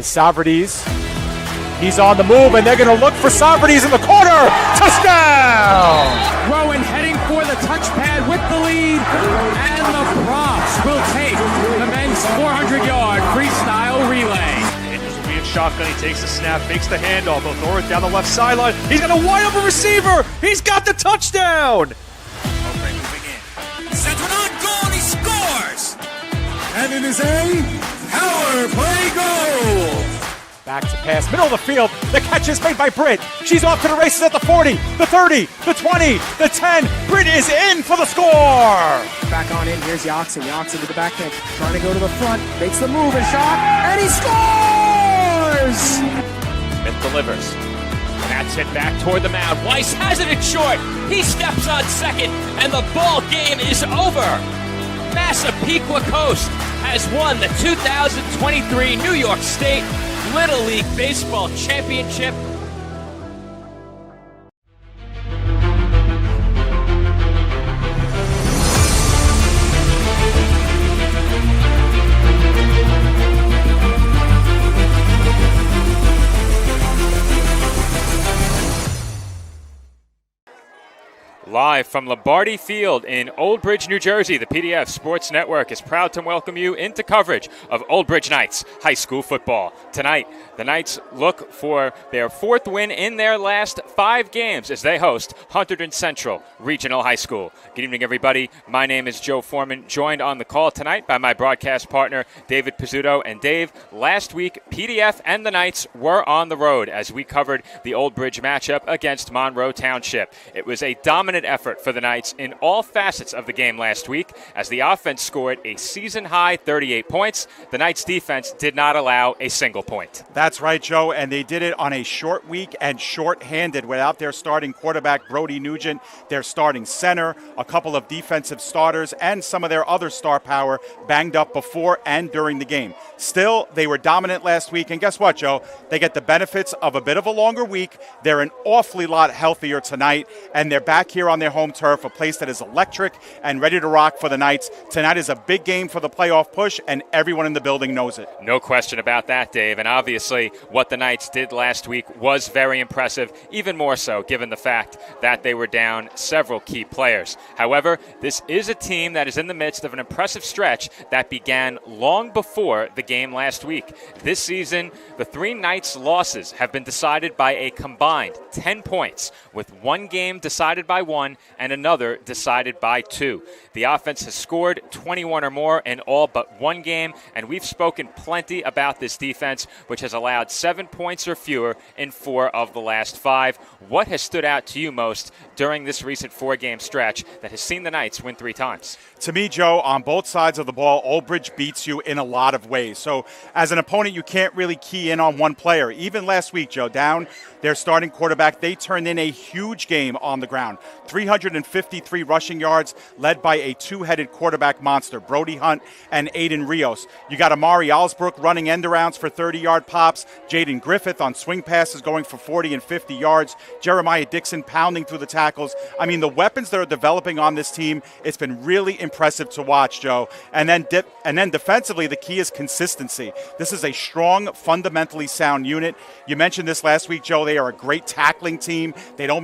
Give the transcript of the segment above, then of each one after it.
is Savardis. He's on the move, and they're going to look for Savardis in the corner. Touchdown! Rowan heading for the touchpad with the lead, and the props will take the men's 400-yard freestyle relay. This will be a shotgun. He takes the snap, fakes the handoff. He'll throw it down the left sideline. He's got a wide open receiver. He's got the touchdown. Mowbray moving in. Sends one on goal, and he scores! And it is a power play goal! Back to pass, middle of the field. The catch is made by Britt. She's off to the races at the 40, the 30, the 20, the 10. Britt is in for the score. Back on in. Here's Yoxon. Yoxon to the back end. Trying to go to the front. Makes the move and shot. And he scores! Smith delivers. And that's it back toward the mound. Weiss has it in short. He steps on second. And the ball game is over. Massapequa Coast has won the 2023 New York State Little League Baseball Championship. Live from Lombardi Field in Oldbridge, New Jersey, the PDF Sports Network is proud to welcome you into coverage of Oldbridge Knights High School football. Tonight, the Knights look for their fourth win in their last 5 games as they host Hunterden Central Regional High School. Good evening, everybody. My name is Joe Foreman, joined on the call tonight by my broadcast partner, David Pizzuto. And Dave, last week, PDF and the Knights were on the road as we covered the Oldbridge matchup against Monroe Township. It was a dominant effort for the Knights in all facets of the game last week as the offense scored a season-high 38 points. The Knights' defense did not allow a single point. That's right, Joe, and they did it on a short week and short-handed without their starting quarterback, Brody Nugent, their starting center, a couple of defensive starters, and some of their other star power banged up before and during the game. Still, they were dominant last week, and guess what, Joe? They get the benefits of a bit of a longer week. They're an awfully lot healthier tonight, and they're back here on their home turf, a place that is electric and ready to rock for the Knights. Tonight is a big game for the playoff push, and everyone in the building knows it. No question about that, Dave, and obviously what the Knights did last week was very impressive, even more so given the fact that they were down several key players. However, this is a team that is in the midst of an impressive stretch that began long before the game last week. This season, the 3 Knights losses have been decided by a combined 10 points, with one game decided by 1 and another decided by 2. The offense has scored 21 or more in all but one game, and we've spoken plenty about this defense, which has allowed 7 points or fewer in 4 of the last 5. What has stood out to you most during this recent 4-game stretch that has seen the Knights win 3 times? To me, Joe, on both sides of the ball, Oldbridge beats you in a lot of ways. So as an opponent, you can't really key in on one player. Even last week, Joe, down their starting quarterback, they turned in a huge game on the ground. 353 rushing yards, led by a 2-headed quarterback monster, Brody Hunt and Aiden Rios. You got Amari Alsbrook running end-arounds for 30-yard pops, Jaden Griffith on swing passes going for 40 and 50 yards, Jeremiah Dixon pounding through the tackles. I mean, the weapons that are developing on this team, it's been really impressive to watch, Joe. And then defensively, the key is consistency. This is a strong, fundamentally sound unit. You mentioned this last week, Joe. They are a great tackling team. They don't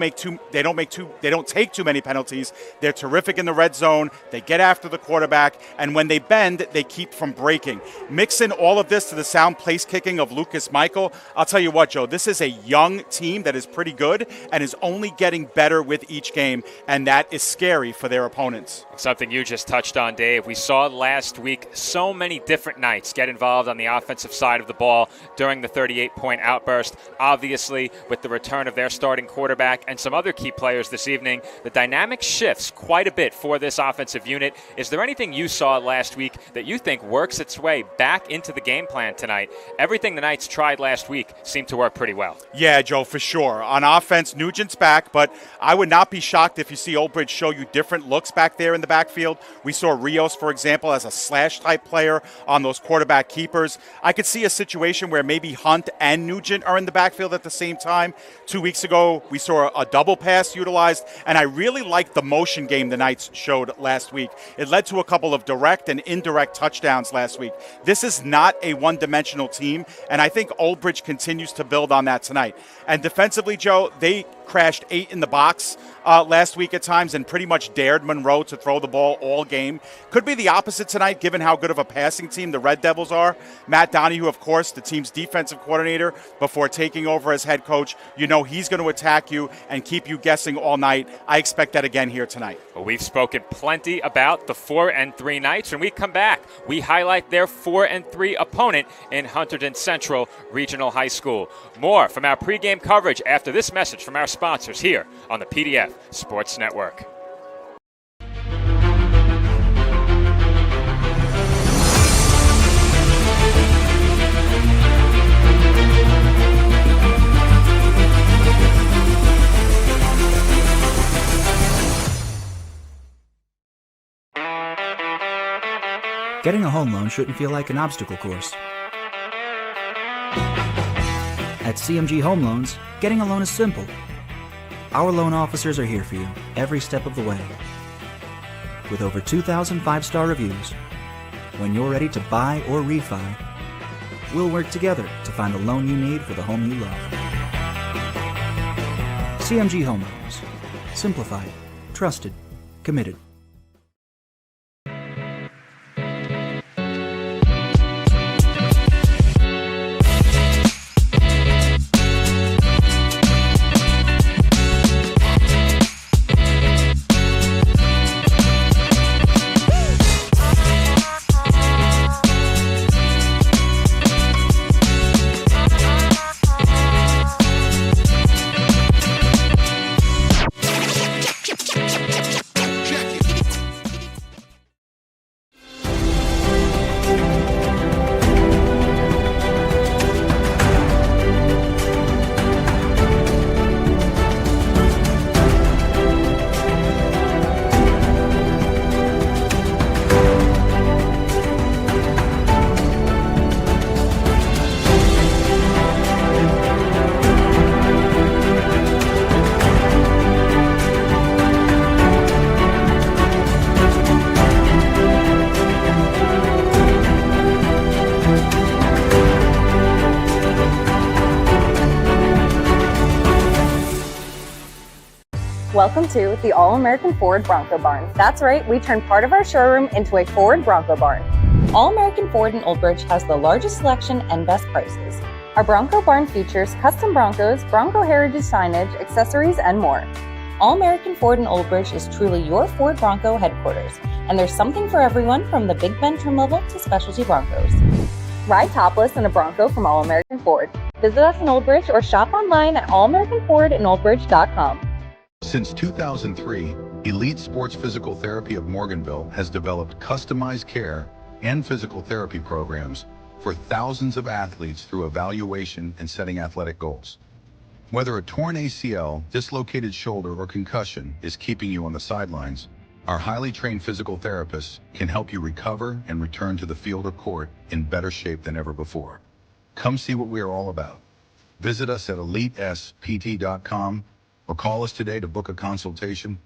take too many penalties. They're terrific in the red zone. They get after the quarterback, and when they bend, they keep from breaking. Mix in all of this to the sound place kicking of Lucas Michael. I'll tell you what, Joe, this is a young team that is pretty good and is only getting better with each game, and that is scary for their opponents. Something you just touched on, Dave. We saw last week so many different Knights get involved on the offensive side of the ball during the 38-point outburst. Obviously, with the return of their starting quarterback and some other key players this evening, the dynamic shifts quite a bit for this offensive unit. Is there anything you saw last week that you think works its way back into the game plan tonight? Everything the Knights tried last week seemed to work pretty well. Yeah, Joe, for sure. On offense, Nugent's back, but I would not be shocked if you see Oldbridge show you different looks back there in the backfield. We saw Rios, for example, as a slash-type player on those quarterback keepers. I could see a situation where maybe Hunt and Nugent are in the backfield at the same time. 2 weeks ago, we saw a double pass utilized, And I really liked the motion game the Knights showed last week. It led to a couple of direct and indirect touchdowns last week. This is not a one-dimensional team, and I think Oldbridge continues to build on that tonight. And defensively, Joe, they crashed 8 in the box last week at times and pretty much dared Monroe to throw the ball all game. Could be the opposite tonight, given how good of a passing team the Red Devils are. Matt Donahue, of course, the team's defensive coordinator, before taking over as head coach, you know he's going to attack you and keep you guessing all night. I expect that again here tonight. Well, we've spoken plenty about the 4-3 Knights. When we come back, we highlight their 4-3 opponent in Hunterden Central Regional High School. More from our pregame coverage after this message from our sponsors here on the PDF Sports Network. Getting a home loan shouldn't feel like an obstacle course. At CMG Home Loans, getting a loan is simple. Our loan officers are here for you every step of the way. With over 2,000 five-star reviews, when you're ready to buy or refi, we'll work together to find the loan you need for the home you love. CMG Home Loans. Simplified, trusted, committed. Welcome to the All-American Ford Bronco Barn. That's right, we turned part of our showroom into a Ford Bronco Barn. All-American Ford in Oldbridge has the largest selection and best prices. Our Bronco Barn features custom Broncos, Bronco heritage signage, accessories, and more. All-American Ford in Oldbridge is truly your Ford Bronco headquarters, and there's something for everyone from the Big Bend trim level to specialty Broncos. Ride topless in a Bronco from All-American Ford. Visit us in Oldbridge or shop online at allamericanfordinoldbridge.com. Since 2003, Elite Sports Physical Therapy of Morganville has developed customized care and physical therapy programs for thousands of athletes through evaluation and setting athletic goals. Whether a torn ACL, dislocated shoulder, or concussion is keeping you on the sidelines, our highly trained physical therapists can help you recover and return to the field or court in better shape than ever before. Come see what we are all about. Visit us at elitespt.com or call us today to book a consultation.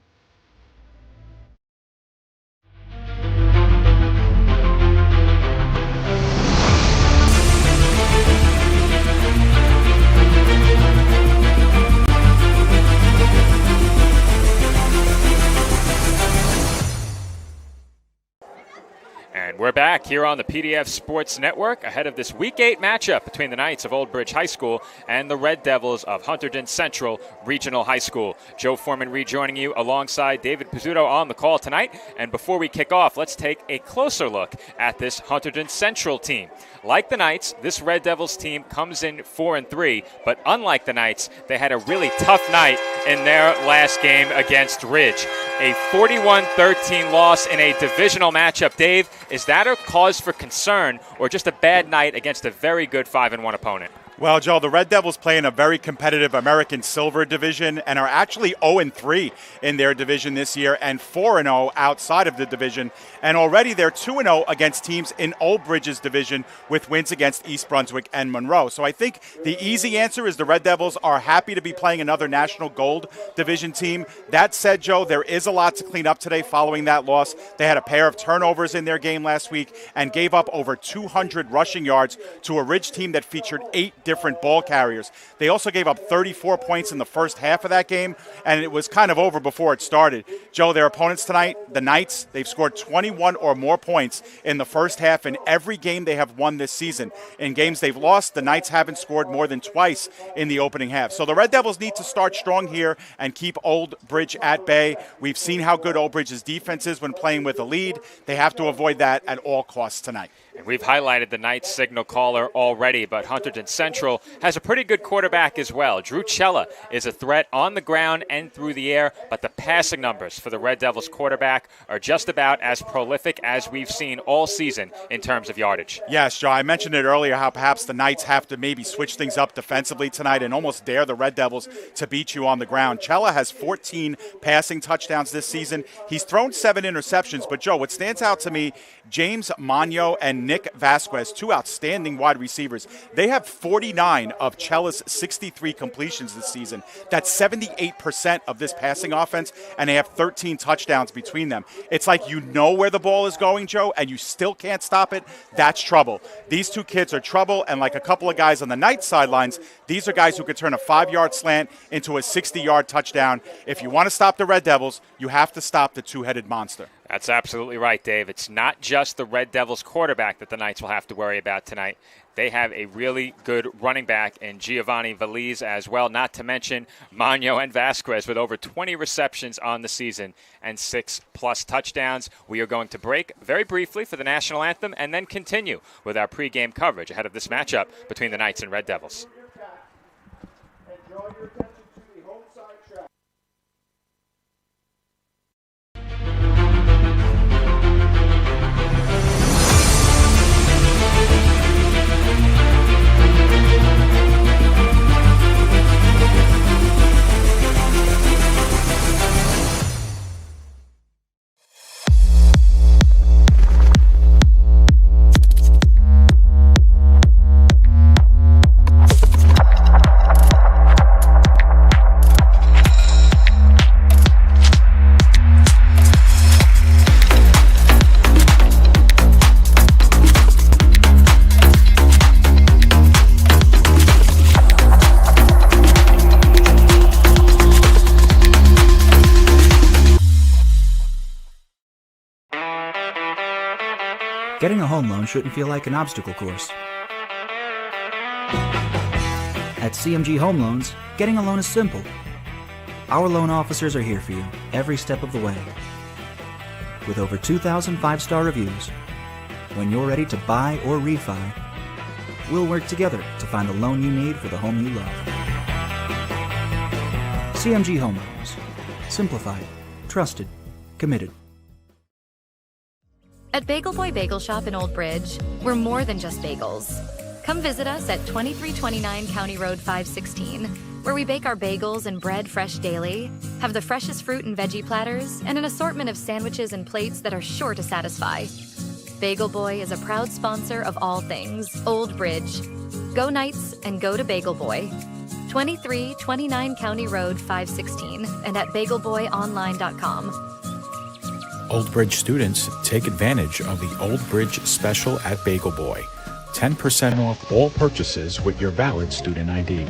And we're back here on the PDF Sports Network ahead of this Week 8 matchup between the Knights of Oldbridge High School and the Red Devils of Hunterden Central Regional High School. Joe Foreman rejoining you alongside David Pizzuto on the call tonight. And before we kick off, let's take a closer look at this Hunterden Central team. Like the Knights, this Red Devils team comes in 4-3, but unlike the Knights, they had a really tough night in their last game against Ridge. A 41-13 loss in a divisional matchup. Dave, is that a cause for concern or just a bad night against a very good 5-1 opponent? Well, Joe, the Red Devils play in a very competitive American Silver division and are actually 0-3 in their division this year and 4-0 outside of the division. And already they're 2-0 against teams in Oldbridge's division with wins against East Brunswick and Monroe. So I think the easy answer is the Red Devils are happy to be playing another National Gold Division team. That said, Joe, there is a lot to clean up today following that loss. They had a pair of turnovers in their game last week and gave up over 200 rushing yards to a Ridge team that featured 8 different ball carriers. They also gave up 34 points in the first half of that game, and it was kind of over before it started. Joe, their opponents tonight, the Knights, they've scored 21 or more points in the first half in every game they have won this season. In games they've lost, the Knights haven't scored more than twice in the opening half. So the Red Devils need to start strong here and keep Oldbridge at bay. We've seen how good Oldbridge's defense is when playing with a lead. They have to avoid that at all costs tonight. And we've highlighted the Knights signal caller already, but Hunterden Central has a pretty good quarterback as well. Drew Cella is a threat on the ground and through the air, but the passing numbers for the Red Devils quarterback are just about as prolific as we've seen all season in terms of yardage. Yes, Joe, I mentioned it earlier how perhaps the Knights have to maybe switch things up defensively tonight and almost dare the Red Devils to beat you on the ground. Cella has 14 passing touchdowns this season. He's thrown 7 interceptions, but Joe, what stands out to me, James Magno and Nick Vasquez, 2 outstanding wide receivers. They have 49 of Cella's 63 completions this season. That's 78% of this passing offense, and they have 13 touchdowns between them. It's like you know where the ball is going, Joe, and you still can't stop it. That's trouble. These 2 kids are trouble, and like a couple of guys on the Knights sidelines, these are guys who could turn a 5-yard slant into a 60-yard touchdown. If you want to stop the Red Devils, you have to stop the 2-headed monster. That's absolutely right, Dave. It's not just the Red Devils quarterback that the Knights will have to worry about tonight. They have a really good running back in Giovanni Valise as well, not to mention Magno and Vasquez with over 20 receptions on the season and 6+ touchdowns. We are going to break very briefly for the national anthem and then continue with our pregame coverage ahead of this matchup between the Knights and Red Devils. Getting a home loan shouldn't feel like an obstacle course. At CMG Home Loans, getting a loan is simple. Our loan officers are here for you every step of the way. With over 2,000 5-star reviews, when you're ready to buy or refi, we'll work together to find the loan you need for the home you love. CMG Home Loans. Simplified, trusted, committed. At Bagel Boy Bagel Shop in Oldbridge, we're more than just bagels. Come visit us at 2329 County Road 516, where we bake our bagels and bread fresh daily, have the freshest fruit and veggie platters, and an assortment of sandwiches and plates that are sure to satisfy. Bagel Boy is a proud sponsor of all things Oldbridge. Go Knights and go to Bagel Boy. 2329 County Road 516 and at bagelboyonline.com. Oldbridge students, take advantage of the Oldbridge special at Bagel Boy. 10% off all purchases with your valid student ID.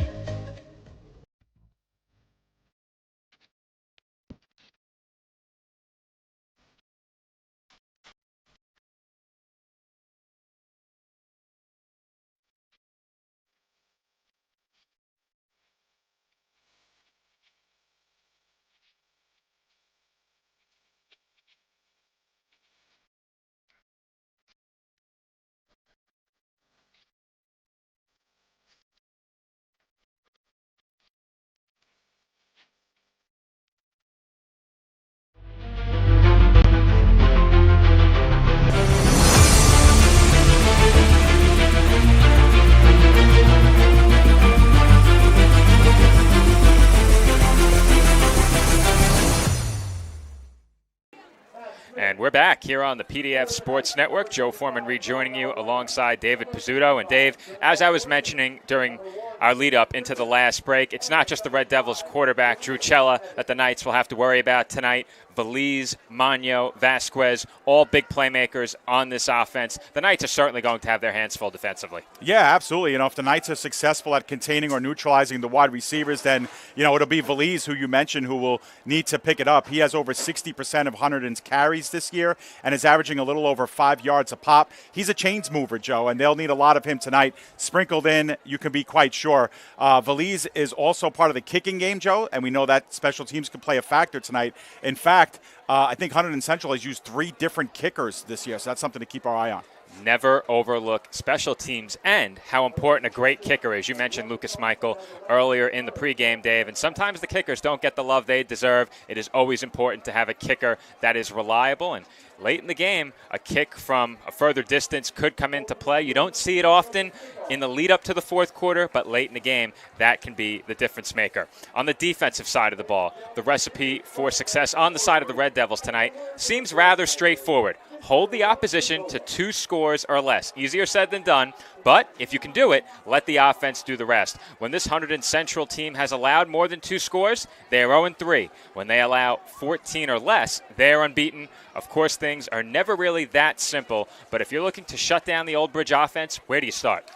we're back here on the PDF Sports Network. Joe Foreman rejoining you alongside David Pizzuto. And Dave, as I was mentioning during our lead up into the last break, it's not just the Red Devils quarterback, Drew Cella, that the Knights will have to worry about tonight. Valise, Magno, Vasquez, all big playmakers on this offense. The Knights are certainly going to have their hands full defensively. Yeah, absolutely. If the Knights are successful at containing or neutralizing the wide receivers, then, it'll be Valise, who you mentioned, who will need to pick it up. He has over 60% of Hunterden's carries this year and is averaging a little over 5 yards a pop. He's a chains mover, Joe, and they'll need a lot of him tonight. Sprinkled in, you can be quite sure. Valise is also part of the kicking game, Joe, and we know that special teams can play a factor tonight. In fact, I think Hunterden Central has used 3 different kickers this year, so that's something to keep our eye on. Never overlook special teams and how important a great kicker is. You mentioned Lucas Michael earlier in the pregame, Dave, and sometimes the kickers don't get the love they deserve. It is always important to have a kicker that is reliable, and late in the game, a kick from a further distance could come into play. You don't see it often in the lead up to the fourth quarter, but late in the game, that can be the difference maker. On the defensive side of the ball, the recipe for success on the side of the Red Devils tonight seems rather straightforward. Hold the opposition to 2 scores or less. Easier said than done, but if you can do it, let the offense do the rest. When this Hunterden Central team has allowed more than 2 scores, they are 0-3. When they allow 14 or less, they are unbeaten. Of course, things are never really that simple, but if you're looking to shut down the Oldbridge offense, where do you start?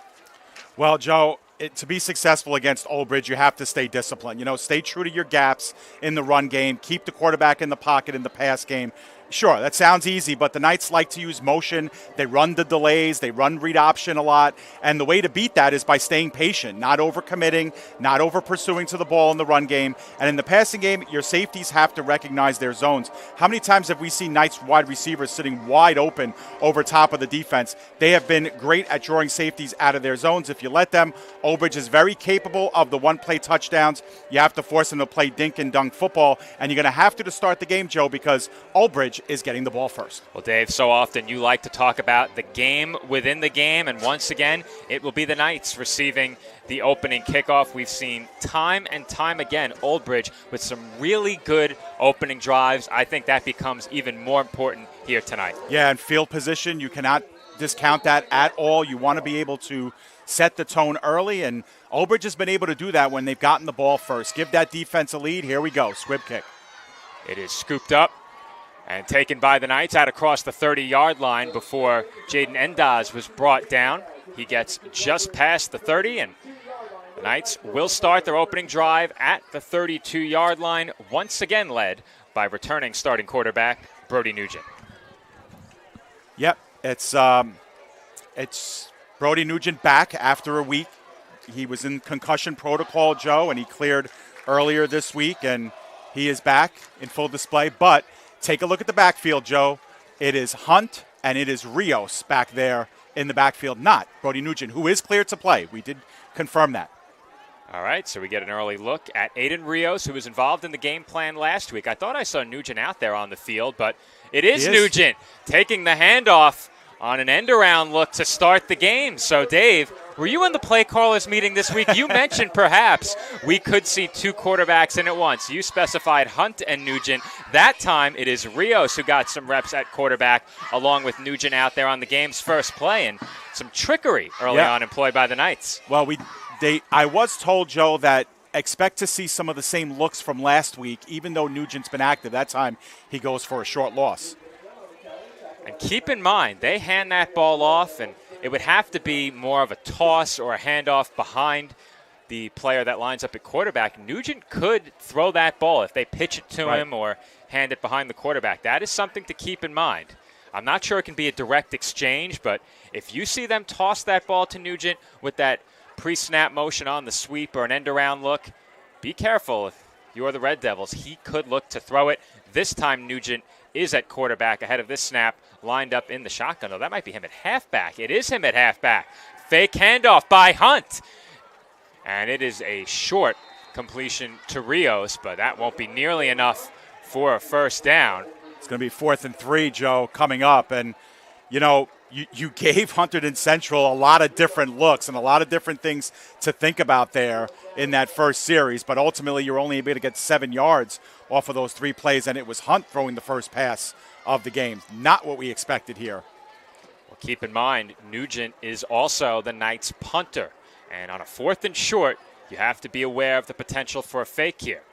Well, Joe, to be successful against Oldbridge, you have to stay disciplined. Stay true to your gaps in the run game. Keep the quarterback in the pocket in the pass game. Sure, that sounds easy, but the Knights like to use motion. They run the delays. They run read option a lot. And the way to beat that is by staying patient, not overcommitting, not over-pursuing to the ball in the run game. And in the passing game, your safeties have to recognize their zones. How many times have we seen Knights wide receivers sitting wide open over top of the defense? They have been great at drawing safeties out of their zones. If you let them, Oldbridge is very capable of the one-play touchdowns. You have to force them to play dink and dunk football. And you're going to have to start the game, Joe, because Oldbridge is getting the ball first. Well, Dave, so often you like to talk about the game within the game, and once again, it will be the Knights receiving the opening kickoff. We've seen time and time again Oldbridge with some really good opening drives. I think that becomes even more important here tonight. Yeah, and field position, you cannot discount that at all. You want to be able to set the tone early, and Oldbridge has been able to do that when they've gotten the ball first. Give that defense a lead. Here we go, squib kick. It is scooped up and taken by the Knights out across the 30-yard line before Jaden Endaz was brought down. He gets just past the 30, and the Knights will start their opening drive at the 32-yard line, once again led by returning starting quarterback Brody Nugent. Yep, it's Brody Nugent back after a week. He was in concussion protocol, Joe, and he cleared earlier this week, and he is back in full display. But take a look at the backfield, Joe. It is Hunt and it is Rios back there in the backfield, not Brody Nugent, who is cleared to play. We did confirm that. All right, so we get an early look at Aiden Rios, who was involved in the game plan last week. I thought I saw Nugent out there on the field, but it is Nugent taking the handoff on an end-around look to start the game. So, Dave, were you in the play callers meeting this week? You mentioned perhaps we could see 2 quarterbacks in at once. You specified Hunt and Nugent. That time it is Rios who got some reps at quarterback along with Nugent out there on the game's first play, and some trickery early on employed by the Knights. Well, I was told, Joe, that expect to see some of the same looks from last week, even though Nugent's been active. That time he goes for a short loss. And keep in mind, they hand that ball off, and it would have to be more of a toss or a handoff behind the player that lines up at quarterback. Nugent could throw that ball if they pitch it to him or hand it behind the quarterback. That is something to keep in mind. I'm not sure it can be a direct exchange, but if you see them toss that ball to Nugent with that pre-snap motion on the sweep or an end-around look, be careful. If you are the Red Devils, he could look to throw it. This time Nugent is at quarterback ahead of this snap, lined up in the shotgun. Oh, that might be him at halfback. It is him at halfback. Fake handoff by Hunt. And it is a short completion to Rios, but that won't be nearly enough for a first down. It's going to be 4th and 3, Joe, coming up. And, you gave Hunterden Central a lot of different looks and a lot of different things to think about there in that first series, but ultimately you're only able to get 7 yards off of those 3 plays, and it was Hunt throwing the first pass of the game. Not what we expected here. Well, keep in mind, Nugent is also the Knights' punter, and on a 4th and short, you have to be aware of the potential for a fake here.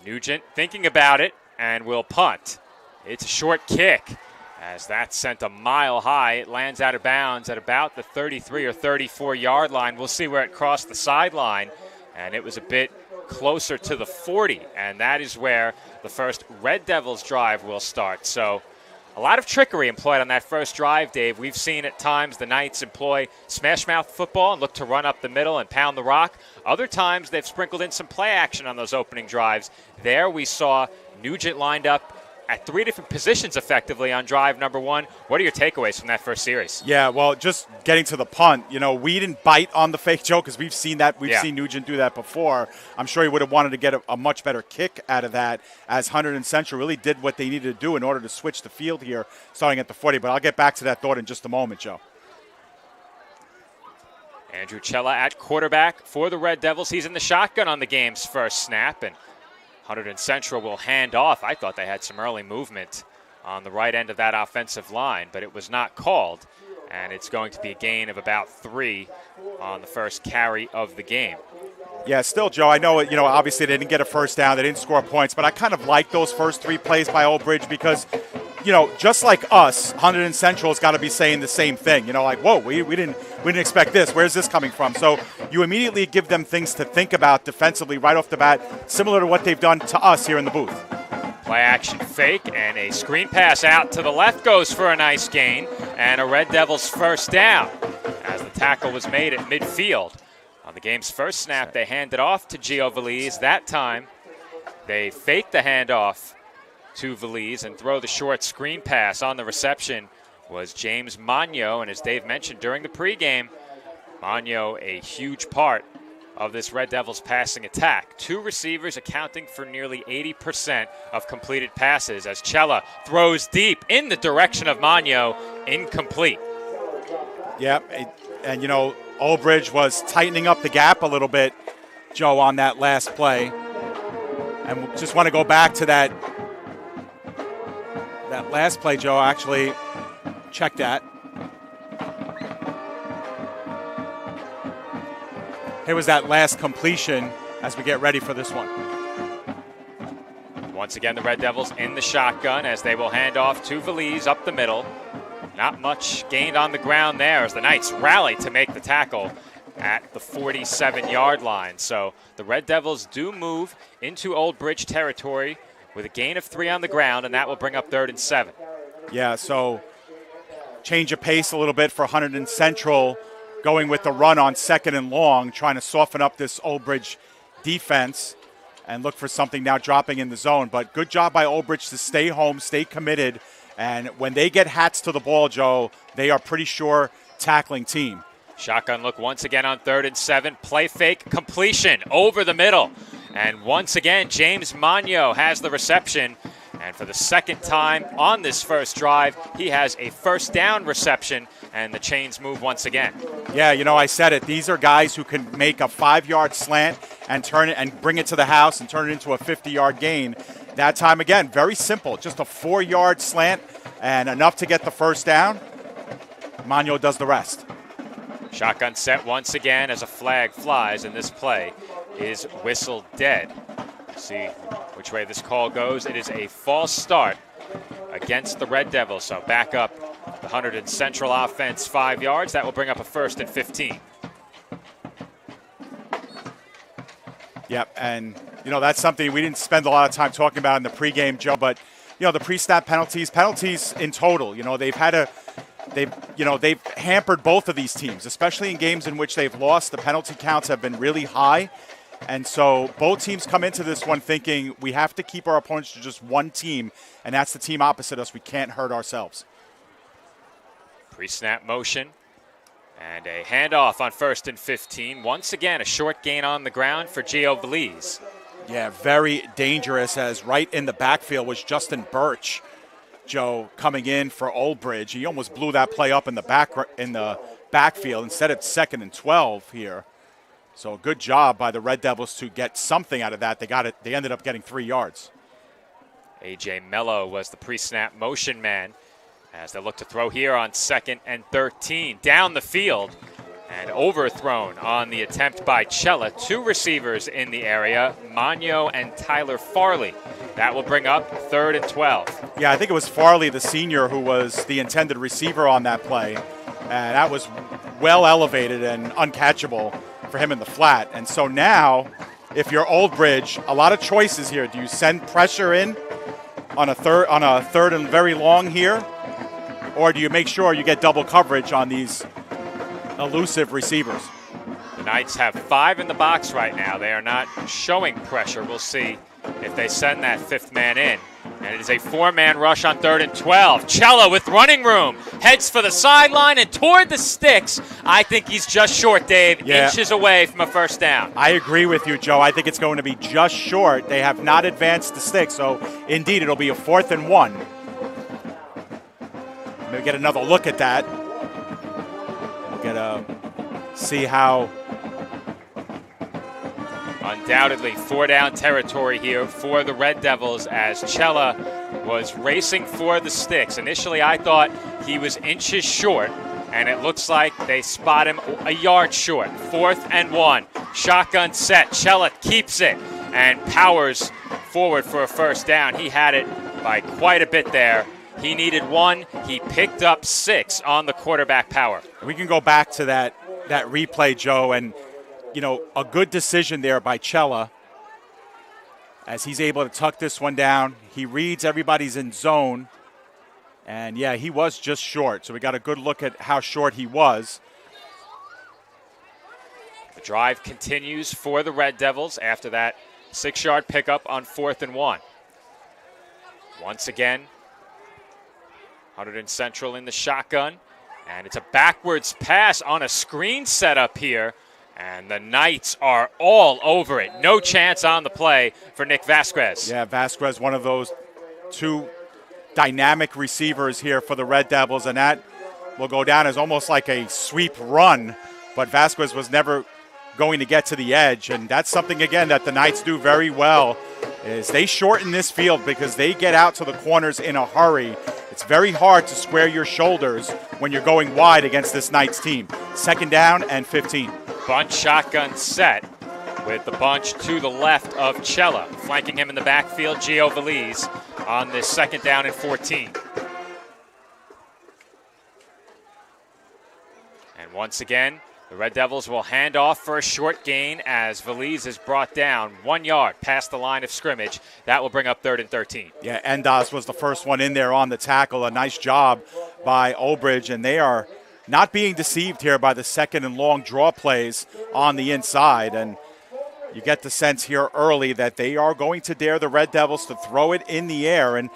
Nugent thinking about it and will punt. It's a short kick. As that's sent a mile high, it lands out of bounds at about the 33 or 34-yard line. We'll see where it crossed the sideline, and it was a bit closer to the 40, and that is where the first Red Devils drive will start. So a lot of trickery employed on that first drive, Dave. We've seen at times the Knights employ smash-mouth football and look to run up the middle and pound the rock. Other times they've sprinkled in some play action on those opening drives. There we saw Nugent lined up at 3 different positions effectively on drive number 1. What are your takeaways from that first series? Yeah, well, just getting to the punt, we didn't bite on the fake joke because we've seen that. We've seen Nugent do that before. I'm sure he would have wanted to get a much better kick out of that, as Hunterden Central really did what they needed to do in order to switch the field here starting at the 40. But I'll get back to that thought in just a moment, Joe. Andrew Cella at quarterback for the Red Devils. He's in the shotgun on the game's first snap, and Hunterden Central will hand off. I thought they had some early movement on the right end of that offensive line, but it was not called, and it's going to be a gain of about 3 on the first carry of the game. Yeah, still, Joe, I know, obviously they didn't get a first down. They didn't score points, but I kind of like those first 3 plays by Oldbridge because, just like us, Hunterden Central's got to be saying the same thing. Like, whoa, we didn't expect this. Where's this coming from? So you immediately give them things to think about defensively right off the bat, similar to what they've done to us here in the booth. Play action fake, and a screen pass out to the left goes for a nice gain, and a Red Devils first down as the tackle was made at midfield. On the game's first snap, they handed off to Gio Valise. That time, they fake the handoff to Valise and throw the short screen pass. On the reception was James Magno, and as Dave mentioned during the pregame, Magno a huge part of this Red Devils passing attack. 2 receivers accounting for nearly 80% of completed passes as Cella throws deep in the direction of Magno, incomplete. Yeah, and Oldbridge was tightening up the gap a little bit, Joe, on that last play. And just want to go back to that last play, Joe. Actually, check that. Here was that last completion as we get ready for this one. Once again, the Red Devils in the shotgun as they will hand off to Valise up the middle. Not much gained on the ground there as the Knights rally to make the tackle at the 47-yard line. So the Red Devils do move into Oldbridge territory with a gain of 3 on the ground, and that will bring up 3rd and 7. Yeah, so change of pace a little bit for Hunterden Central, going with the run on 2nd and long, trying to soften up this Oldbridge defense and look for something now dropping in the zone. But good job by Oldbridge to stay home, stay committed. And when they get hats to the ball, Joe, they are pretty sure tackling team. Shotgun look once again on 3rd and 7. Play fake completion over the middle. And once again, James Magno has the reception. And for the second time on this first drive, he has a first down reception, and the chains move once again. Yeah, I said it. These are guys who can make a 5-yard slant and turn it and bring it to the house and turn it into a 50-yard gain. That time, again, very simple. Just a 4-yard slant and enough to get the first down. Magno does the rest. Shotgun set once again as a flag flies, and this play is whistled dead. See which way this call goes. It is a false start against the Red Devils. So back up the Hunterden Central offense 5 yards. That will bring up a 1st and 15. Yep, and that's something we didn't spend a lot of time talking about in the pregame, Joe. But the pre-snap penalties in total. They've hampered both of these teams, especially in games in which they've lost. The penalty counts have been really high. And so both teams come into this one thinking we have to keep our opponents to just one team, and that's the team opposite us. We can't hurt ourselves. Pre-snap motion and a handoff on 1st and 15. Once again, a short gain on the ground for Gio Valise. Yeah, very dangerous, as right in the backfield was Justin Birch. Joe, coming in for Oldbridge. He almost blew that play up in the backfield. Instead, it's 2nd and 12 here. So a good job by the Red Devils to get something out of that. They ended up getting 3 yards. A.J. Mello was the pre-snap motion man as they look to throw here on 2nd and 13. Down the field and overthrown on the attempt by Cella. 2 receivers in the area, Magno and Tyler Farley. That will bring up 3rd and 12. Yeah, I think it was Farley, the senior, who was the intended receiver on that play. And that was well elevated and uncatchable for him in the flat. And so now, if you're Oldbridge, a lot of choices here. Do you send pressure in on a third and very long here? Or do you make sure you get double coverage on these elusive receivers? The Knights have 5 in the box right now. They are not showing pressure. We'll see if they send that 5th man in. And it is a 4-man rush on 3rd and 12. Cella with running room. Heads for the sideline and toward the sticks. I think he's just short, Dave. Yeah. Inches away from a first down. I agree with you, Joe. I think it's going to be just short. They have not advanced the sticks. So, indeed, it'll be a 4th and 1. Maybe get another look at that. We'll get a see how. Undoubtedly 4-down territory here for the Red Devils as Cella was racing for the sticks. Initially, I thought he was inches short, and it looks like they spot him a yard short. 4th and 1. Shotgun set. Cella keeps it and powers forward for a first down. He had it by quite a bit there. He needed 1. He picked up 6 on the quarterback power. We can go back to that replay, Joe, and a good decision there by Cella as he's able to tuck this one down. He reads everybody's in zone, and yeah, he was just short. So we got a good look at how short he was. The drive continues for the Red Devils after that 6-yard pickup on 4th and 1. Once again, Hunterden Central in the shotgun, and it's a backwards pass on a screen setup here. And the Knights are all over it. No chance on the play for Nick Vasquez. Yeah, Vasquez, one of those 2 dynamic receivers here for the Red Devils, and that will go down as almost like a sweep run. But Vasquez was never going to get to the edge, and that's something, again, that the Knights do very well, is they shorten this field because they get out to the corners in a hurry. It's very hard to square your shoulders when you're going wide against this Knights team. 2nd down and 15. Bunch shotgun set with the bunch to the left of Cella. Flanking him in the backfield, Gio Veliz on this 2nd down and 14. And once again, the Red Devils will hand off for a short gain as Veliz is brought down 1 yard past the line of scrimmage. That will bring up 3rd and 13. Yeah, Endas was the first one in there on the tackle. A nice job by Oldbridge, and they are not being deceived here by the 2nd and long draw plays on the inside. And you get the sense here early that they are going to dare the Red Devils to throw it in the air. And,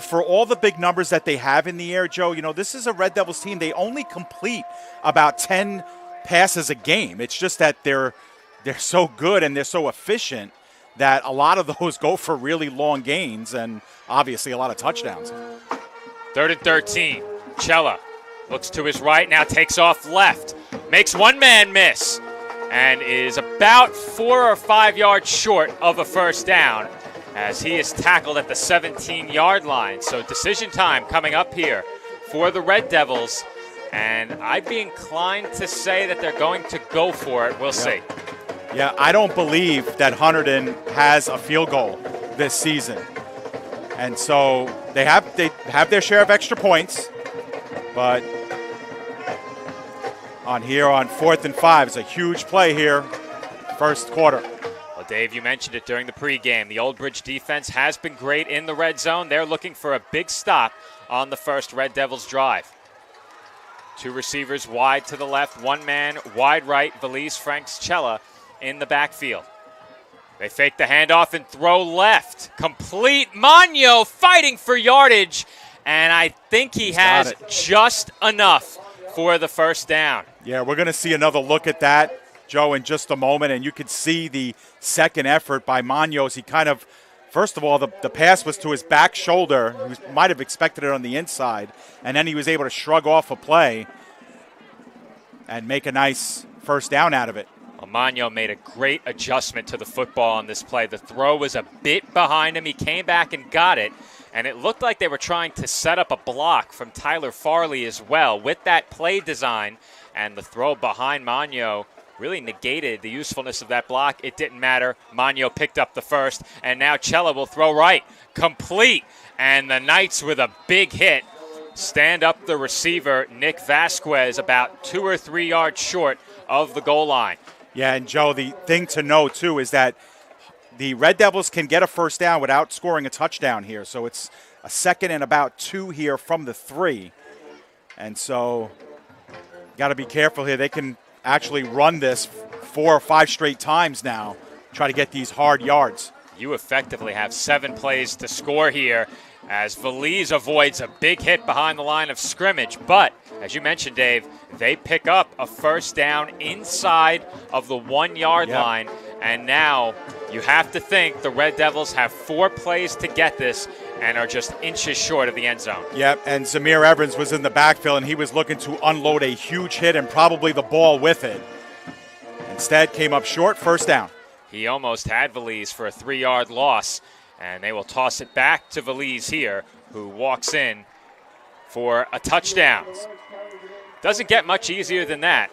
for all the big numbers that they have in the air, Joe, this is a Red Devils team. They only complete about 10 passes a game. It's just that they're so good and they're so efficient that a lot of those go for really long gains and obviously a lot of touchdowns. 3rd and 13. Cella looks to his right, now takes off left. Makes 1 man miss and is about 4 or 5 yards short of a first down as he is tackled at the 17-yard line. So decision time coming up here for the Red Devils. And I'd be inclined to say that they're going to go for it. We'll see. Yeah, I don't believe that Hunterden has a field goal this season. And so they have their share of extra points. But on 4th and 5, it's a huge play here, first quarter. Well, Dave, you mentioned it during the pregame. The Oldbridge defense has been great in the red zone. They're looking for a big stop on the first Red Devils drive. 2 receivers wide to the left, 1 man wide right, Veliz Franks Cella in the backfield. They fake the handoff and throw left. Complete. Magno fighting for yardage, and I think he has just enough for the first down. Yeah, we're going to see another look at that, Joe, in just a moment, and you can see the second effort by Magno as he kind of First of all, the pass was to his back shoulder. He might have expected it on the inside, and then he was able to shrug off a play and make a nice first down out of it. Magno made a great adjustment to the football on this play. The throw was a bit behind him. He came back and got it, and it looked like they were trying to set up a block from Tyler Farley as well with that play design, and the throw behind Magno really negated the usefulness of that block. It didn't matter. Magno picked up the first, and now Cella will throw right. Complete. And the Knights with a big hit stand up the receiver, Nick Vasquez, about 2 or 3 yards short of the goal line. Yeah, and Joe, the thing to know, too, is that the Red Devils can get a first down without scoring a touchdown here. So it's a 2nd and about 2 here from the 3. And so got to be careful here. They can actually run this 4 or 5 straight times now, try to get these hard yards. You effectively have 7 plays to score here as Valise avoids a big hit behind the line of scrimmage. But, as you mentioned, Dave, they pick up a first down inside of the 1 yard line. And now you have to think the Red Devils have 4 plays to get this and are just inches short of the end zone. Yep, and Zamir Evans was in the backfield, and he was looking to unload a huge hit and probably the ball with it. Instead, came up short, first down. He almost had Valise for a 3-yard loss, and they will toss it back to Valise here, who walks in for a touchdown. Doesn't get much easier than that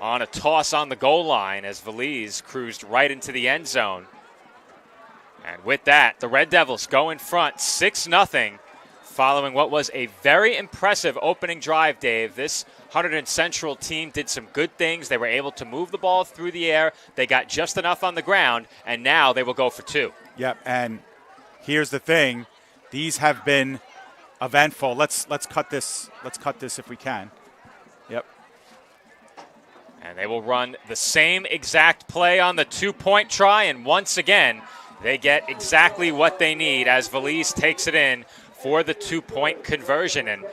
on a toss on the goal line as Valise cruised right into the end zone. And with that, the Red Devils go in front 6-0 following what was a very impressive opening drive, Dave. This Hunterden Central team did some good things. They were able to move the ball through the air. They got just enough on the ground, and now they will go for 2. Yep, and here's the thing. These have been eventful. Let's cut this. Let's cut this if we can. Yep. And they will run the same exact play on the 2-point try, and once again, they get exactly what they need as Valise takes it in for the 2-point conversion. And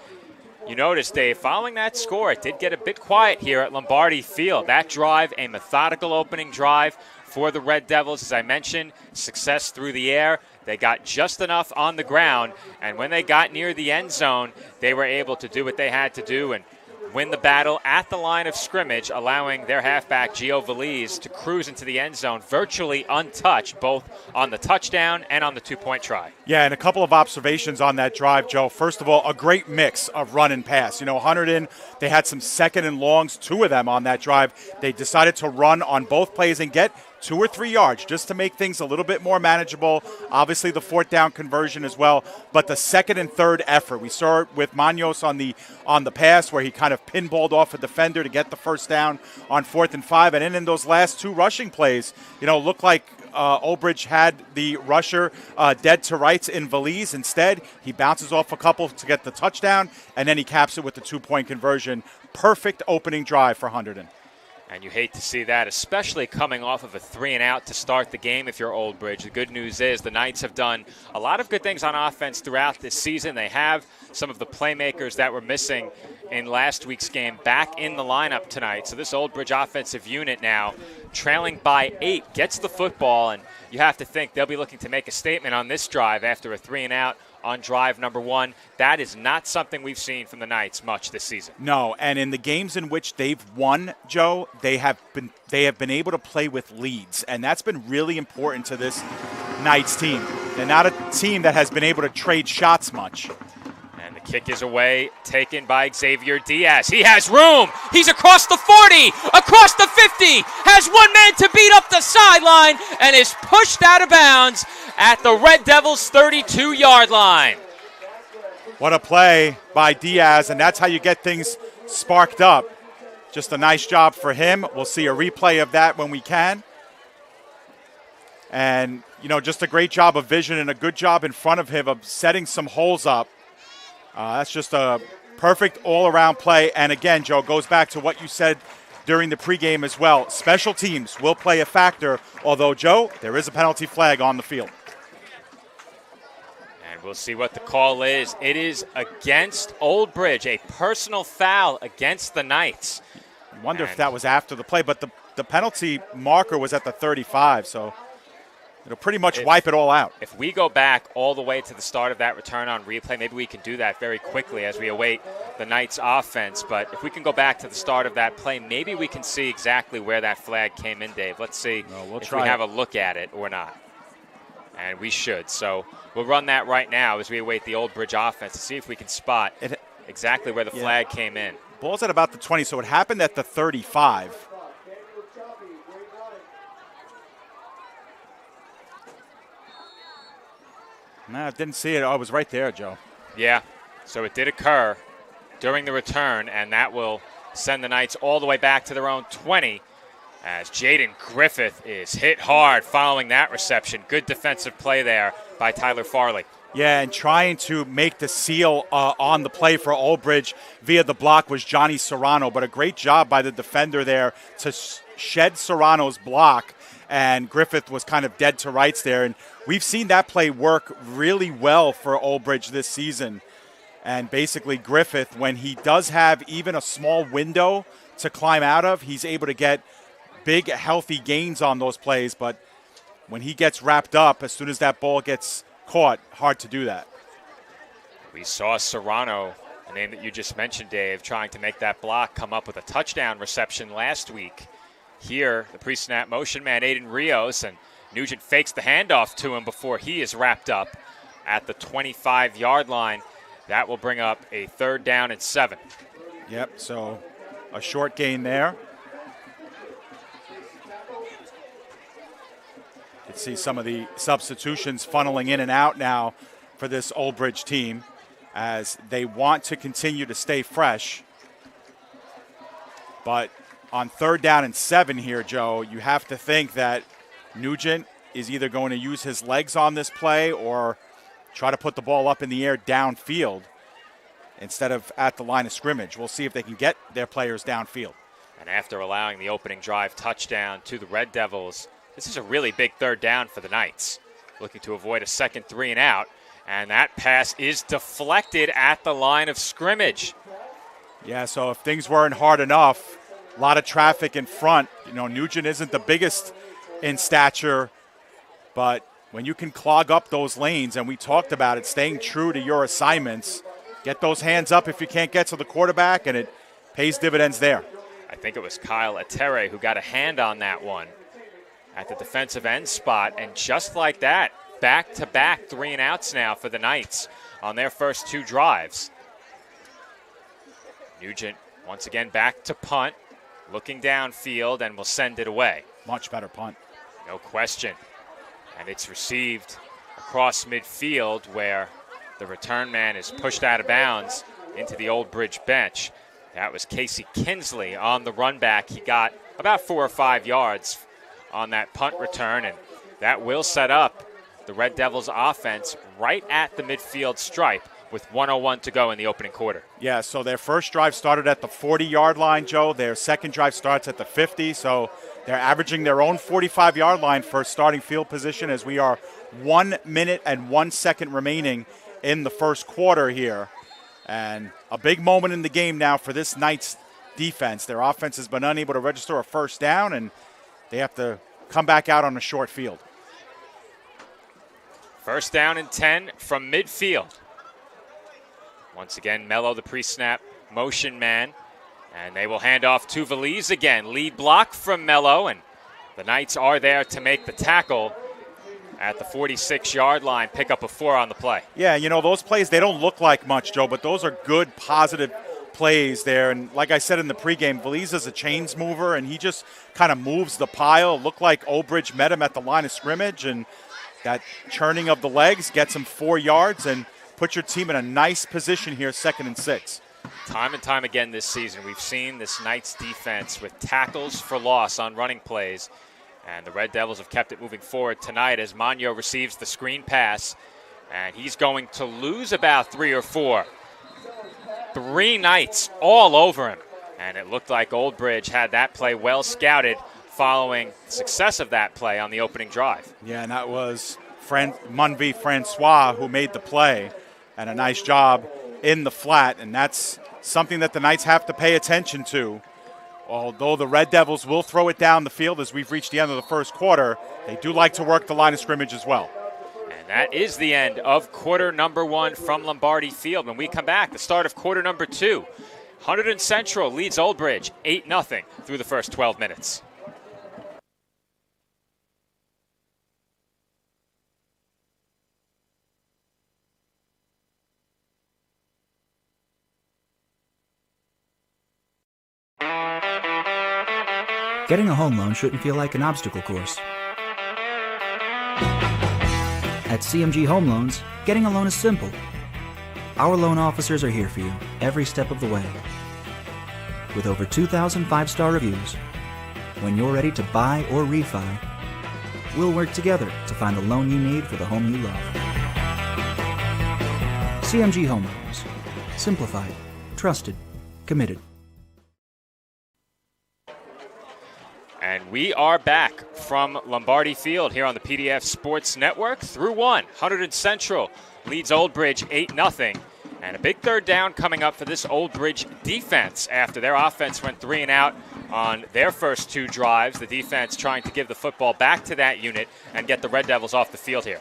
you notice, Dave, following that score, it did get a bit quiet here at Lombardi Field. That drive, a methodical opening drive for the Red Devils. As I mentioned, success through the air. They got just enough on the ground, and when they got near the end zone, they were able to do what they had to do and win the battle at the line of scrimmage, allowing their halfback, Gio Valise, to cruise into the end zone virtually untouched, both on the touchdown and on the 2-point try. Yeah, and a couple of observations on that drive, Joe. First of all, a great mix of run and pass. You know, Hunterdon, they had some 2nd and longs, 2 of them on that drive. They decided to run on both plays and get 2 or 3 yards just to make things a little bit more manageable. Obviously, the 4th down conversion as well. But the 2nd and 3rd effort, we saw it with Manos on the pass where he kind of pinballed off a defender to get the first down on 4th and 5. And then in those last 2 rushing plays, you know, looked like Oldbridge had the rusher dead to rights in Valise. Instead, he bounces off a couple to get the touchdown, and then he caps it with the 2-point conversion. Perfect opening drive for Hunterdon. And you hate to see that, especially coming off of a 3-and-out to start the game if you're Oldbridge. The good news is the Knights have done a lot of good things on offense throughout this season. They have some of the playmakers that were missing in last week's game back in the lineup tonight. So this Oldbridge offensive unit now, trailing by 8, gets the football, and you have to think they'll be looking to make a statement on this drive after a 3-and-out on drive number 1. That is not something we've seen from the Knights much this season. No, and in the games in which they've won, Joe, they have been able to play with leads, and that's been really important to this Knights team. They're not a team that has been able to trade shots much. And the kick is away, taken by Xavier Diaz. He has room. He's across the 40, across the 50, has one man to beat up the sideline, and is pushed out of bounds at the Red Devils' 32-yard line. What a play by Diaz, and that's how you get things sparked up. Just a nice job for him. We'll see a replay of that when we can. And, you know, just a great job of vision and a good job in front of him of setting some holes up. That's just a perfect all-around play. And again, Joe, goes back to what you said during the pregame as well. Special teams will play a factor, although, Joe, there is a penalty flag on the field. And we'll see what the call is. It is against Oldbridge, a personal foul against the Knights. I wonder if that was after the play, but the penalty marker was at the 35, so It'll pretty much wipe it all out. If we go back all the way to the start of that return on replay, maybe we can do that very quickly as we await the Knights' offense. But if we can go back to the start of that play, maybe we can see exactly where that flag came in, Dave. Let's see if we have a look at it or not. And we should. So we'll run that right now as we await the Oldbridge offense to see if we can spot exactly where the flag came in. Ball's at about the 20, so it happened at the 35. No, I didn't see it. Oh, it was right there, Joe. Yeah, so it did occur during the return, and that will send the Knights all the way back to their own 20 as Jaden Griffith is hit hard following that reception. Good defensive play there by Tyler Farley. Yeah, and trying to make the seal on the play for Oldbridge via the block was Johnny Serrano, but a great job by the defender there to shed Serrano's block, and Griffith was kind of dead to rights there. And we've seen that play work really well for Oldbridge this season. And basically Griffith, when he does have even a small window to climb out of, he's able to get big, healthy gains on those plays. But when he gets wrapped up, as soon as that ball gets caught, hard to do that. We saw Serrano, the name that you just mentioned, Dave, trying to make that block come up with a touchdown reception last week. Here, the pre-snap motion man, Aiden Rios, and Nugent fakes the handoff to him before he is wrapped up at the 25-yard line. That will bring up a 3rd down and 7. Yep, so a short gain there. You can see some of the substitutions funneling in and out now for this Oldbridge team as they want to continue to stay fresh. But on 3rd down and 7 here, Joe, you have to think that Nugent is either going to use his legs on this play or try to put the ball up in the air downfield instead of at the line of scrimmage. We'll see if they can get their players downfield. And after allowing the opening drive touchdown to the Red Devils, this is a really big 3rd down for the Knights, looking to avoid a second 3 and out. And that pass is deflected at the line of scrimmage. Yeah, so if things weren't hard enough, a lot of traffic in front. You know, Nugent isn't the biggest in stature, but when you can clog up those lanes, and we talked about it, staying true to your assignments, get those hands up if you can't get to the quarterback, and it pays dividends there. I think it was Kyle Atere who got a hand on that one at the defensive end spot, and just like that, back-to-back 3 and outs now for the Knights on their first 2 drives. Nugent once again back to punt, looking downfield, and will send it away. Much better punt. No question. And it's received across midfield where the return man is pushed out of bounds into the Oldbridge bench. That was Casey Kinsley on the run back. He got about 4 or 5 yards on that punt return, and that will set up the Red Devils offense right at the midfield stripe with 1:01 to go in the opening quarter. Yeah, so their first drive started at the 40-yard line, Joe. Their second drive starts at the 50, so they're averaging their own 45-yard line for starting field position as we are 1 minute and 1 second remaining in the first quarter here. And a big moment in the game now for this Knights defense. Their offense has been unable to register a first down, and they have to come back out on a short field. First down and 10 from midfield. Once again, Mello, the pre-snap motion man. And they will hand off to Valise again. Lead block from Mello, and the Knights are there to make the tackle at the 46-yard line. Pick up a 4 on the play. Yeah, you know, those plays, they don't look like much, Joe, but those are good, positive plays there. And like I said in the pregame, Valise is a chains mover, and he just kind of moves the pile. It looked like Oldbridge met him at the line of scrimmage, and that churning of the legs gets him 4 yards and put your team in a nice position here, 2nd and 6. Time and time again this season, we've seen this Knights defense with tackles for loss on running plays. And the Red Devils have kept it moving forward tonight as Magno receives the screen pass. And he's going to lose about 3 or 4. 3 Knights all over him. And it looked like Oldbridge had that play well scouted following the success of that play on the opening drive. Yeah, and that was Munvi Francois who made the play. And a nice job in the flat, and that's something that the Knights have to pay attention to Although the Red Devils will throw it down the field as we've reached the end of the first quarter, they do like to work the line of scrimmage as well. And that is the end of quarter number 1 from Lombardi Field. When we come back, the start of quarter number 2. Hunterden Central leads Oldbridge 8-0 through the first 12 minutes. Getting a home loan shouldn't feel like an obstacle course. At CMG Home Loans, getting a loan is simple. Our loan officers are here for you every step of the way. With over 2,000 5-star reviews, when you're ready to buy or refi, we'll work together to find the loan you need for the home you love. CMG Home Loans. Simplified, trusted, committed. And we are back from Lombardi Field here on the PDF Sports Network through 1. Hunterden Central leads Oldbridge 8-0. And a big third down coming up for this Oldbridge defense after their offense went 3 and out on their first 2 drives. The defense trying to give the football back to that unit and get the Red Devils off the field here.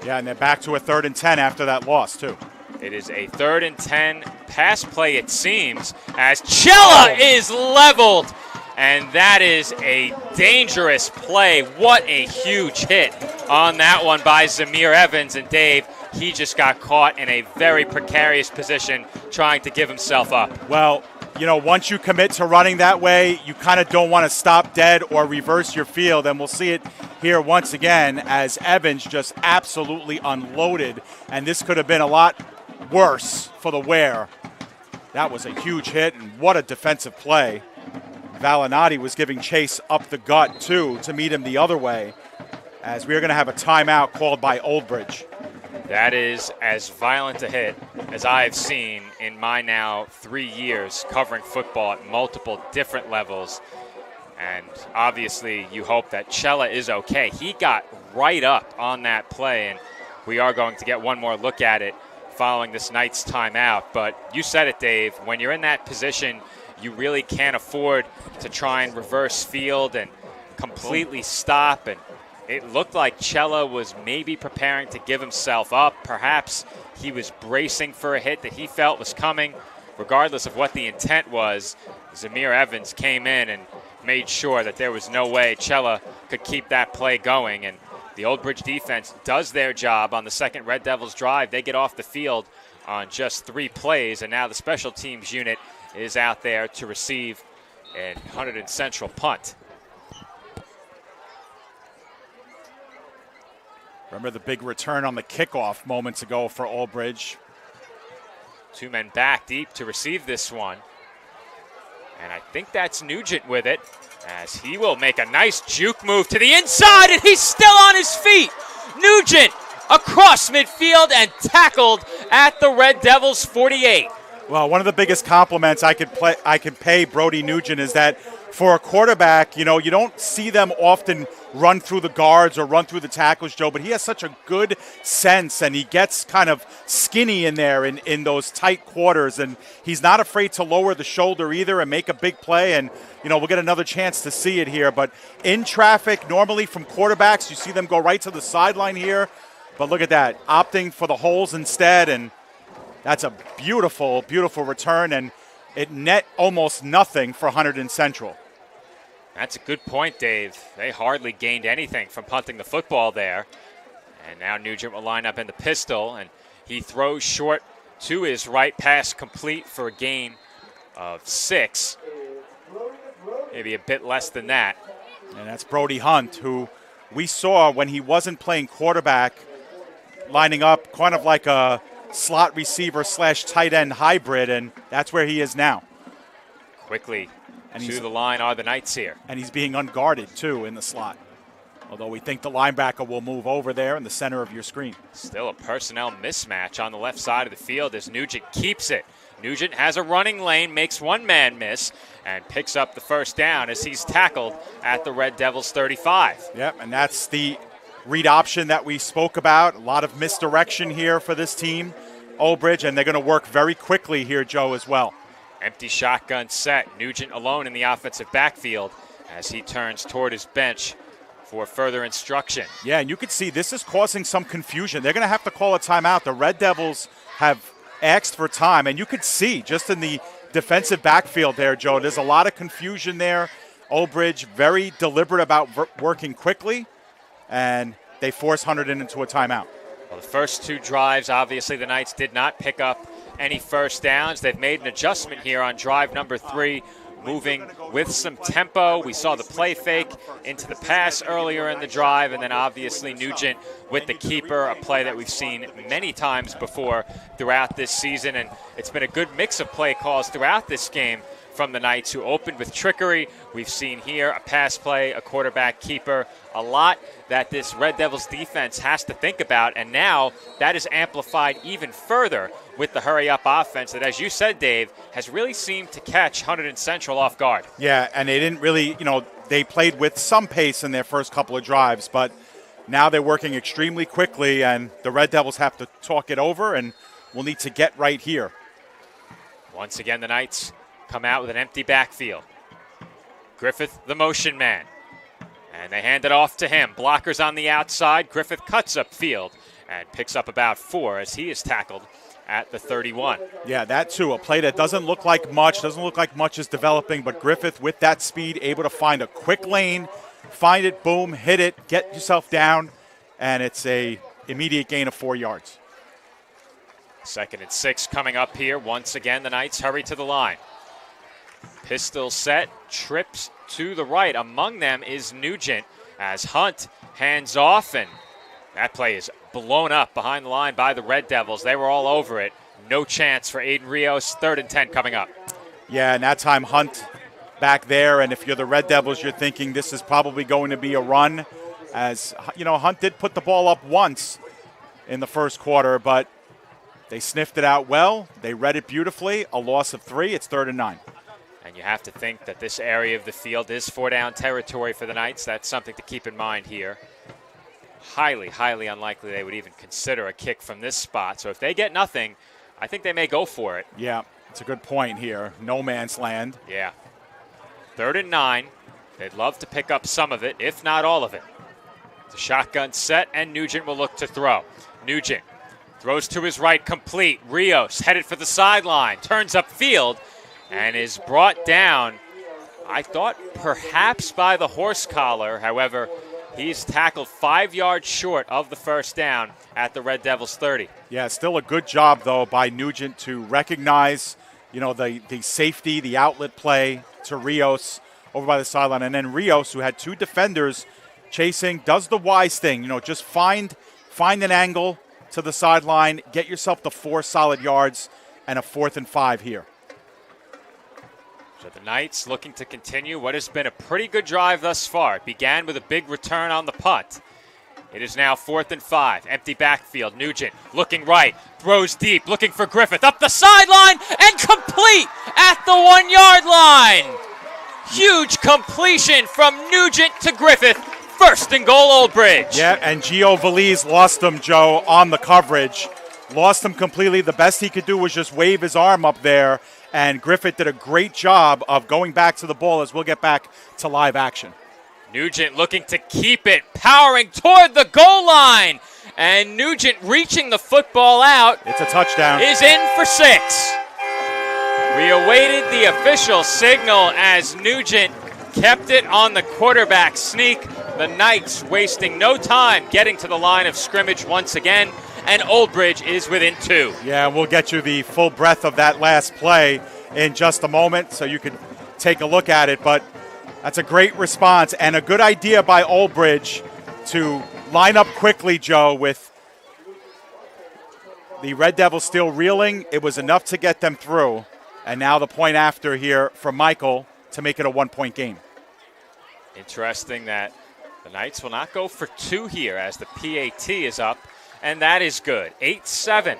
Yeah, and they're back to a 3rd and 10 after that loss, too. It is a 3rd and 10 pass play, it seems, as Cella is leveled. And that is a dangerous play. What a huge hit on that one by Zamir Evans. And Dave, he just got caught in a very precarious position trying to give himself up. Well, you know, once you commit to running that way, you kind of don't want to stop dead or reverse your field. And we'll see it here once again as Evans just absolutely unloaded. And this could have been a lot worse for the wear. That was a huge hit, and what a defensive play. Valinati was giving chase up the gut, too, to meet him the other way, as we're going to have a timeout called by Oldbridge. That is as violent a hit as I've seen in my now 3 years covering football at multiple different levels. And obviously, you hope that Cella is okay. He got right up on that play, and we are going to get one more look at it following this night's timeout. But you said it, Dave. When you're in that position, you really can't afford to try and reverse field and completely stop. And it looked like Cella was maybe preparing to give himself up. Perhaps he was bracing for a hit that he felt was coming. Regardless of what the intent was, Zamir Evans came in and made sure that there was no way Cella could keep that play going. And the Oldbridge defense does their job on the second Red Devils drive. They get off the field on just 3 plays, and now the special teams unit is out there to receive a Hunterden Central punt. Remember the big return on the kickoff moments ago for Oldbridge. 2 men back deep to receive this one. And I think that's Nugent with it, as he will make a nice juke move to the inside, and he's still on his feet. Nugent across midfield and tackled at the Red Devils 48. Well, one of the biggest compliments I could pay Brody Nugent is that for a quarterback, you know, you don't see them often run through the guards or run through the tackles, Joe, but he has such a good sense, and he gets kind of skinny in there in those tight quarters, and he's not afraid to lower the shoulder either and make a big play. And, you know, we'll get another chance to see it here. But in traffic, normally from quarterbacks, you see them go right to the sideline here. But look at that, opting for the holes instead, and that's a beautiful, beautiful return, and it net almost nothing for Hunterden Central. That's a good point, Dave. They hardly gained anything from punting the football there. And now Nugent will line up in the pistol, and he throws short to his right, pass complete for a gain of 6. Maybe a bit less than that. And that's Brody Hunt, who we saw when he wasn't playing quarterback, lining up kind of like a slot receiver / tight end hybrid, and that's where he is now. Quickly to the line are the Knights here. And he's being unguarded, too, in the slot. Although we think the linebacker will move over there in the center of your screen. Still a personnel mismatch on the left side of the field as Nugent keeps it. Nugent has a running lane, makes one man miss, and picks up the first down as he's tackled at the Red Devils 35. Yep, and that's the read option that we spoke about. A lot of misdirection here for this team, Oldbridge, and they're going to work very quickly here, Joe, as well. Empty shotgun set. Nugent alone in the offensive backfield as he turns toward his bench for further instruction. Yeah, and you can see this is causing some confusion. They're going to have to call a timeout. The Red Devils have asked for time, and you could see just in the defensive backfield there, Joe, there's a lot of confusion there. Oldbridge very deliberate about working quickly, and they force Hunterdon into a timeout. Well, the first two drives, obviously the Knights did not pick up any first downs. They've made an adjustment here on drive number 3, moving with some tempo. We saw the play fake into the pass earlier in the drive, and then obviously Nugent with the keeper, a play that we've seen many times before throughout this season, and it's been a good mix of play calls throughout this game from the Knights, who opened with trickery. We've seen here a pass play, a quarterback keeper, a lot that this Red Devils defense has to think about, and now that is amplified even further with the hurry-up offense that, as you said, Dave, has really seemed to catch Hunterden Central off guard. Yeah, and they didn't really, they played with some pace in their first couple of drives, but now they're working extremely quickly, and the Red Devils have to talk it over, and we'll need to get right here. Once again, the Knights come out with an empty backfield. Griffith, the motion man. And they hand it off to him. Blockers on the outside. Griffith cuts upfield and picks up about 4 as he is tackled at the 31. Yeah, that too. A play that doesn't look like much is developing, but Griffith with that speed, able to find a quick lane, find it, boom, hit it, get yourself down, and it's a immediate gain of 4 yards. 2nd and 6 coming up here. Once again, the Knights hurry to the line. Pistol set, trips to the right. Among them is Nugent as Hunt hands off, and that play is blown up behind the line by the Red Devils. They were all over it. No chance for Aiden Rios. 3rd and 10 coming up. Yeah, and that time Hunt back there, and if you're the Red Devils, you're thinking this is probably going to be a run, as, Hunt did put the ball up once in the first quarter, but they sniffed it out well. They read it beautifully. A loss of 3. It's 3rd and 9. And you have to think that this area of the field is 4-down territory for the Knights. That's something to keep in mind here. Highly, highly unlikely they would even consider a kick from this spot. So if they get nothing, I think they may go for it. Yeah, it's a good point here. No man's land. Yeah. 3rd and 9. They'd love to pick up some of it, if not all of it. The shotgun set, and Nugent will look to throw. Nugent throws to his right, complete. Rios headed for the sideline, turns upfield, and is brought down, I thought perhaps by the horse collar. However, he's tackled 5 yards short of the first down at the Red Devils 30. Yeah, still a good job, though, by Nugent to recognize, the safety, the outlet play to Rios over by the sideline. And then Rios, who had 2 defenders chasing, does the wise thing. Just find an angle to the sideline, get yourself to 4 solid yards, and a 4th and 5 here. So the Knights looking to continue what has been a pretty good drive thus far. It began with a big return on the punt. It is now 4th and 5. Empty backfield. Nugent looking right. Throws deep. Looking for Griffith. Up the sideline and complete at the 1-yard line. Huge completion from Nugent to Griffith. 1st and goal, Oldbridge. Yeah, and Gio Valise lost him, Joe, on the coverage. Lost him completely. The best he could do was just wave his arm up there. And Griffith did a great job of going back to the ball, as we'll get back to live action. Nugent looking to keep it, powering toward the goal line. And Nugent reaching the football out. It's a touchdown. Is in for 6. We awaited the official signal as Nugent kept it on the quarterback sneak. The Knights wasting no time getting to the line of scrimmage once again. And Oldbridge is within 2. Yeah, we'll get you the full breadth of that last play in just a moment so you can take a look at it. But that's a great response and a good idea by Oldbridge to line up quickly, Joe, with the Red Devils still reeling. It was enough to get them through. And now the point after here from Michael to make it a 1-point game. Interesting that the Knights will not go for 2 here as the PAT is up. And that is good. 8-7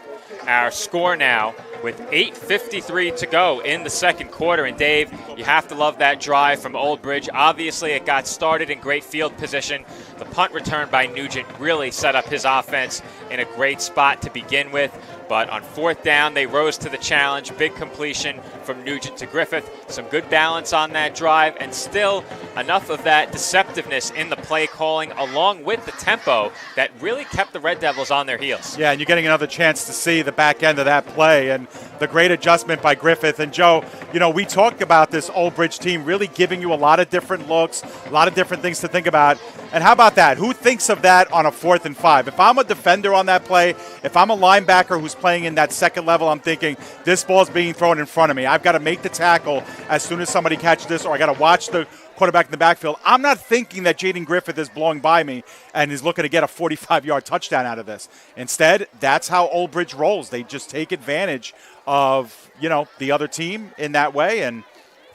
our score now with 8:53 to go in the second quarter. And Dave, you have to love that drive from Oldbridge. Obviously, it got started in great field position. The punt return by Nugent really set up his offense in a great spot to begin with. But on 4th down, they rose to the challenge. Big completion from Nugent to Griffith. Some good balance on that drive, and still enough of that deceptiveness in the play calling along with the tempo that really kept the Red Devils on their heels. Yeah, and you're getting another chance to see the back end of that play and the great adjustment by Griffith. And Joe, you know, we talked about this Oldbridge team really giving you a lot of different looks, a lot of different things to think about. And how about that? Who thinks of that on a 4th and 5? If I'm a defender on that play, if I'm a linebacker who's playing in that second level, I'm thinking this ball's being thrown in front of me. I've got to make the tackle as soon as somebody catches this, or I got to watch the quarterback in the backfield. I'm not thinking that Jaden Griffith is blowing by me and is looking to get a 45-yard touchdown out of this. Instead, that's how Oldbridge rolls. They just take advantage of, you know, the other team in that way. And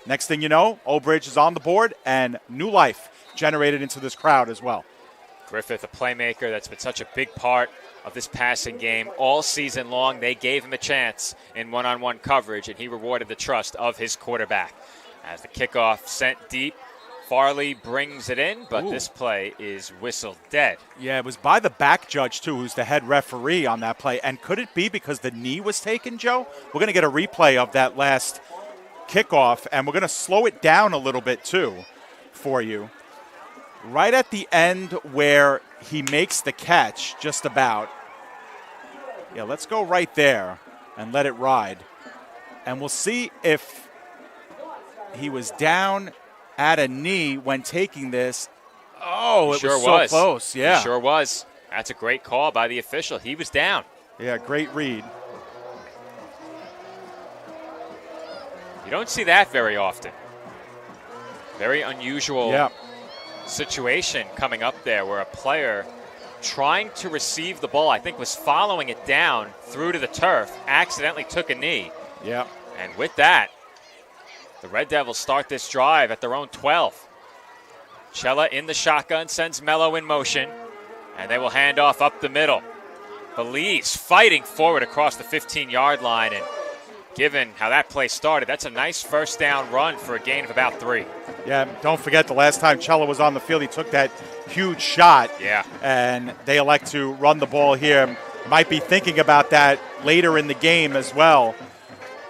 next thing you know, Oldbridge is on the board and new life generated into this crowd as well. Griffith, a playmaker that's been such a big part of this passing game all season long. They gave him a chance in one-on-one coverage, and he rewarded the trust of his quarterback. As the kickoff sent deep, Farley brings it in, but this play is whistled dead. Yeah, it was by the back judge, too, who's the head referee on that play. And could it be because the knee was taken, Joe? We're going to get a replay of that last kickoff, and we're going to slow it down a little bit, too, for you. Right at the end where he makes the catch, just about. Yeah, let's go right there and let it ride. And we'll see if he was down at a knee when taking this. Oh, it was so close. Yeah. It sure was. That's a great call by the official. He was down. Yeah, great read. You don't see that very often. Very unusual situation coming up there where a player trying to receive the ball, I think was following it down through to the turf, accidentally took a knee. Yeah. And with that, the Red Devils start this drive at their own 12. Cella in the shotgun, sends Mello in motion, and they will hand off up the middle. Belize fighting forward across the 15-yard line, and given how that play started, that's a nice first down run for a gain of about 3. Yeah, don't forget the last time Cella was on the field, he took that huge shot. Yeah. And they elect to run the ball here. Might be thinking about that later in the game as well.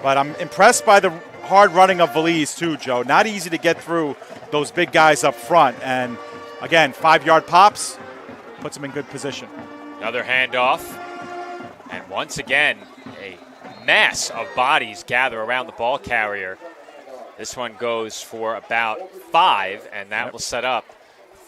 But I'm impressed by the hard running of Valise too, Joe. Not easy to get through those big guys up front. And again, 5-yard pops, puts them in good position. Another handoff. And once again, a mass of bodies gather around the ball carrier. This one goes for about 5, and that will set up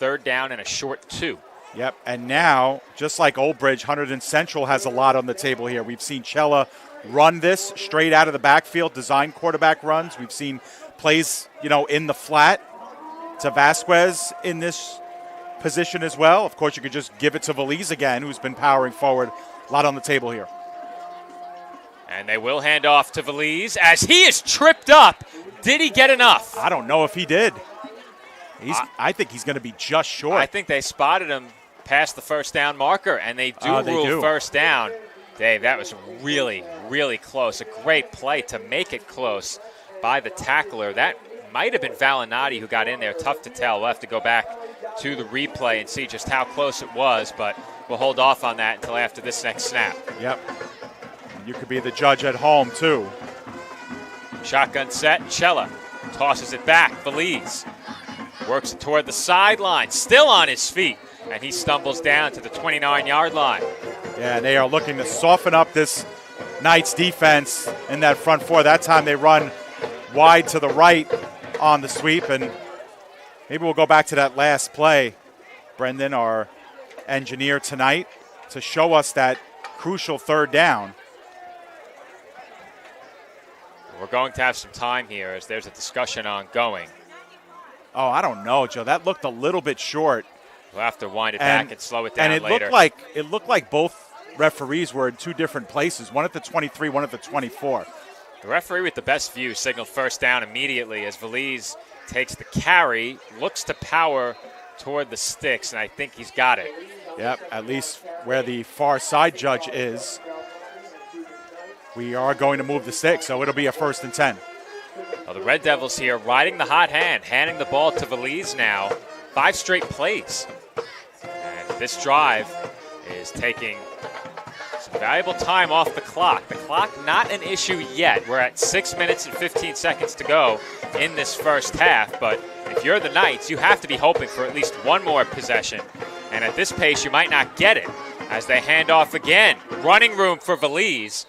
3rd down and a short 2. Yep, and now, just like Oldbridge, Hunterden Central has a lot on the table here. We've seen Cella run this straight out of the backfield, design quarterback runs. We've seen plays, you know, in the flat to Vasquez in this position as well. Of course, you could just give it to Valise again, who's been powering forward. A lot on the table here. And they will hand off to Valise as he is tripped up. Did he get enough? I don't know if he did. I think he's going to be just short. I think they spotted him past the first down marker, and they do rule first down. Dave, that was really, really close. A great play to make it close by the tackler. That might have been Valinati who got in there. Tough to tell. We'll have to go back to the replay and see just how close it was, but we'll hold off on that until after this next snap. Yep. You could be the judge at home, too. Shotgun set. Cella tosses it back. Valise works it toward the sideline. Still on his feet. And he stumbles down to the 29-yard line. Yeah, they are looking to soften up this Knights defense in that front four. That time they run wide to the right on the sweep. And maybe we'll go back to that last play, Brendan, our engineer tonight, to show us that crucial 3rd down. We're going to have some time here as there's a discussion ongoing. Oh, I don't know, Joe. That looked a little bit short. We'll have to wind it back and slow it down later. And it looked like both referees were in 2 different places, one at the 23, one at the 24. The referee with the best view signaled first down immediately as Valise takes the carry, looks to power toward the sticks, and I think he's got it. Yep, at least where the far side judge is. We are going to move the sticks, so it'll be a 1st and 10. Well, the Red Devils here riding the hot hand, handing the ball to Valise now. 5 straight plays. And this drive is taking Some valuable time off the clock. The clock not an issue yet. We're at 6 minutes and 15 seconds to go in this first half, but if you're the Knights, you have to be hoping for at least one more possession. And at this pace, you might not get it as they hand off again. Running room for Valise,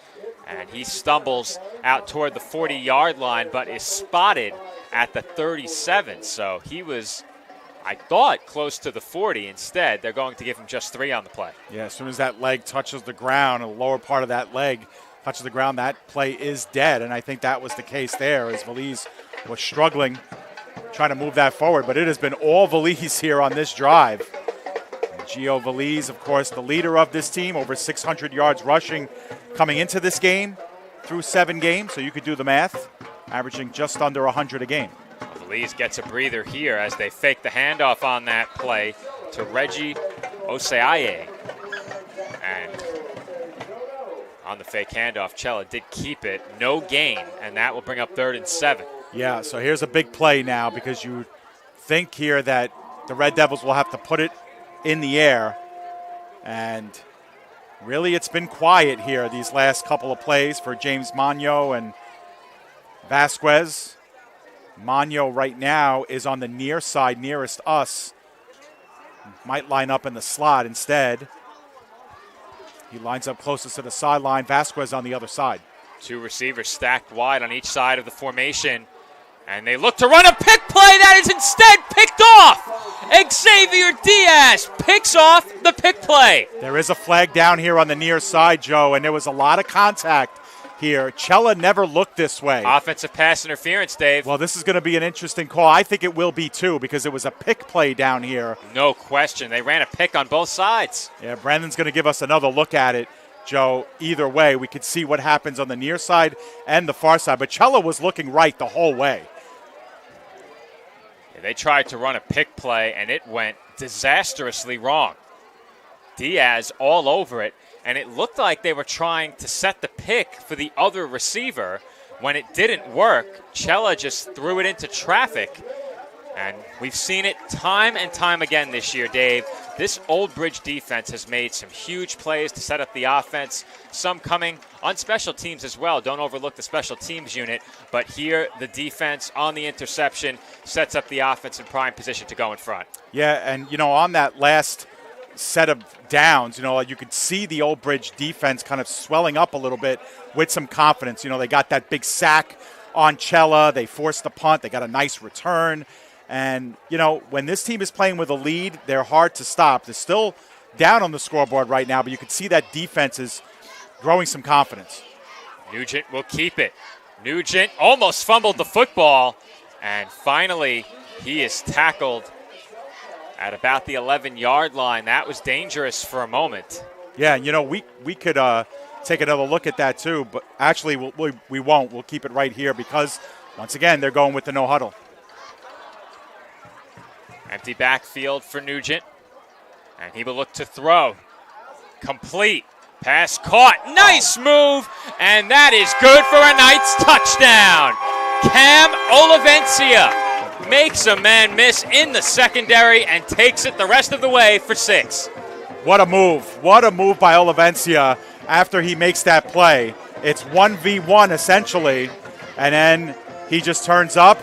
and he stumbles out toward the 40-yard line, but is spotted at the 37. So he was, I thought, close to the 40. Instead, they're going to give him just 3 on the play. Yeah, as soon as that leg touches the ground, and the lower part of that leg touches the ground, that play is dead. And I think that was the case there as Valise was struggling, trying to move that forward. But it has been all Valise here on this drive. And Gio Valise, of course, the leader of this team, over 600 yards rushing coming into this game through 7 games. So you could do the math, averaging just under 100 a game. Valise gets a breather here as they fake the handoff on that play to Reggie Oseaye. And on the fake handoff, Cella did keep it, no gain, and that will bring up 3rd and 7. Yeah, so here's a big play now because you think here that the Red Devils will have to put it in the air. And really it's been quiet here these last couple of plays for James Magno and Vasquez. Magno right now is on the near side, nearest us. Might line up in the slot instead. He lines up closest to the sideline. Vasquez on the other side. 2 receivers stacked wide on each side of the formation. And they look to run a pick play that is instead picked off. Xavier Diaz picks off the pick play. There is a flag down here on the near side, Joe, and there was a lot of contact here. Cella never looked this way. Offensive pass interference, Dave. Well, this is going to be an interesting call. I think it will be, too, because it was a pick play down here. No question. They ran a pick on both sides. Yeah, Brandon's going to give us another look at it, Joe. Either way, we could see what happens on the near side and the far side. But Cella was looking right the whole way. Yeah, they tried to run a pick play, and it went disastrously wrong. Diaz all over it. And it looked like they were trying to set the pick for the other receiver. When it didn't work, Cella just threw it into traffic. And we've seen it time and time again this year, Dave. This Oldbridge defense has made some huge plays to set up the offense, some coming on special teams as well. Don't overlook the special teams unit. But here, the defense on the interception sets up the offense in prime position to go in front. Yeah, and, you know, on that last set of downs, you know, you could see the Oldbridge defense kind of swelling up a little bit with some confidence. You know, they got that big sack on Cella. They forced the punt. They got a nice return. And, you know, when this team is playing with a lead, they're hard to stop. They're still down on the scoreboard right now, but you can see that defense is growing some confidence. Nugent will keep it. Nugent almost fumbled the football. And finally, he is tackled at about the 11-yard line. That was dangerous for a moment. Yeah, you know, we could take another look at that too, but actually we won't. We'll keep it right here because, once again, they're going with the no huddle. Empty backfield for Nugent, and he will look to throw. Complete. Pass caught. Nice move, and that is good for a Knights touchdown. Cam Olivencia makes a man miss in the secondary and takes it the rest of the way for 6. What a move. What a move by Olivencia after he makes that play. It's 1v1 essentially, and then he just turns up.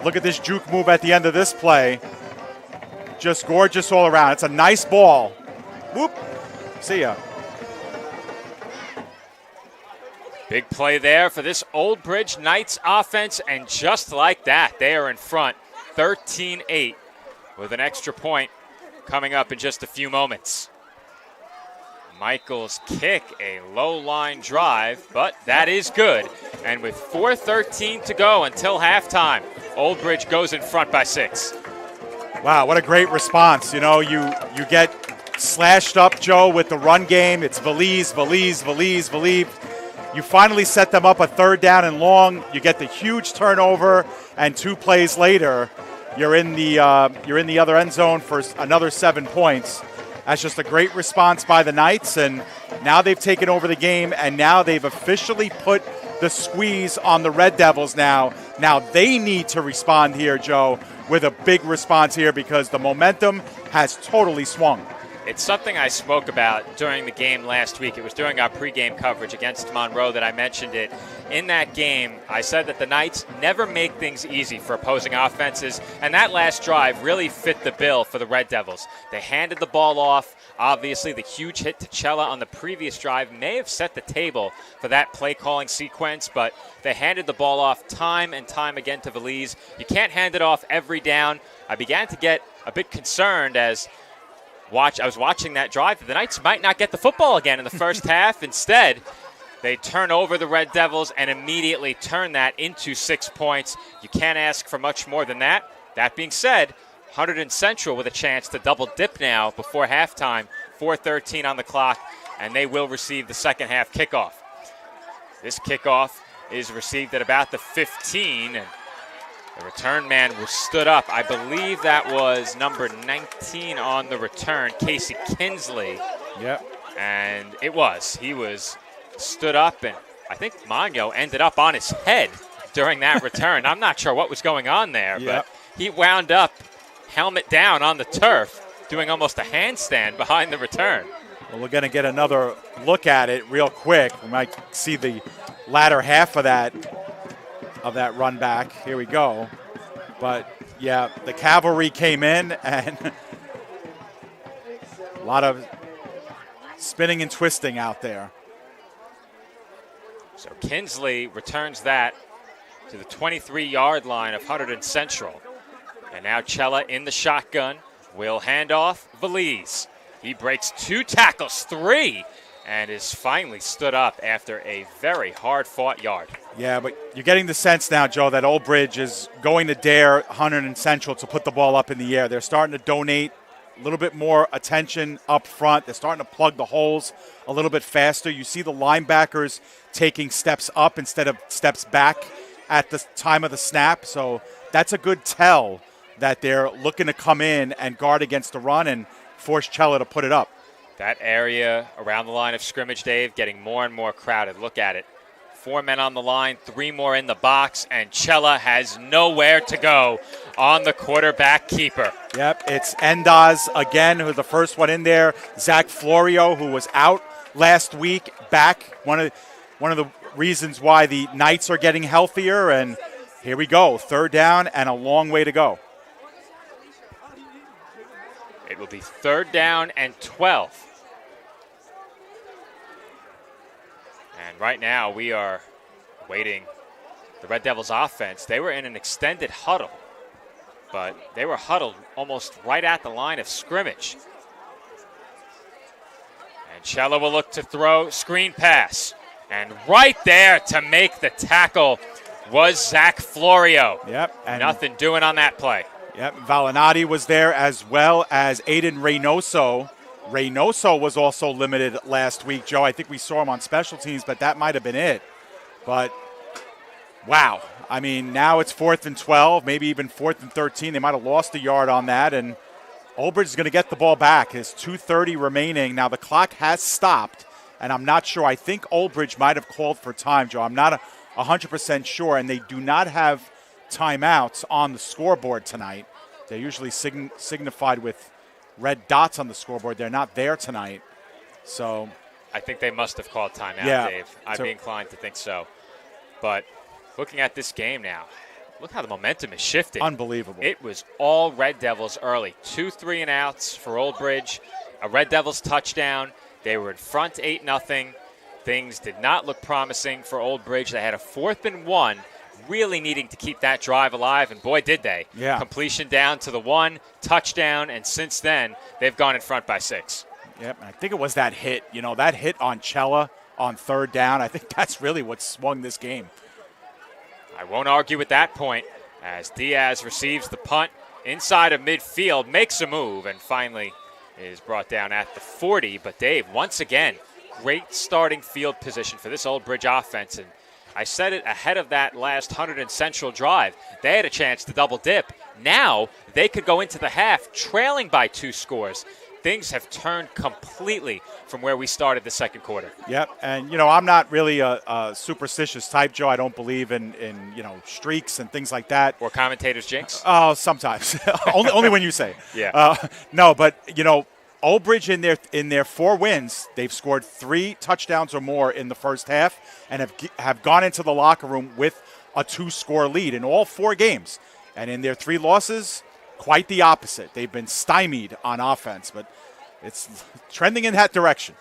Look at this juke move at the end of this play. Just gorgeous all around. It's a nice ball. Whoop. See ya. Big play there for this Oldbridge Knights offense, and just like that, they are in front 13-8 with an extra point coming up in just a few moments. Michael's kick, a low-line drive, but that is good. And with 4:13 to go until halftime, Oldbridge goes in front by 6. Wow, what a great response. You know, you get slashed up, Joe, with the run game. It's Valise. You finally set them up a 3rd down and long. You get the huge turnover, and 2 plays later, you're in the other end zone for another 7 points. That's just a great response by the Knights, and now they've taken over the game, and now they've officially put the squeeze on the Red Devils now. Now they need to respond here, Joe, with a big response here because the momentum has totally swung. It's something I spoke about during the game last week. It was during our pregame coverage against Monroe that I mentioned it. In that game, I said that the Knights never make things easy for opposing offenses, and that last drive really fit the bill for the Red Devils. They handed the ball off. Obviously, the huge hit to Cella on the previous drive may have set the table for that play-calling sequence, but they handed the ball off time and time again to Valise. You can't hand it off every down. I began to get a bit concerned as I was watching that drive. The Knights might not get the football again in the first half. Instead, they turn over the Red Devils and immediately turn that into 6 points. You can't ask for much more than that. That being said, Hunterden Central with a chance to double dip now before halftime, 4:13 on the clock, and they will receive the second half kickoff. This kickoff is received at about the 15, and the return man was stood up. I believe that was number 19 on the return, Casey Kinsley. Yep. And it was. He was stood up, and I think Magno ended up on his head during that return. I'm not sure what was going on there, but he wound up helmet down on the turf, doing almost a handstand behind the return. Well, we're going to get another look at it real quick. We might see the latter half of that run back. Here we go. But, yeah, the cavalry came in, and a lot of spinning and twisting out there. So Kinsley returns that to the 23-yard line of Hunterden Central. And now Cella in the shotgun will hand off Valise. He breaks 2 tackles, 3, and is finally stood up after a very hard-fought yard. Yeah, but you're getting the sense now, Joe, that Oldbridge is going to dare Hunterden Central to put the ball up in the air. They're starting to donate a little bit more attention up front. They're starting to plug the holes a little bit faster. You see the linebackers taking steps up instead of steps back at the time of the snap. So that's a good tell that they're looking to come in and guard against the run and force Cella to put it up. That area around the line of scrimmage, Dave, getting more and more crowded. Look at it. 4 men on the line, 3 more in the box, and Cella has nowhere to go on the quarterback keeper. Yep, it's Endaz again, who's the first one in there. Zach Florio, who was out last week, back. One of the reasons why the Knights are getting healthier, and here we go. 3rd down and a long way to go. It will be 3rd down and 12. And right now we are waiting. The Red Devils offense, they were in an extended huddle, but they were huddled almost right at the line of scrimmage. And Cella will look to throw, screen pass. And right there to make the tackle was Zach Florio. Yep. And nothing doing on that play. Yep, Valinati was there as well as Aiden Reynoso. Reynoso was also limited last week, Joe. I think we saw him on special teams, but that might have been it. But, wow. I mean, now it's 4th and 12, maybe even 4th and 13. They might have lost a yard on that, and Oldbridge is going to get the ball back. There's 2:30 remaining. Now the clock has stopped, and I'm not sure. I think Oldbridge might have called for time, Joe. I'm not 100% sure, and they do not have timeouts on the scoreboard tonight. They're usually signified with red dots on the scoreboard. They're not there tonight. So I think they must have called timeout, yeah, Dave. I'd be inclined to think so. But looking at this game now, look how the momentum is shifting. Unbelievable. It was all Red Devils early. 2 3-and-outs for Oldbridge. A Red Devils touchdown. They were in front 8-0. Things did not look promising for Oldbridge. They had a 4th and 1, really needing to keep that drive alive, and boy, did they. Yeah. Completion down to the 1, touchdown, and since then, they've gone in front by 6. Yep, I think it was that hit. You know, that hit on Cella on 3rd down. I think that's really what swung this game. I won't argue with that point as Diaz receives the punt inside of midfield, makes a move, and finally is brought down at the 40. But Dave, once again, great starting field position for this Oldbridge offense. And I said it ahead of that last Hunterden Central drive. They had a chance to double dip. Now they could go into the half trailing by 2 scores. Things have turned completely from where we started the second quarter. Yep, and, you know, I'm not really a superstitious type, Joe. I don't believe in you know, streaks and things like that. Or commentators jinx? Oh, sometimes. only when you say. Yeah. No, but, you know, Oldbridge in their 4 wins, they've scored 3 touchdowns or more in the first half and have gone into the locker room with a 2-score lead in all 4 games. And in their 3 losses, quite the opposite. They've been stymied on offense, but it's trending in that direction.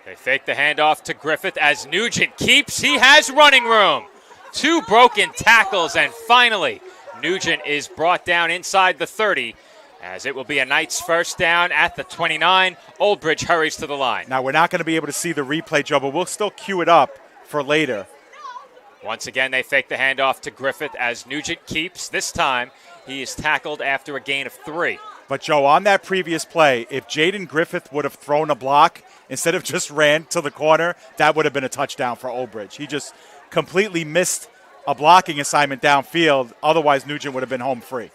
They fake the handoff to Griffith as Nugent keeps. He has running room. 2 broken tackles, and finally, Nugent is brought down inside the 30, as it will be a Knights first down at the 29. Oldbridge hurries to the line. Now, we're not going to be able to see the replay, Joe, but we'll still cue it up for later. Once again, they fake the handoff to Griffith as Nugent keeps. This time, he is tackled after a gain of 3. But, Joe, on that previous play, if Jaden Griffith would have thrown a block instead of just ran to the corner, that would have been a touchdown for Oldbridge. He just completely missed a blocking assignment downfield. Otherwise, Nugent would have been home free.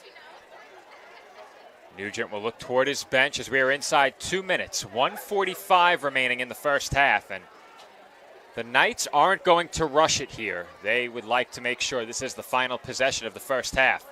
Nugent will look toward his bench as we are inside 2 minutes. 1:45 remaining in the first half. And the Knights aren't going to rush it here. They would like to make sure this is the final possession of the first half.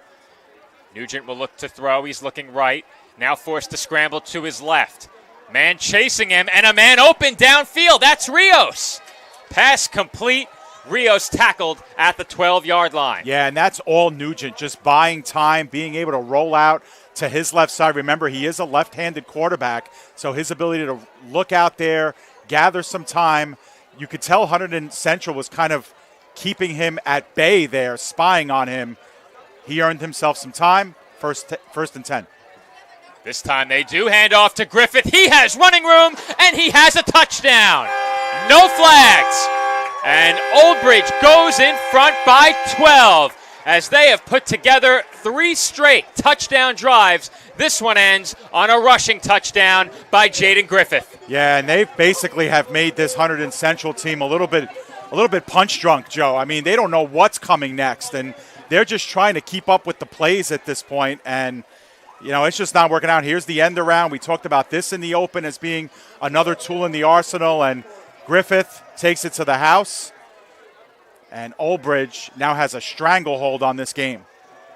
Nugent will look to throw. He's looking right. Now forced to scramble to his left. Man chasing him, and a man open downfield. That's Rios. Pass complete. Rios tackled at the 12-yard line. Yeah, and that's all Nugent, just buying time, being able to roll out to his left side. Remember, he is a left-handed quarterback, so his ability to look out there, gather some time. You could tell Hunterden Central was kind of keeping him at bay there, spying on him. He earned himself some time. First and 10. This time they do hand off to Griffith. He has running room, and he has a touchdown. No flags. And Oldbridge goes in front by 12 as they have put together 3 straight touchdown drives. This one ends on a rushing touchdown by Jaden Griffith. Yeah, and they basically have made this Hunterden Central team a little bit punch drunk, Joe. I mean, they don't know what's coming next, and they're just trying to keep up with the plays at this point, and you know, it's just not working out. Here's the end around. We talked about this in the open as being another tool in the arsenal, and Griffith takes it to the house, and Oldbridge now has a stranglehold on this game.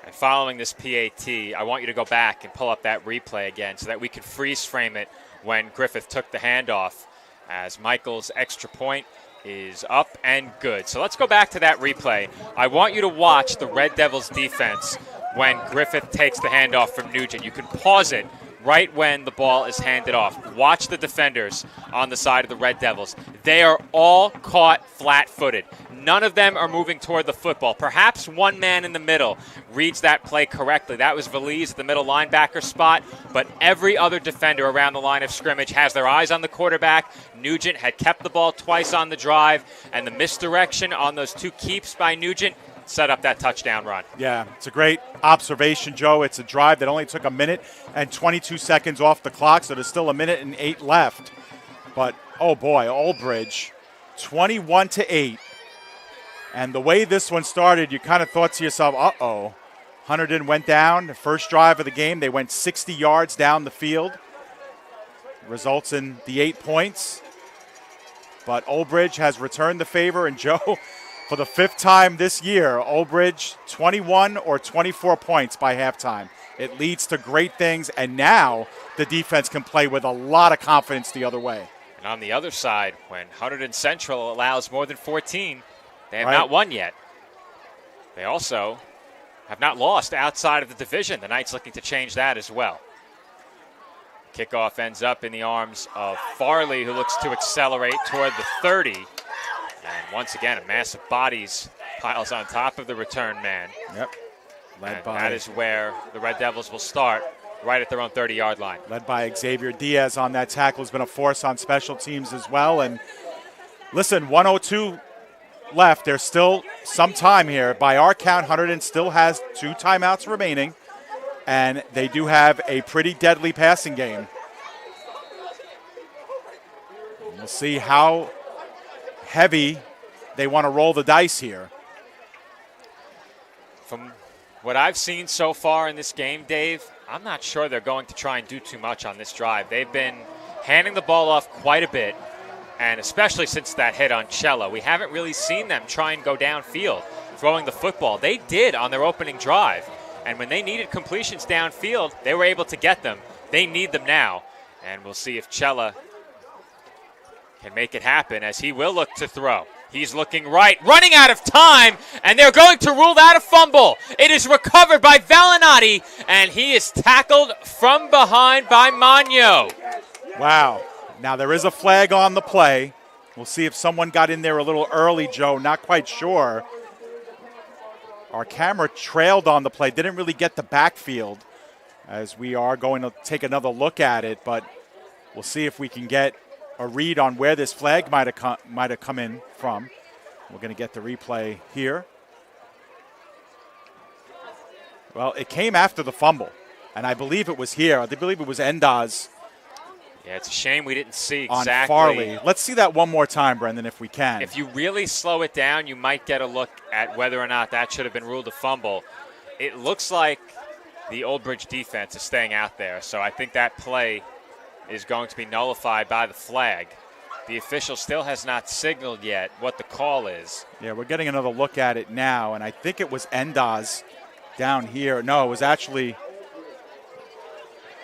And following this PAT, I want you to go back and pull up that replay again so that we can freeze frame it when Griffith took the handoff, as Michael's extra point is up and good. So let's go back to that replay. I want you to watch the Red Devils defense when Griffith takes the handoff from Nugent. You can pause it right when the ball is handed off. Watch the defenders on the side of the Red Devils. They are all caught flat-footed. None of them are moving toward the football. Perhaps one man in the middle reads that play correctly. That was Valise at the middle linebacker spot, but every other defender around the line of scrimmage has their eyes on the quarterback. Nugent had kept the ball twice on the drive, and the misdirection on those 2 keeps by Nugent set up that touchdown run. Yeah, it's a great observation, Joe. It's a drive that only took 1 minute and 22 seconds off the clock, so there's still 1 minute and 8 left. But, oh boy, Oldbridge, 21-8. And the way this one started, you kind of thought to yourself, uh-oh. Hunterden went down. The first drive of the game, they went 60 yards down the field. Results in the 8 points. But Oldbridge has returned the favor, and Joe, for the 5th time this year, Oldbridge 21 or 24 points by halftime. It leads to great things, and now the defense can play with a lot of confidence the other way. And on the other side, when Hunterden Central allows more than 14, they have not won yet. They also have not lost outside of the division. The Knights looking to change that as well. Kickoff ends up in the arms of Farley, who looks to accelerate toward the 30. And once again, a mass of bodies piles on top of the return man. Yep. That is where the Red Devils will start, right at their own 30-yard line. Led by Xavier Diaz on that tackle. Has been a force on special teams as well. And listen, 1:02 left. There's still some time here. By our count, Hunterden still has 2 timeouts remaining, and they do have a pretty deadly passing game. We'll see how heavy they want to roll the dice here. From what I've seen so far in this game, Dave, I'm not sure they're going to try and do too much on this drive. They've been handing the ball off quite a bit, and especially since that hit on Cello, we haven't really seen them try and go downfield throwing the football. They did on their opening drive, and when they needed completions downfield, they were able to get them. They need them now, And we'll see if Cella can make it happen, as he will look to throw. He's looking right, running out of time, and they're going to rule that a fumble. It is recovered by Valinati, and he is tackled from behind by Magno. Wow. Now there is a flag on the play. We'll see if someone got in there a little early, Joe. Not quite sure. Our camera trailed on the play, didn't really get the backfield, as we are going to take another look at it, but we'll see if we can get a read on where this flag might have come in from. We're going to get the replay here. Well, it came after the fumble, and I believe it was here. I believe it was Endaz. Yeah, it's a shame we didn't see On exactly. Farley. Let's see that one more time, Brendan, if we can. If you really slow it down, you might get a look at whether or not that should have been ruled a fumble. It looks like the Oldbridge defense is staying out there, so I think that play is going to be nullified by the flag. The official still has not signaled yet what the call is. Yeah, we're getting another look at it now, and I think it was Endaz down here. No, it was actually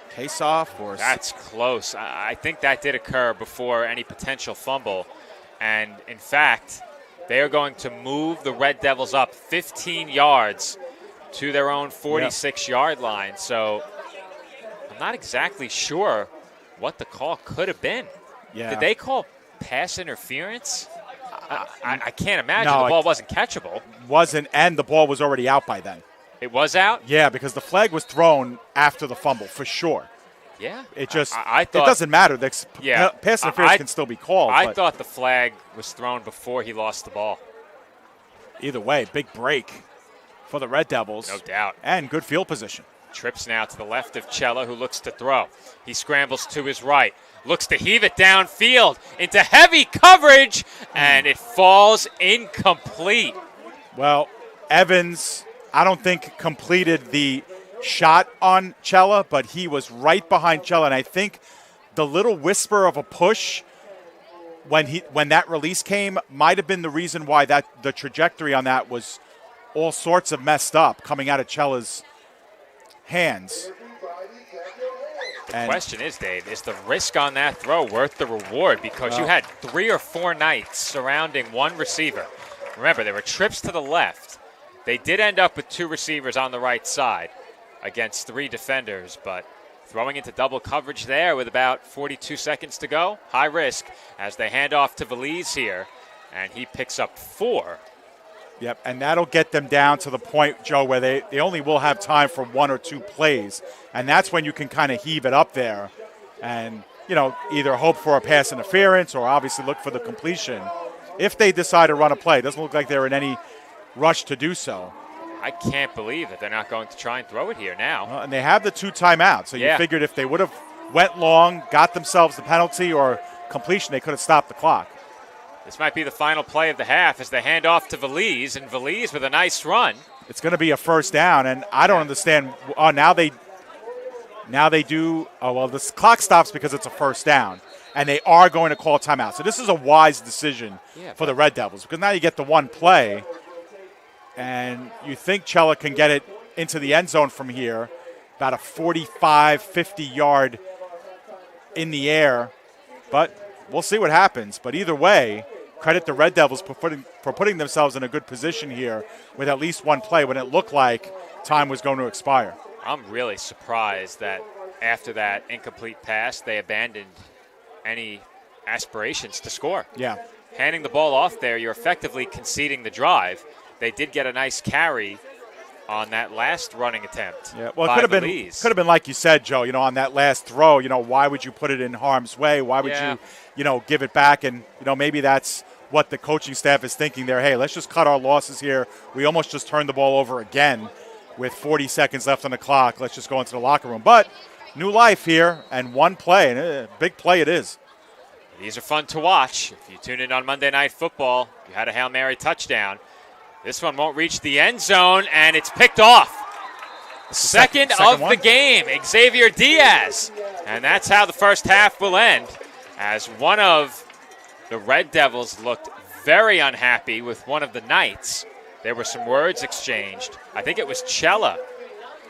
face-off. Or That's close. I think that did occur before any potential fumble. And, in fact, they are going to move the Red Devils up 15 yards to their own 46-yard line. So I'm not exactly sure what the call could have been. Yeah. Did they call pass interference? I can't imagine the ball wasn't catchable. Wasn't, and the ball was already out by then. It was out? Yeah, because the flag was thrown after the fumble, for sure. Yeah. It just, I thought, it doesn't matter. Yeah. Pass interference can still be called. I thought the flag was thrown before he lost the ball. Either way, big break for the Red Devils. No doubt. And good field position. Trips now to the left of Cella, who looks to throw. He scrambles to his right, looks to heave it downfield into heavy coverage, and it falls incomplete. Well, Evans, I don't think completed the shot on Cella, but he was right behind Cella, and I think the little whisper of a push when that release came might have been the reason why the trajectory on that was all sorts of messed up coming out of Cella's hands. The question is, Dave, is the risk on that throw worth the reward? Because you had 3 or 4 Knights surrounding one receiver. Remember, there were trips to the left. They did end up with 2 receivers on the right side against 3 defenders, but throwing into double coverage there with about 42 seconds to go, high risk as they hand off to Valise here, and he picks up 4. Yep, and that'll get them down to the point, Joe, where they only will have time for 1 or 2 plays, and that's when you can kind of heave it up there and, either hope for a pass interference or obviously look for the completion. If they decide to run a play, it doesn't look like they're in any rush to do so. I can't believe that they're not going to try and throw it here now. Well, and they have the 2 timeouts, so you figured if they would have went long, got themselves the penalty or completion, they could have stopped the clock. This might be the final play of the half as they hand off to Valise, and Valise with a nice run. It's going to be a first down, and I don't understand. Oh, now they do. Oh, well, this clock stops because it's a first down, and they are going to call timeout. So this is a wise decision for the Red Devils, because now you get the one play, and you think Cella can get it into the end zone from here, about a 45, 50-yard in the air, but we'll see what happens. But either way, credit the Red Devils for putting themselves in a good position here with at least one play when it looked like time was going to expire. I'm really surprised that after that incomplete pass, they abandoned any aspirations to score. Yeah. Handing the ball off there, you're effectively conceding the drive. They did get a nice carry on that last running attempt. Yeah, well, it could have been like you said, Joe, on that last throw, why would you put it in harm's way? Why would you give it back? And, maybe that's what the coaching staff is thinking there. Hey, let's just cut our losses here. We almost just turned the ball over again with 40 seconds left on the clock. Let's just go into the locker room. But new life here and one play, and a big play it is. These are fun to watch. If you tune in on Monday Night Football, you had a Hail Mary touchdown. This one won't reach the end zone, and it's picked off. Second of the game, Xavier Diaz. And that's how the first half will end, as one of the Red Devils looked very unhappy with one of the Knights. There were some words exchanged. I think it was Cella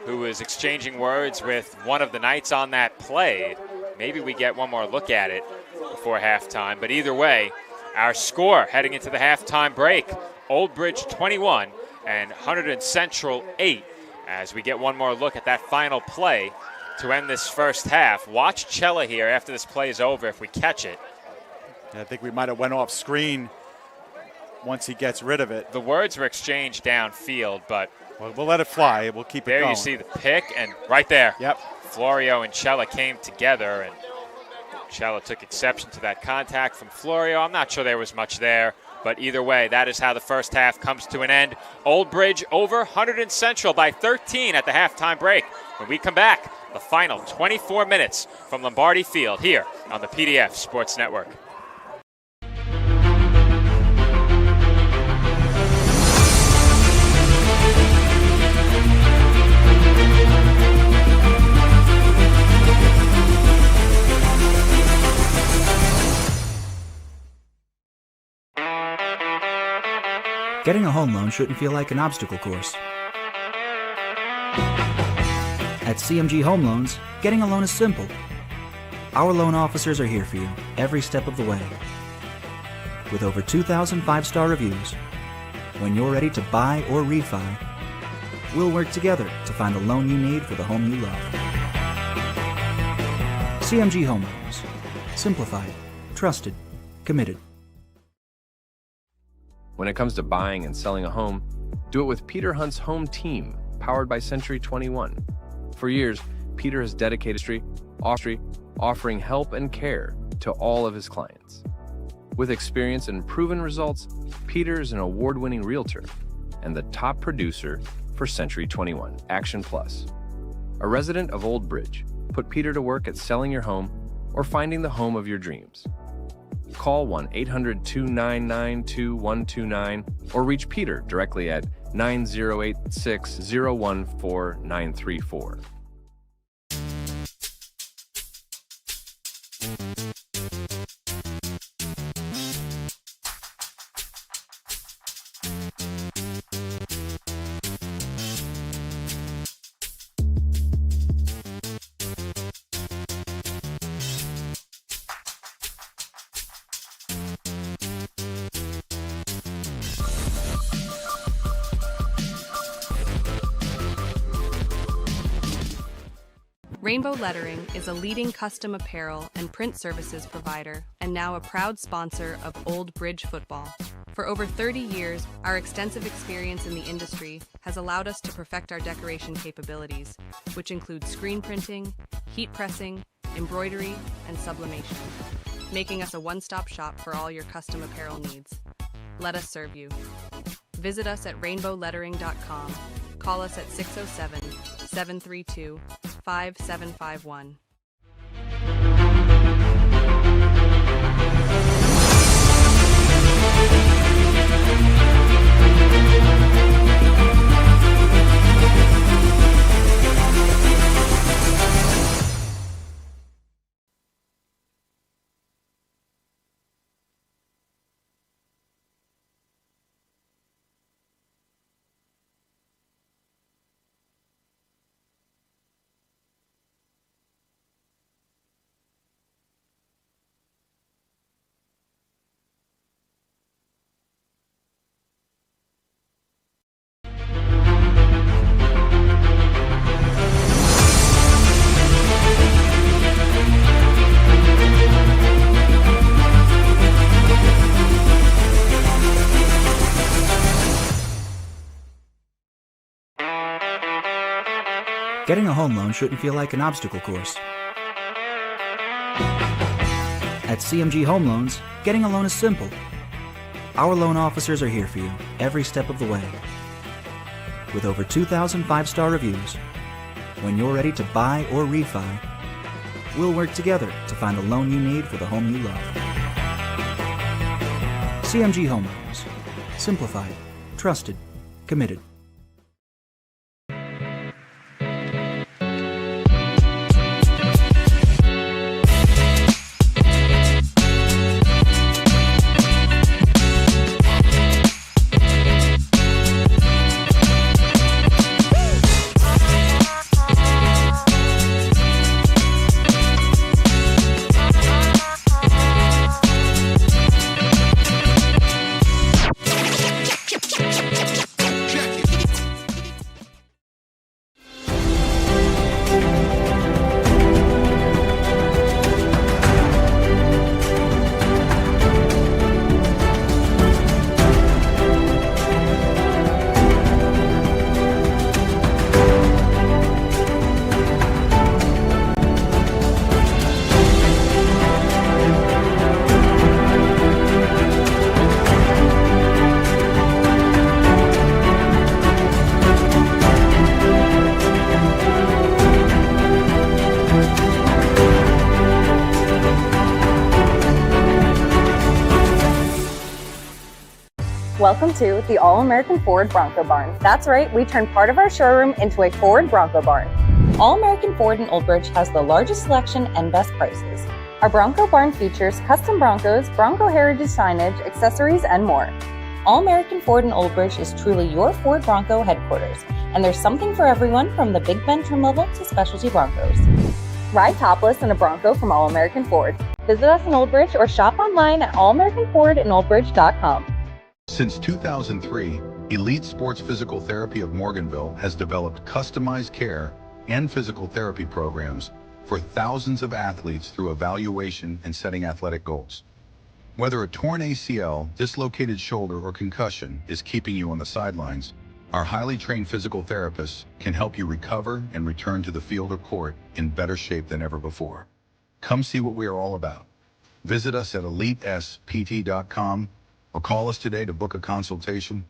who was exchanging words with one of the Knights on that play. maybe we get one more look at it before halftime. But either way, our score heading into the halftime break, Oldbridge 21 and Hunterden Central 8. As we get one more look at that final play to end this first half. Watch Cella here after this play is over if we catch it. I think we might have went off screen once he gets rid of it. The words were exchanged downfield, but we'll let it fly. We'll keep it going. There you see the pick, and right there. Yep. Florio and Cella came together, and Cella took exception to that contact from Florio. I'm not sure there was much there, but either way, that is how the first half comes to an end. Oldbridge over Hunterden Central by 13 at the halftime break. When we come back, the final 24 minutes from Lombardi Field here on the PDF Sports Network. Getting a home loan shouldn't feel like an obstacle course. At CMG Home Loans, getting a loan is simple. Our loan officers are here for you every step of the way. With over 2,000 five-star reviews, when you're ready to buy or refi, we'll work together to find the loan you need for the home you love. CMG Home Loans. Simplified, trusted, committed. When it comes to buying and selling a home, do it with Peter Hunt's Home Team, powered by Century 21. For years, Peter has dedicated offering help and care to all of his clients. With experience and proven results, Peter is an award-winning realtor and the top producer for Century 21 Action Plus. A resident of Oldbridge, put Peter to work at selling your home or finding the home of your dreams. Call 1-800-299-2129 or reach Peter directly at 9086-014-934. Rainbow Lettering is a leading custom apparel and print services provider and now a proud sponsor of Oldbridge football. For over 30 years, our extensive experience in the industry has allowed us to perfect our decoration capabilities, which include screen printing, heat pressing, embroidery, and sublimation, making us a one-stop shop for all your custom apparel needs. Let us serve you. Visit us at rainbowlettering.com. Call us at 607-732-5751. Getting a home loan shouldn't feel like an obstacle course. At CMG Home Loans, getting a loan is simple. Our loan officers are here for you every step of the way. With over 2,000 five-star reviews, when you're ready to buy or refi, we'll work together to find the loan you need for the home you love. CMG Home Loans. Simplified, trusted, committed. Welcome to the All-American Ford Bronco Barn. That's right, we turned part of our showroom into a Ford Bronco Barn. All-American Ford in Oldbridge has the largest selection and best prices. Our Bronco Barn features custom Broncos, Bronco heritage signage, accessories, and more. All-American Ford in Oldbridge is truly your Ford Bronco headquarters, and there's something for everyone from the Big Ben trim level to specialty Broncos. Ride topless in a Bronco from All-American Ford. Visit us in Oldbridge or shop online at allamericanfordinoldbridge.com. Since 2003, Elite Sports Physical Therapy of Morganville has developed customized care and physical therapy programs for thousands of athletes through evaluation and setting athletic goals. Whether a torn ACL, dislocated shoulder, or concussion is keeping you on the sidelines, our highly trained physical therapists can help you recover and return to the field or court in better shape than ever before. Come see what we are all about. Visit us at elitespt.com or call us today to book a consultation.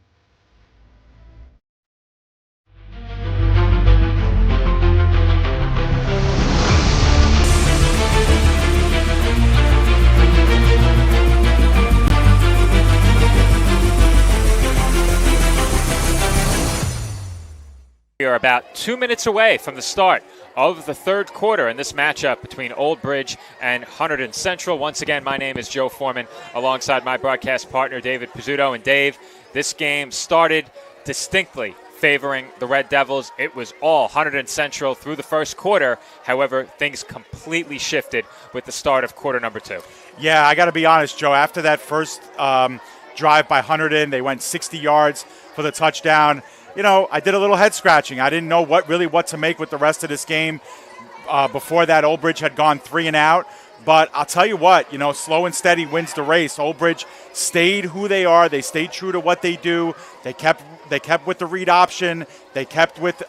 We are about 2 minutes away from the start of the third quarter in this matchup between Oldbridge and Hunterden Central. Once again, my name is Joe Foreman, alongside my broadcast partner, David Pizzuto. And Dave, this game started distinctly favoring the Red Devils. It was all Hunterden Central through the first quarter. However, things completely shifted with the start of quarter number 2. Yeah, I got to be honest, Joe. After that first drive by Hunterdon, they went 60 yards for the touchdown. You know, I did a little head scratching. I didn't know what to make with the rest of this game. Before that, Oldbridge had gone 3 and out. But I'll tell you what, you know, slow and steady wins the race. Oldbridge stayed who they are. They stayed true to what they do. They kept with the read option. They kept with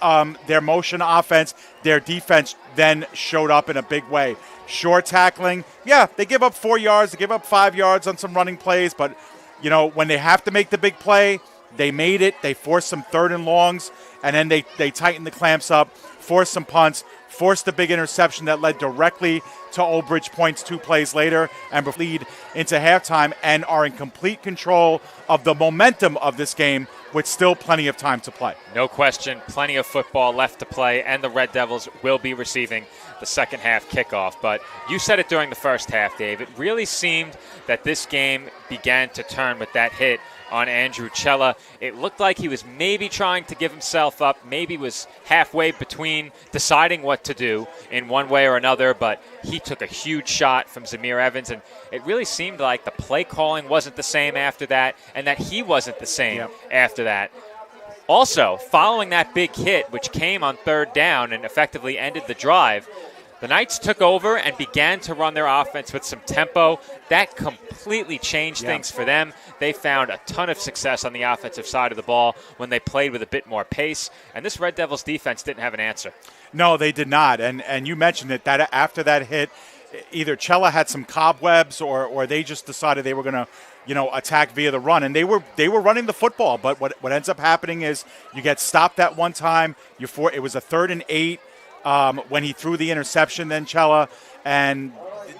their motion offense. Their defense then showed up in a big way. Short tackling, yeah, they give up 4 yards. They give up 5 yards on some running plays. But, you know, when they have to make the big play, they made it. They forced some 3rd and longs, and then they tightened the clamps up, forced some punts, forced the big interception that led directly to Oldbridge points 2 plays later, and lead into halftime, and are in complete control of the momentum of this game with still plenty of time to play. No question, plenty of football left to play, and the Red Devils will be receiving the second half kickoff. But you said it during the first half, Dave. It really seemed that this game began to turn with that hit on Andrew Cella. It looked like he was maybe trying to give himself up, maybe was halfway between deciding what to do in one way or another, but he took a huge shot from Zamir Evans, and it really seemed like the play calling wasn't the same after that, and that he wasn't the same after that. Also, following that big hit, which came on 3rd down and effectively ended the drive, the Knights took over and began to run their offense with some tempo. That completely changed things for them. They found a ton of success on the offensive side of the ball when they played with a bit more pace. And this Red Devils defense didn't have an answer. No, they did not. And you mentioned it, that after that hit, either Cella had some cobwebs or they just decided they were going to, you know, attack via the run. And they were running the football. But what ends up happening is you get stopped that one time. It was a 3rd and 8. When he threw the interception, then Cella, and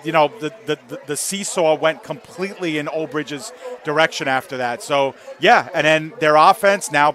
you know the seesaw went completely in Oldbridge's direction after that. So yeah, and then their offense now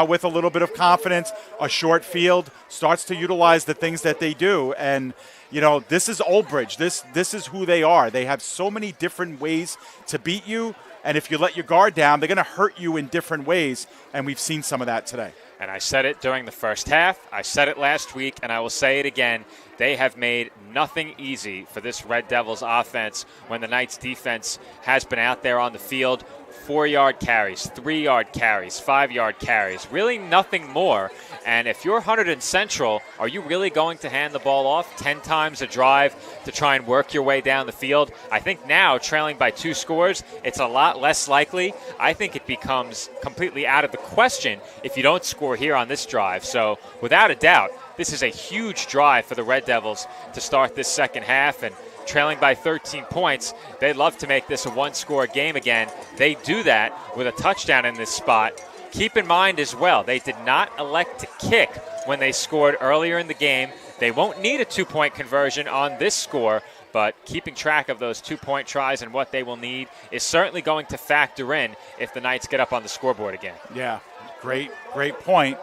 with a little bit of confidence, a short field, starts to utilize the things that they do. And you know, this is Oldbridge. This is who they are. They have so many different ways to beat you, and if you let your guard down, they're going to hurt you in different ways. And we've seen some of that today. And I said it during the first half. I said it last week, and I will say it again. They have made nothing easy for this Red Devils offense when the Knights defense has been out there on the field. 4-yard carries, 3-yard carries, 5-yard carries, really nothing more. And if you're Hunterden Central, are you really going to hand the ball off 10 times a drive to try and work your way down the field? I think now, trailing by 2 scores, it's a lot less likely. I think it becomes completely out of the question if you don't score here on this drive. So without a doubt, this is a huge drive for the Red Devils to start this second half, and trailing by 13 points, they'd love to make this a 1-score game again. They do that with a touchdown in this spot. Keep in mind as well, they did not elect to kick when they scored earlier in the game. They won't need a 2-point conversion on this score, but keeping track of those 2-point tries and what they will need is certainly going to factor in if the Knights get up on the scoreboard again. Yeah, great point.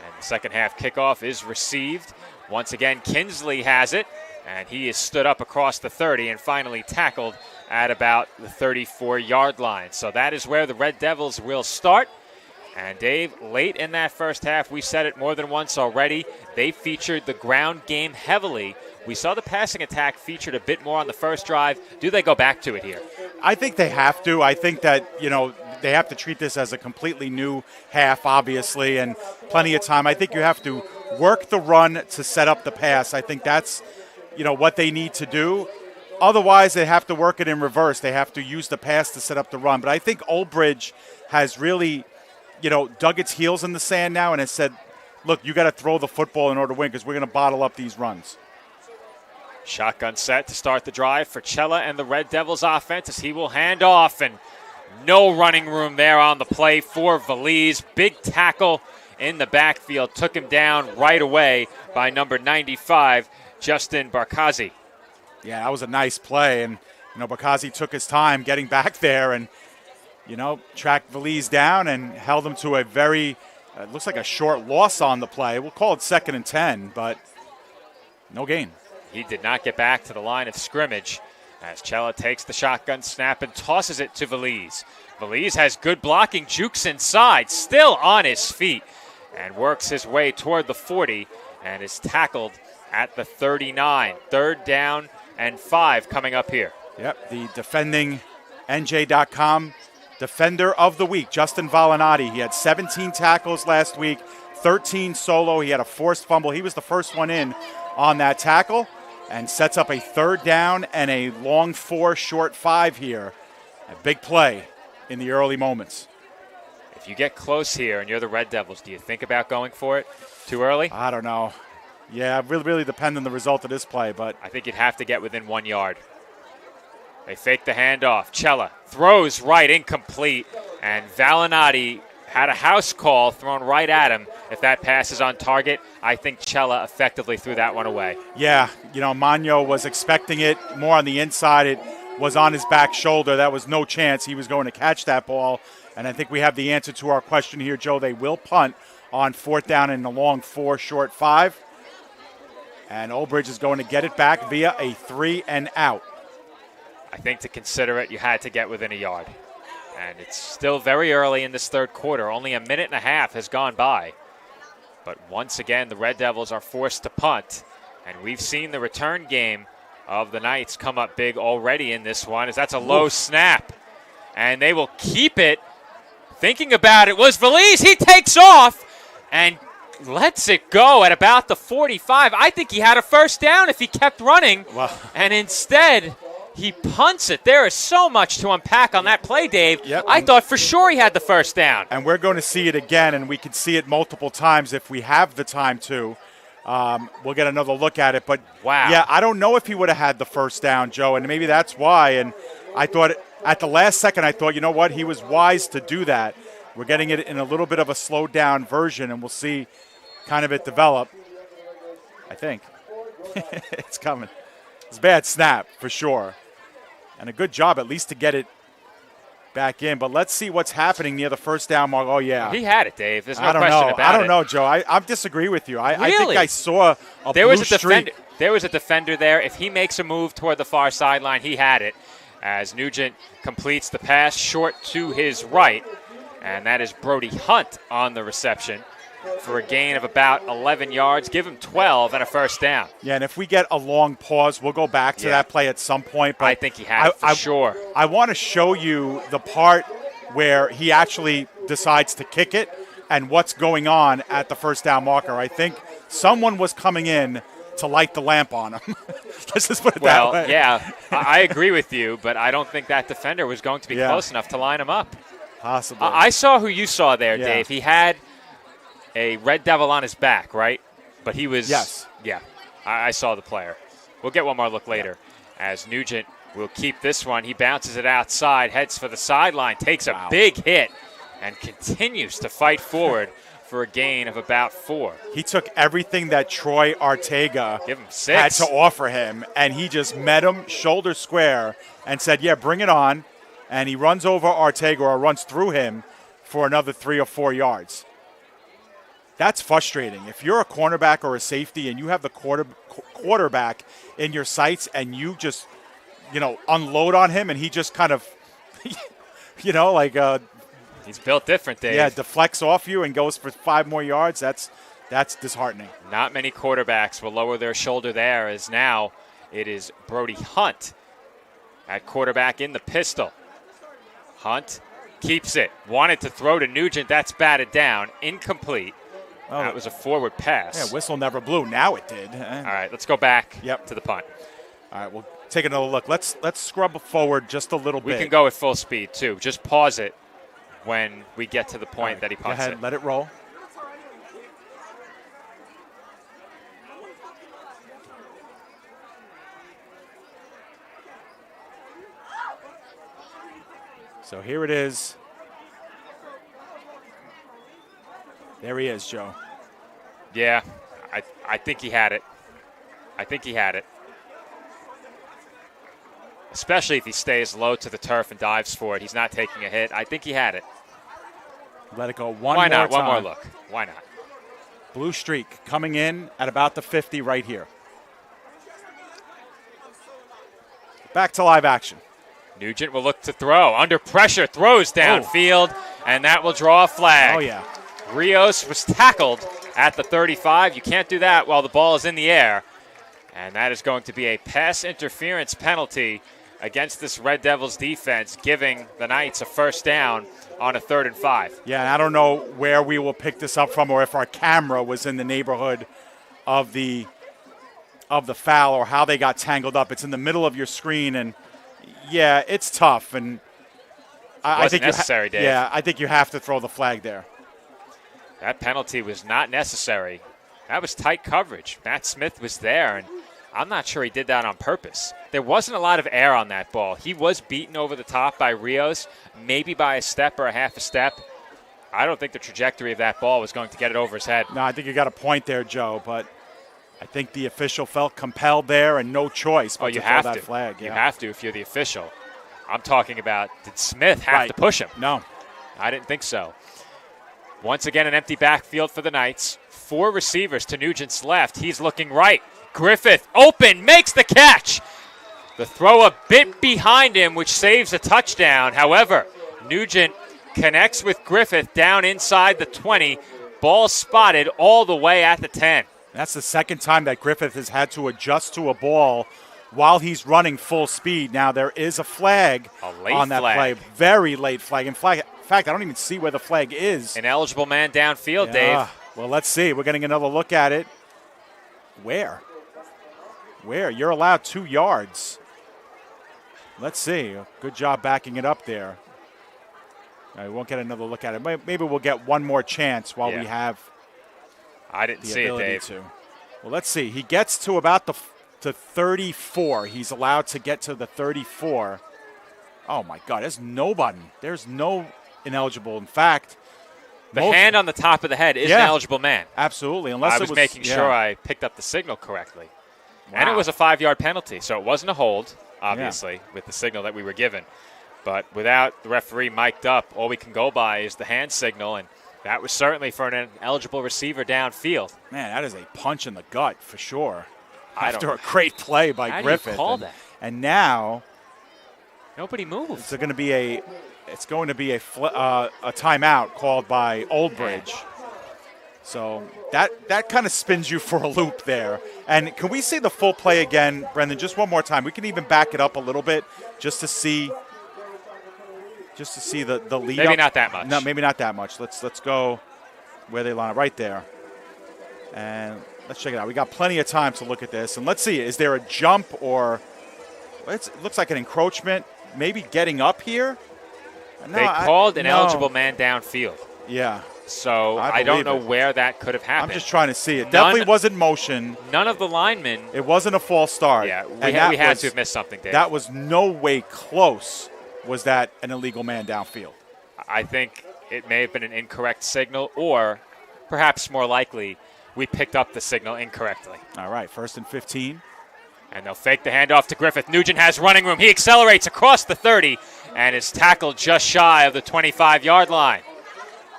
And the second half kickoff is received. Once again, Kinsley has it, and he is stood up across the 30 and finally tackled at about the 34-yard line. So that is where the Red Devils will start. And Dave, late in that first half, we said it more than once already, they featured the ground game heavily. We saw the passing attack featured a bit more on the first drive. Do they go back to it here? I think they have to. I think that, they have to treat this as a completely new half, obviously, and plenty of time. I think you have to work the run to set up the pass. I think that's, what they need to do. Otherwise, they have to work it in reverse. They have to use the pass to set up the run. But I think Oldbridge has really, dug its heels in the sand now and has said, look, you got to throw the football in order to win because we're going to bottle up these runs. Shotgun set to start the drive for Cella and the Red Devils offense as he will hand off, and no running room there on the play for Valise. Big tackle in the backfield, took him down right away by number 95, Justin Barkazi. Yeah, that was a nice play, and Barkazi took his time getting back there and tracked Valise down and held him to a very, looks like a short loss on the play. We'll call it 2nd and 10, but no gain. He did not get back to the line of scrimmage as Cella takes the shotgun snap and tosses it to Valise. Valise has good blocking, jukes inside, still on his feet, and works his way toward the 40 and is tackled at the 39. 3rd down and 5 coming up here. Yep, the defending NJ.com Defender of the Week, Justin Valinati. He had 17 tackles last week, 13 solo. He had a forced fumble. He was the first one in on that tackle and sets up a 3rd down and a long 4, short 5 here. A big play in the early moments. If you get close here and you're the Red Devils, do you think about going for it too early? I don't know. Yeah, really depend on the result of this play, but I think you'd have to get within 1 yard. They fake the handoff. Cella throws right, incomplete, and Valinati had a house call thrown right at him. If that pass is on target, I think Cella effectively threw that one away. Yeah, Magno was expecting it more on the inside. It was on his back shoulder. That was no chance he was going to catch that ball. And I think we have the answer to our question here, Joe. They will punt on 4th down and the long 4, short 5. And Oldbridge is going to get it back via a 3 and out. I think to consider it, you had to get within a yard. And it's still very early in this 3rd quarter. Only a minute and a half has gone by. But once again, the Red Devils are forced to punt. And we've seen the return game of the Knights come up big already in this one, as that's a low snap. And they will keep it. Thinking about it was Valise. He takes off and lets it go at about the 45. I think he had a 1st down if he kept running. Wow. And instead, he punts it. There is so much to unpack on that play, Dave. Yep. I thought for sure he had the 1st down. And we're going to see it again, and we could see it multiple times if we have the time to. We'll get another look at it. But, wow. Yeah, I don't know if he would have had the 1st down, Joe, and maybe that's why. And I thought at the last second, I thought, you know what, he was wise to do that. We're getting it in a little bit of a slowed down version, and we'll see kind of it develop. I think. It's coming. It's a bad snap, for sure. And a good job at least to get it back in. But let's see what's happening near the 1st down mark. Oh, yeah. He had it, Dave. There's no question about it. I don't know, Joe. I disagree with you. I think I saw a there blue was a defender. streak. There was a defender there. If he makes a move toward the far sideline, he had it. As Nugent completes the pass short to his right. And that is Brody Hunt on the reception for a gain of about 11 yards. Give him 12 and a 1st down. Yeah, and if we get a long pause, we'll go back to that play at some point. But I think he had it for sure. I want to show you the part where he actually decides to kick it and what's going on at the 1st down marker. I think someone was coming in to light the lamp on him. Let's just put it that way. Well, yeah, I agree with you, but I don't think that defender was going to be close enough to line him up. Possibly. I saw who you saw there, Dave. He had a Red Devil on his back, right? But he was... Yes. Yeah, I saw the player. We'll get one more look later as Nugent will keep this one. He bounces it outside, heads for the sideline, takes a big hit, and continues to fight forward for a gain of about 4. He took everything that Troy Ortega Give him 6. had to offer him, and he just met him shoulder square and said, yeah, bring it on. And he runs over Ortega or runs through him for another 3 or 4 yards. That's frustrating. If you're a cornerback or a safety and you have the quarterback in your sights and you just, unload on him and he just kind of, he's built different, Dave. Yeah, deflects off you and goes for 5 more yards. That's disheartening. Not many quarterbacks will lower their shoulder there, as now it is Brody Hunt at quarterback in the pistol. Hunt keeps it. Wanted to throw to Nugent. That's batted down. Incomplete. Oh, that was a forward pass. Yeah, whistle never blew. Now it did. All right, let's go back to the punt. All right, we'll take another look. Let's scrub forward just a little bit. We can go at full speed, too. Just pause it when we get to the point that he punts go ahead, it. Let it roll. So here it is. There he is, Joe. Yeah, I think he had it. I think he had it. Especially if he stays low to the turf and dives for it. He's not taking a hit. I think he had it. Let it go Why not? One more look. Why not? Blue streak coming in at about the 50 right here. Back to live action. Nugent will look to throw. Under pressure, throws downfield, and that will draw a flag. Oh, yeah. Rios was tackled at the 35. You can't do that while the ball is in the air. And that is going to be a pass interference penalty against this Red Devils defense, giving the Knights a first down on a 3rd and 5. Yeah, and I don't know where we will pick this up from or if our camera was in the neighborhood of the foul or how they got tangled up. It's in the middle of your screen, and yeah, it's tough. And I think necessary, Dave. Yeah, I think you have to throw the flag there. That penalty was not necessary. That was tight coverage. Matt Smith was there, and I'm not sure he did that on purpose. There wasn't a lot of air on that ball. He was beaten over the top by Rios, maybe by a step or a half a step. I don't think the trajectory of that ball was going to get it over his head. No, I think you got a point there, Joe, but I think the official felt compelled there and no choice but you to have throw to. that flag. You have to if you're the official. I'm talking about, did Smith have to push him? No. I didn't think so. Once again, an empty backfield for the Knights. 4 receivers to Nugent's left. He's looking right. Griffith open, makes the catch. The throw a bit behind him, which saves a touchdown. However, Nugent connects with Griffith down inside the 20. Ball spotted all the way at the 10. That's the second time that Griffith has had to adjust to a ball while he's running full speed. Now, there is a flag on that play. Very late flag. In fact, I don't even see where the flag is. An eligible man downfield, Dave. Well, let's see. We're getting another look at it. Where? You're allowed 2 yards. Let's see. Good job backing it up there. We won't get another look at it. Maybe we'll get one more chance while we have I didn't see it, Dave. Well, let's see. He gets to about to 34. He's allowed to get to the 34. Oh, my God. There's nobody. There's no ineligible. In fact, the hand on the top of the head is an eligible man. Absolutely. Unless I was making sure I picked up the signal correctly. Wow. And it was a 5-yard penalty, so it wasn't a hold, obviously, with the signal that we were given. But without the referee mic'd up, all we can go by is the hand signal, and that was certainly for an eligible receiver downfield. Man, that is a punch in the gut for sure. After a great play by Griffith. How do you call that? And now nobody moved. It's going to be a timeout called by Oldbridge. So that kind of spins you for a loop there. And can we see the full play again, Brendan? Just one more time. We can even back it up a little bit just to see the lead. Maybe up. not that much. No, maybe not that much. Let's go where they line up right there. And let's check it out. We got plenty of time to look at this. And let's see, is there a jump or it looks like an encroachment, maybe getting up here? No, they called an eligible man downfield. Yeah. So I don't know where that could have happened. I'm just trying to see. It definitely wasn't motion. None of the linemen. It wasn't a false start. Yeah, we had to have missed something, Dave. That was no way close. Was that an illegal man downfield? I think it may have been an incorrect signal, or perhaps more likely we picked up the signal incorrectly. All right, 1st and 15. And they'll fake the handoff to Griffith. Nugent has running room. He accelerates across the 30 and is tackled just shy of the 25-yard line.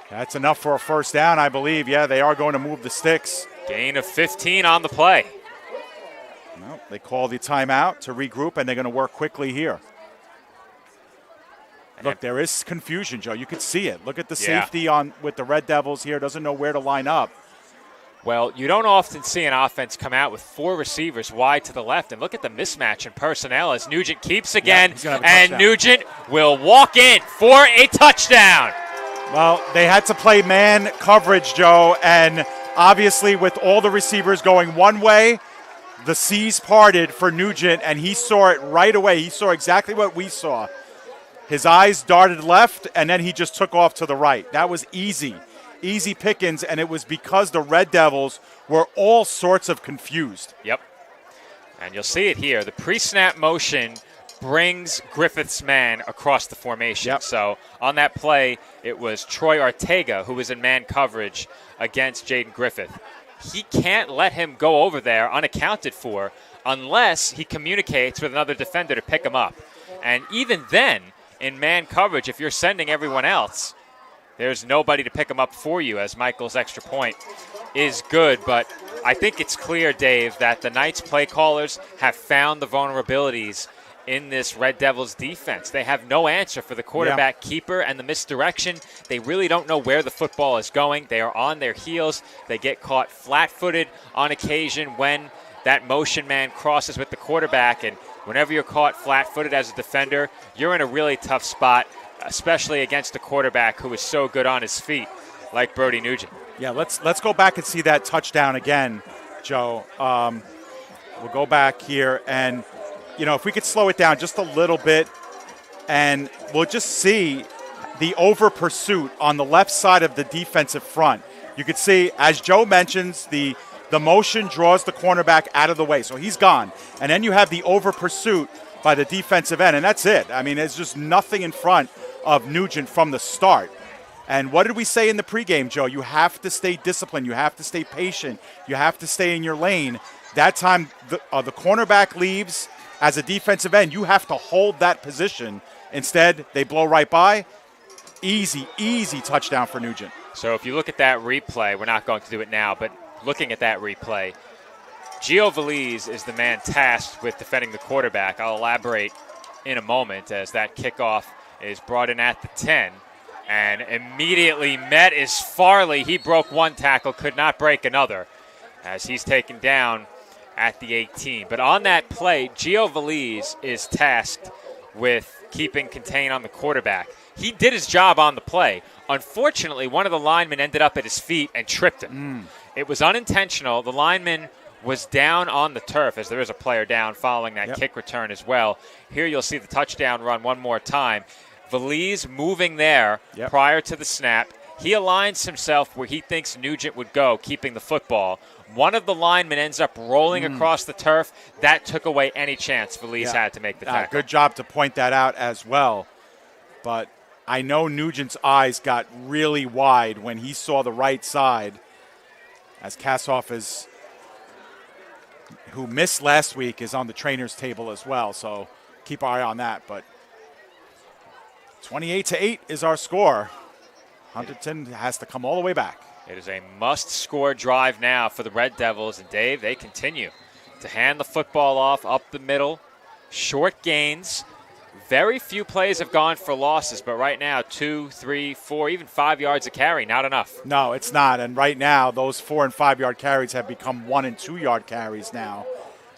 That's enough for a first down, I believe. Yeah, they are going to move the sticks. Gain of 15 on the play. Well, they call the timeout to regroup, and they're going to work quickly here. Look, there is confusion, Joe. You could see it. Look at the safety on with the Red Devils here. Doesn't know where to line up. Well, you don't often see an offense come out with 4 receivers wide to the left. And look at the mismatch in personnel as Nugent keeps again. And Nugent will walk in for a touchdown. Well, they had to play man coverage, Joe. And obviously with all the receivers going one way, the seas parted for Nugent. And he saw it right away. He saw exactly what we saw. His eyes darted left, and then he just took off to the right. That was easy. Easy pickings, and it was because the Red Devils were all sorts of confused. Yep. And you'll see it here. The pre-snap motion brings Griffith's man across the formation. Yep. So on that play, it was Troy Ortega who was in man coverage against Jaden Griffith. He can't let him go over there unaccounted for unless he communicates with another defender to pick him up. And even then, in man coverage, if you're sending everyone else, there's nobody to pick them up for you, as Michael's extra point is good. But I think it's clear, Dave, that the Knights play callers have found the vulnerabilities in this Red Devils defense. They have no answer for the quarterback keeper and the misdirection. They really don't know where the football is going. They are on their heels. They get caught flat-footed on occasion when that motion man crosses with the quarterback. And whenever you're caught flat-footed as a defender, you're in a really tough spot, especially against a quarterback who is so good on his feet, like Brody Nugent. Yeah, let's go back and see that touchdown again, Joe. We'll go back here, and if we could slow it down just a little bit, and we'll just see the over pursuit on the left side of the defensive front. You could see, as Joe mentions, the motion draws the cornerback out of the way, so he's gone. And then you have the over pursuit by the defensive end, and that's it. I mean, there's just nothing in front of Nugent from the start. And what did we say in the pregame, Joe? You have to stay disciplined. You have to stay patient. You have to stay in your lane. That time the cornerback leaves as a defensive end. You have to hold that position. Instead, they blow right by. Easy, easy touchdown for Nugent. So if you look at that replay, we're not going to do it now, but looking at that replay, Gio Veliz is the man tasked with defending the quarterback. I'll elaborate in a moment as that kickoff is brought in at the 10 and immediately met is Farley. He broke one tackle, could not break another as he's taken down at the 18. But on that play, Gio Veliz is tasked with keeping contain on the quarterback. He did his job on the play. Unfortunately, one of the linemen ended up at his feet and tripped him. It was unintentional. The lineman was down on the turf, as there is a player down following that kick return as well. Here you'll see the touchdown run one more time. Veliz moving there prior to the snap. He aligns himself where he thinks Nugent would go, keeping the football. One of the linemen ends up rolling across the turf. That took away any chance Veliz had to make the tackle. Good job to point that out as well. But I know Nugent's eyes got really wide when he saw the right side, as Kassoff is, who missed last week, is on the trainer's table as well. So keep our eye on that. But 28-8 is our score. Hunterden has to come all the way back. It is a must-score drive now for the Red Devils. And, Dave, they continue to hand the football off up the middle. Short gains. Very few plays have gone for losses, but right now 2, 3, 4, even 5 yards a carry, not enough. No, it's not. And right now, those 4 and 5 yard carries have become 1 and 2 yard carries now.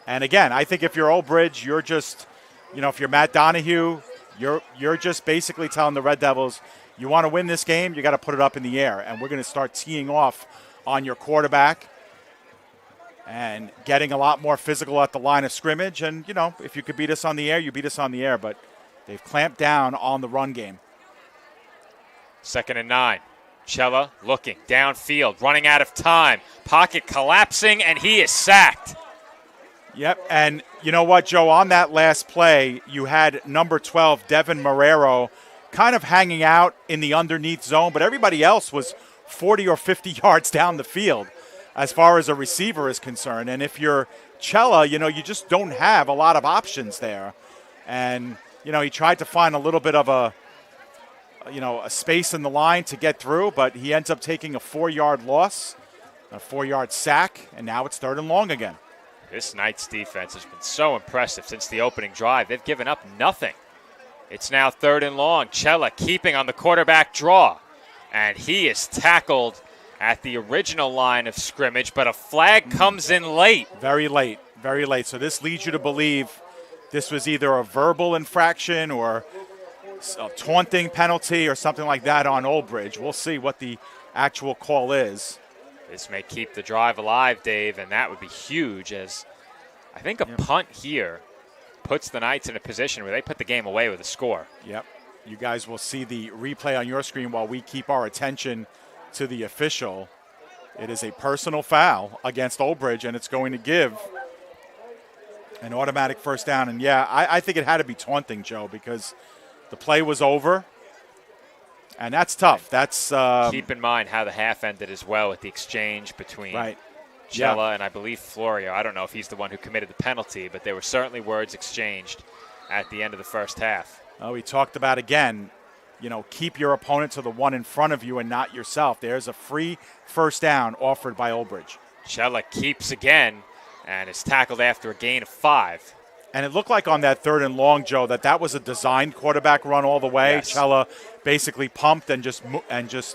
And again, I think if you're Oldbridge, you're just, if you're Matt Donahue, you're just basically telling the Red Devils, you want to win this game, you got to put it up in the air. And we're going to start teeing off on your quarterback and getting a lot more physical at the line of scrimmage. And, if you could beat us on the air, you beat us on the air. But they've clamped down on the run game. 2nd and 9. Cella looking downfield, running out of time. Pocket collapsing, and he is sacked. Yep, and you know what, Joe? On that last play, you had number 12, Devin Marrero, kind of hanging out in the underneath zone, but everybody else was 40 or 50 yards down the field as far as a receiver is concerned. And if you're Cella, you just don't have a lot of options there. And, he tried to find a little bit of a space in the line to get through, but he ends up taking a 4-yard loss, a 4-yard sack, and now it's 3rd and long again. This Knights defense has been so impressive since the opening drive. They've given up nothing. It's now 3rd and long. Cella keeping on the quarterback draw. And he is tackled at the original line of scrimmage, but a flag comes in late. Very late, very late. So this leads you to believe this was either a verbal infraction or a taunting penalty or something like that on Oldbridge. We'll see what the actual call is. This may keep the drive alive, Dave, and that would be huge, as I think a punt here puts the Knights in a position where they put the game away with a score. Yep. You guys will see the replay on your screen while we keep our attention to the official. It is a personal foul against Oldbridge, and it's going to give an automatic first down. And, I think it had to be taunting, Joe, because the play was over. And that's tough. That's keep in mind how the half ended as well with the exchange between Cella and I believe Florio. I don't know if he's the one who committed the penalty, but there were certainly words exchanged at the end of the first half. Oh, we talked about again, keep your opponent to the one in front of you and not yourself. There's a free first down offered by Oldbridge. Cella keeps again and is tackled after a gain of 5. And it looked like on that 3rd and long, Joe, that was a designed quarterback run all the way. Yes. Cella basically pumped and just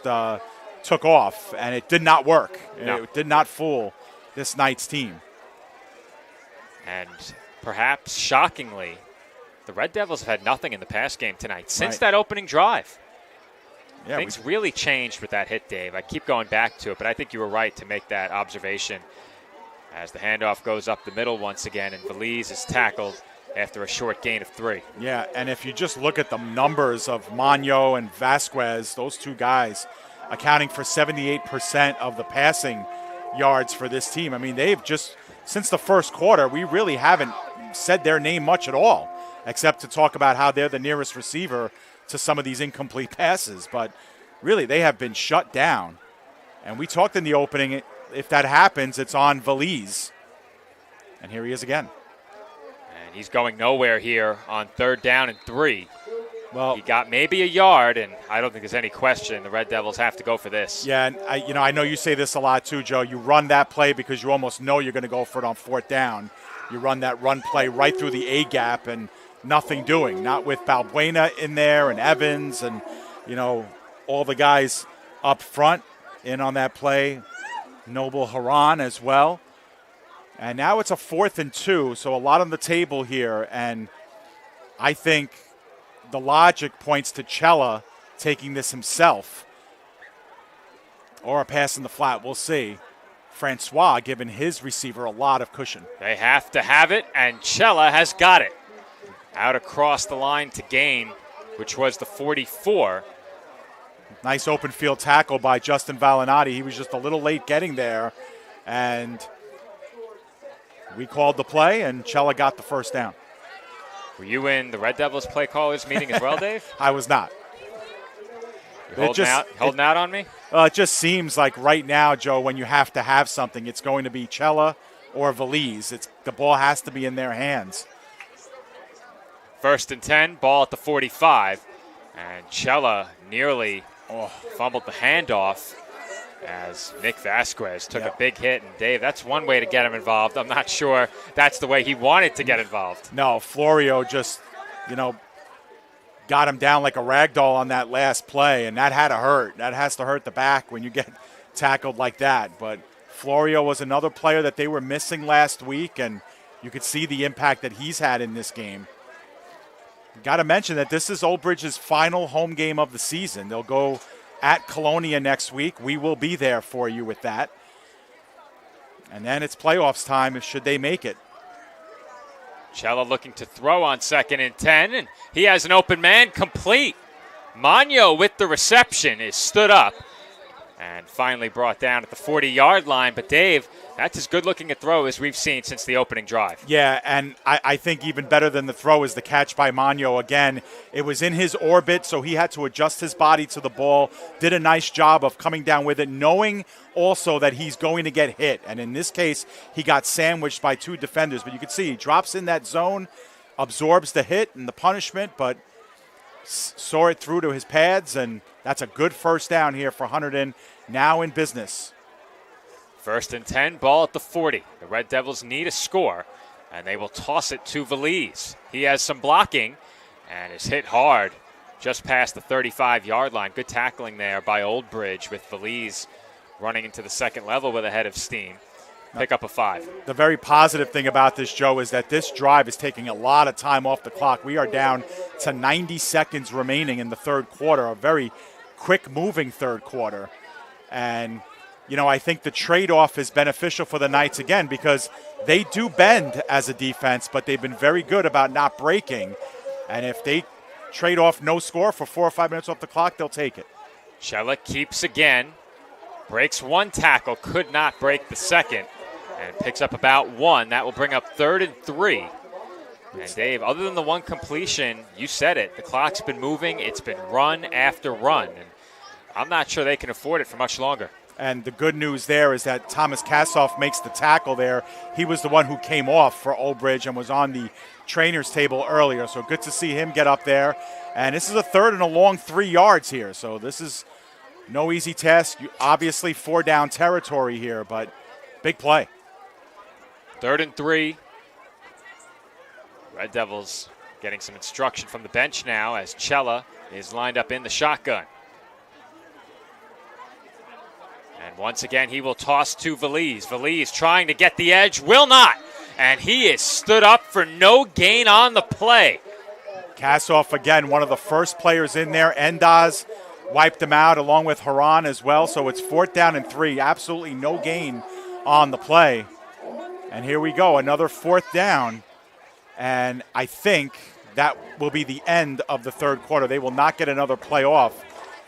took off, and it did not work. No. It did not fool this Knights team. And perhaps shockingly, the Red Devils have had nothing in the pass game tonight since that opening drive. Yeah, Things really changed with that hit, Dave. I keep going back to it, but I think you were right to make that observation as the handoff goes up the middle once again, and Valise is tackled after a short gain of 3. Yeah, and if you just look at the numbers of Magno and Vasquez, those two guys accounting for 78% of the passing yards for this team. I mean, they've just, since the first quarter, we really haven't said their name much at all, except to talk about how they're the nearest receiver to some of these incomplete passes. But really, they have been shut down. And we talked in the opening, if that happens, it's on Valise. And here he is again. And he's going nowhere here on 3rd down and 3. Well, he got maybe a yard, and I don't think there's any question the Red Devils have to go for this. Yeah, and I know you say this a lot too, Joe. You run that play because you almost know you're going to go for it on 4th down. You run that run play right through the A gap and nothing doing. Not with Balbuena in there and Evans and, all the guys up front in on that play. Noble Haran as well. And now it's a 4th and 2, so a lot on the table here. And I think the logic points to Cella taking this himself or a pass in the flat. We'll see. Francois giving his receiver a lot of cushion. They have to have it, and Cella has got it. Out across the line to gain, which was the 44. Nice open field tackle by Justin Valinati. He was just a little late getting there, and we called the play, and Cella got the first down. Were you in the Red Devils play callers meeting as well, Dave? I was not. You holding out on me? It just seems like right now, Joe, when you have to have something, it's going to be Cella or Valise. The ball has to be in their hands. 1st and 10, ball at the 45. And Cella nearly fumbled the handoff as Nick Vasquez took a big hit. And, Dave, that's one way to get him involved. I'm not sure that's the way he wanted to get involved. No, Florio just, got him down like a rag doll on that last play, and that had to hurt. That has to hurt the back when you get tackled like that. But Florio was another player that they were missing last week, and you could see the impact that he's had in this game. Got to mention that this is Oldbridge's final home game of the season. They'll go at Colonia next week. We will be there for you with that. And then it's playoffs time should they make it. Cella looking to throw on 2nd and 10, and he has an open man complete. Magno with the reception is stood up. and finally brought down at the 40-yard line. But, Dave, that's as good-looking a throw as we've seen since the opening drive. Yeah, and I think even better than the throw is the catch by Magno. Again, it was in his orbit, so he had to adjust his body to the ball, did a nice job of coming down with it, knowing also that he's going to get hit. And in this case, he got sandwiched by 2 defenders. But you can see he drops in that zone, absorbs the hit and the punishment, but saw it through to his pads, and that's a good first down here for Hunterdon, now in business. 1st and 10, ball at the 40. The Red Devils need a score, and they will toss it to Valise. He has some blocking and is hit hard just past the 35-yard line. Good tackling there by Oldbridge, with Valise running into the second level with a head of steam. Pick up a 5. The very positive thing about this, Joe, is that this drive is taking a lot of time off the clock. We are down to 90 seconds remaining in the third quarter, a very quick-moving third quarter. And, you know, I think the trade-off is beneficial for the Knights again because they do bend as a defense, but they've been very good about not breaking. And if they trade off no score for 4 or 5 minutes off the clock, they'll take it. Cella keeps again, breaks 1 tackle, could not break the second, and picks up about 1. That will bring up 3rd and 3. And Dave, other than the 1 completion, you said it, the clock's been moving. It's been run after run. And I'm not sure they can afford it for much longer. And the good news there is that Thomas Kassoff makes the tackle there. He was the one who came off for Oldbridge and was on the trainer's table earlier. So good to see him get up there. And this is a 3rd and a long 3 yards here. So this is no easy task. Obviously 4 down territory here, but big play. 3rd and 3. Red Devils getting some instruction from the bench now as Cella is lined up in the shotgun. And once again, he will toss to Valise. Valise trying to get the edge, will not. And he is stood up for no gain on the play. Kassoff, again, one of the first players in there. Endaz wiped him out along with Haran as well. So it's 4th down and 3. Absolutely no gain on the play. And here we go, another 4th down. And I think that will be the end of the third quarter. They will not get another play off.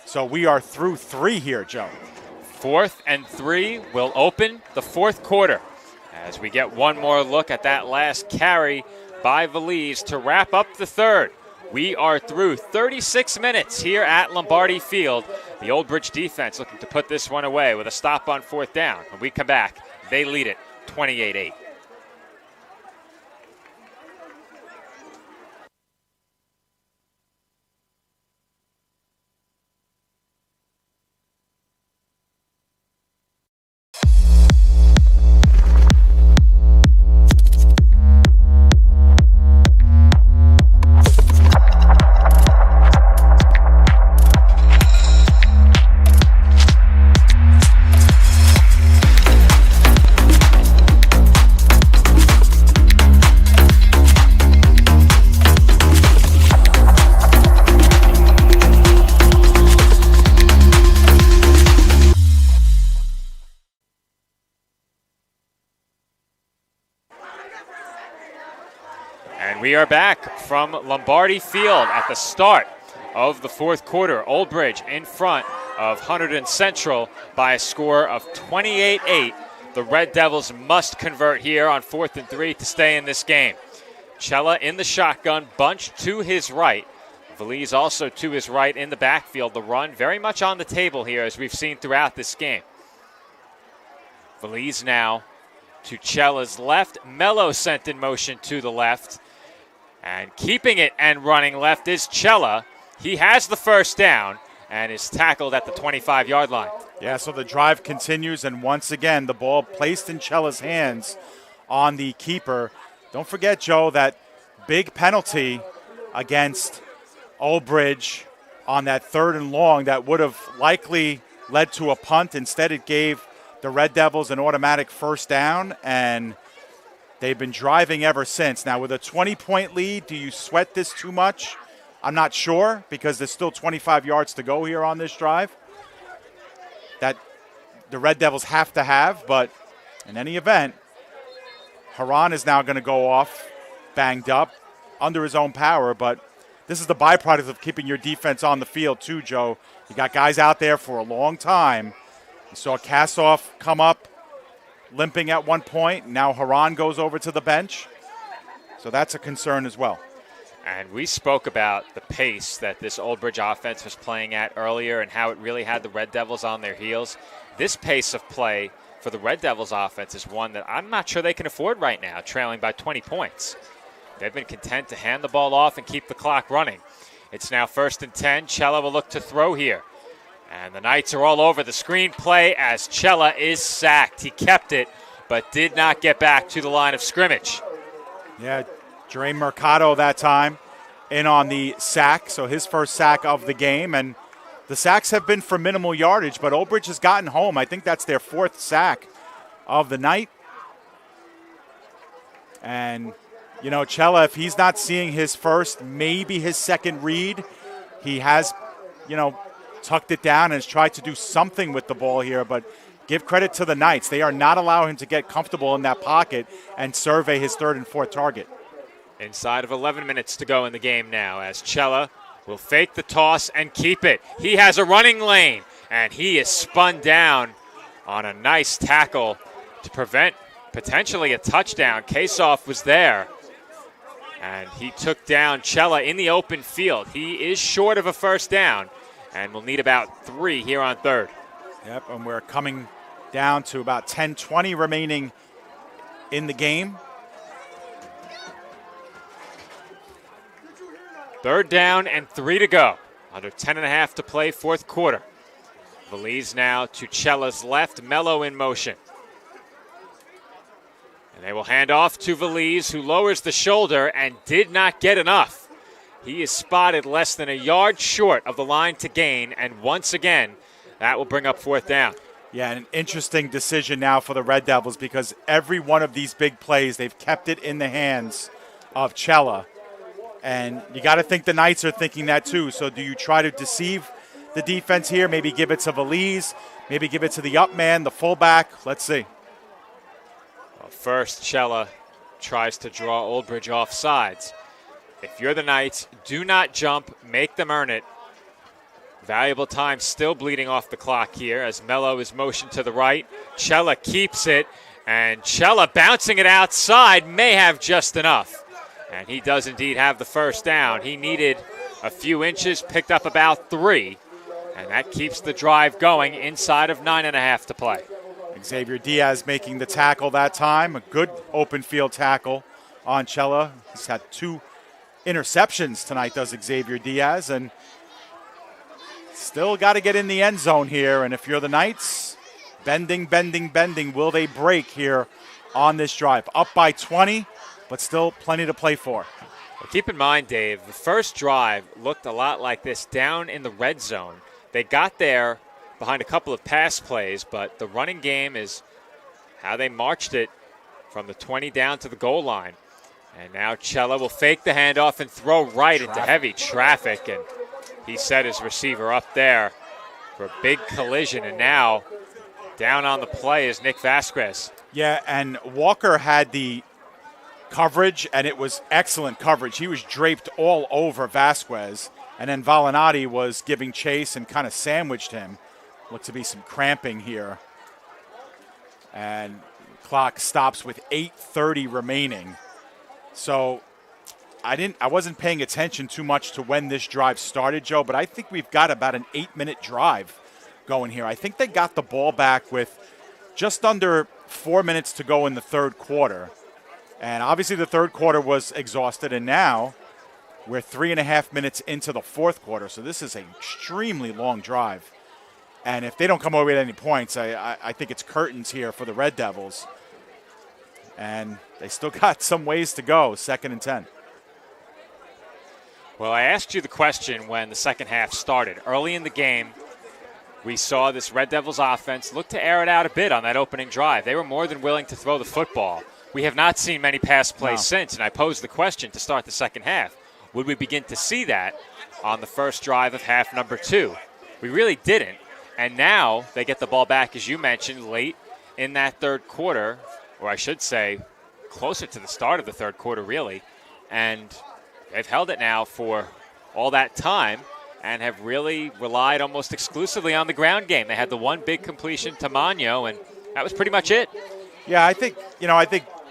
So we are through 3 here, Joe. 4th and 3 will open the 4th quarter as we get one more look at that last carry by Valise to wrap up the 3rd. We are through 36 minutes here at Lombardi Field. The Oldbridge defense looking to put this one away with a stop on 4th down. When we come back, they lead it 28-8. We are back from Lombardi Field at the start of the 4th quarter. Oldbridge in front of Hunterden Central by a score of 28-8. The Red Devils must convert here on 4th and 3 to stay in this game. Cella in the shotgun, bunch to his right. Valise also to his right in the backfield. The run very much on the table here as we've seen throughout this game. Valise now to Cella's left. Mello sent in motion to the left. And keeping it and running left is Cella. He has the first down and is tackled at the 25-yard line. Yeah, so the drive continues, and once again, the ball placed in Cella's hands on the keeper. Don't forget, Joe, that big penalty against Oldbridge on that 3rd and long that would have likely led to a punt. Instead, it gave the Red Devils an automatic first down, and they've been driving ever since. Now, with a 20-point lead, do you sweat this too much? I'm not sure because there's still 25 yards to go here on this drive that the Red Devils have to have. But in any event, Haran is now going to go off banged up under his own power. But this is the byproduct of keeping your defense on the field too, Joe. You got guys out there for a long time. You saw Kassoff come up limping at one point. Now Haran goes over to the bench. So that's a concern as well. And we spoke about the pace that this Oldbridge offense was playing at earlier and how it really had the Red Devils on their heels. This pace of play for the Red Devils offense is one that I'm not sure they can afford right now, trailing by 20 points. They've been content to hand the ball off and keep the clock running. It's now 1st and 10. Cella will look to throw here. And the Knights are all over the screen play as Cella is sacked. He kept it, but did not get back to the line of scrimmage. Yeah, Dre Mercado that time in on the sack, so his first sack of the game. And the sacks have been for minimal yardage, but Oldbridge has gotten home. I think that's their 4th sack of the night. And, you know, Cella, if he's not seeing his first, maybe his second read, he has, you know, tucked it down and has tried to do something with the ball here. But give credit to the Knights. They are not allowing him to get comfortable in that pocket and survey his 3rd and 4th target. Inside of 11 minutes to go in the game now as Cella will fake the toss and keep it. He has a running lane, and he is spun down on a nice tackle to prevent potentially a touchdown. Kassoff was there, and he took down Cella in the open field. He is short of a first down and will need about 3 here on 3rd. Yep, and we're coming down to about 10-20 remaining in the game. 3rd down and 3 to go. Under 10.5 to play, 4th quarter. Valise now to Cella's left, Mello in motion. And they will hand off to Valise, who lowers the shoulder and did not get enough. He is spotted less than a yard short of the line to gain, and once again, that will bring up 4th down. Yeah, an interesting decision now for the Red Devils because every one of these big plays, they've kept it in the hands of Cella. And you got to think the Knights are thinking that too. So do you try to deceive the defense here? Maybe give it to Valise, maybe give it to the up man, the fullback. Let's see. Well, first, Cella tries to draw Oldbridge off sides. If you're the Knights, do not jump, make them earn it. Valuable time still bleeding off the clock here as Mello is motioned to the right. Cella keeps it, and Cella bouncing it outside may have just enough. And he does indeed have the first down. He needed a few inches, picked up about 3, and that keeps the drive going inside of 9.5 to play. Xavier Diaz making the tackle that time. A good open field tackle on Cella. He's had 2 interceptions tonight, does Xavier Diaz, and still got to get in the end zone here. And if you're the Knights, bending, will they break here on this drive? Up by 20. But still plenty to play for. Well, keep in mind, Dave, the first drive looked a lot like this down in the red zone. They got there behind a couple of pass plays, but the running game is how they marched it from the 20 down to the goal line. And now Cella will fake the handoff and throw right into heavy traffic. And he set his receiver up there for a big collision. And now down on the play is Nick Vasquez. Yeah, and Walker had the coverage, and it was excellent coverage. He was draped all over Vasquez, and then Valinati was giving chase and kind of sandwiched him. Looked to be some cramping here. And clock stops with 8:30 remaining. So I wasn't paying attention too much to when this drive started, Joe, but I think we've got about an 8-minute drive going here. I think they got the ball back with just under 4 minutes to go in the 3rd quarter. And obviously the 3rd quarter was exhausted, and now we're 3.5 minutes into the 4th quarter. So this is an extremely long drive. And if they don't come away with any points, I think it's curtains here for the Red Devils. And they still got some ways to go, 2nd and 10. Well, I asked you the question when the second half started. Early in the game, we saw this Red Devils offense look to air it out a bit on that opening drive. They were more than willing to throw the football. We have not seen many pass plays since, and I posed the question to start the second half. Would we begin to see that on the first drive of half number 2? We really didn't, and now they get the ball back, as you mentioned, late in that 3rd quarter, or I should say closer to the start of the 3rd quarter, really, and they've held it now for all that time, and have really relied almost exclusively on the ground game. They had the one big completion to Magno, and that was pretty much it. Yeah, I think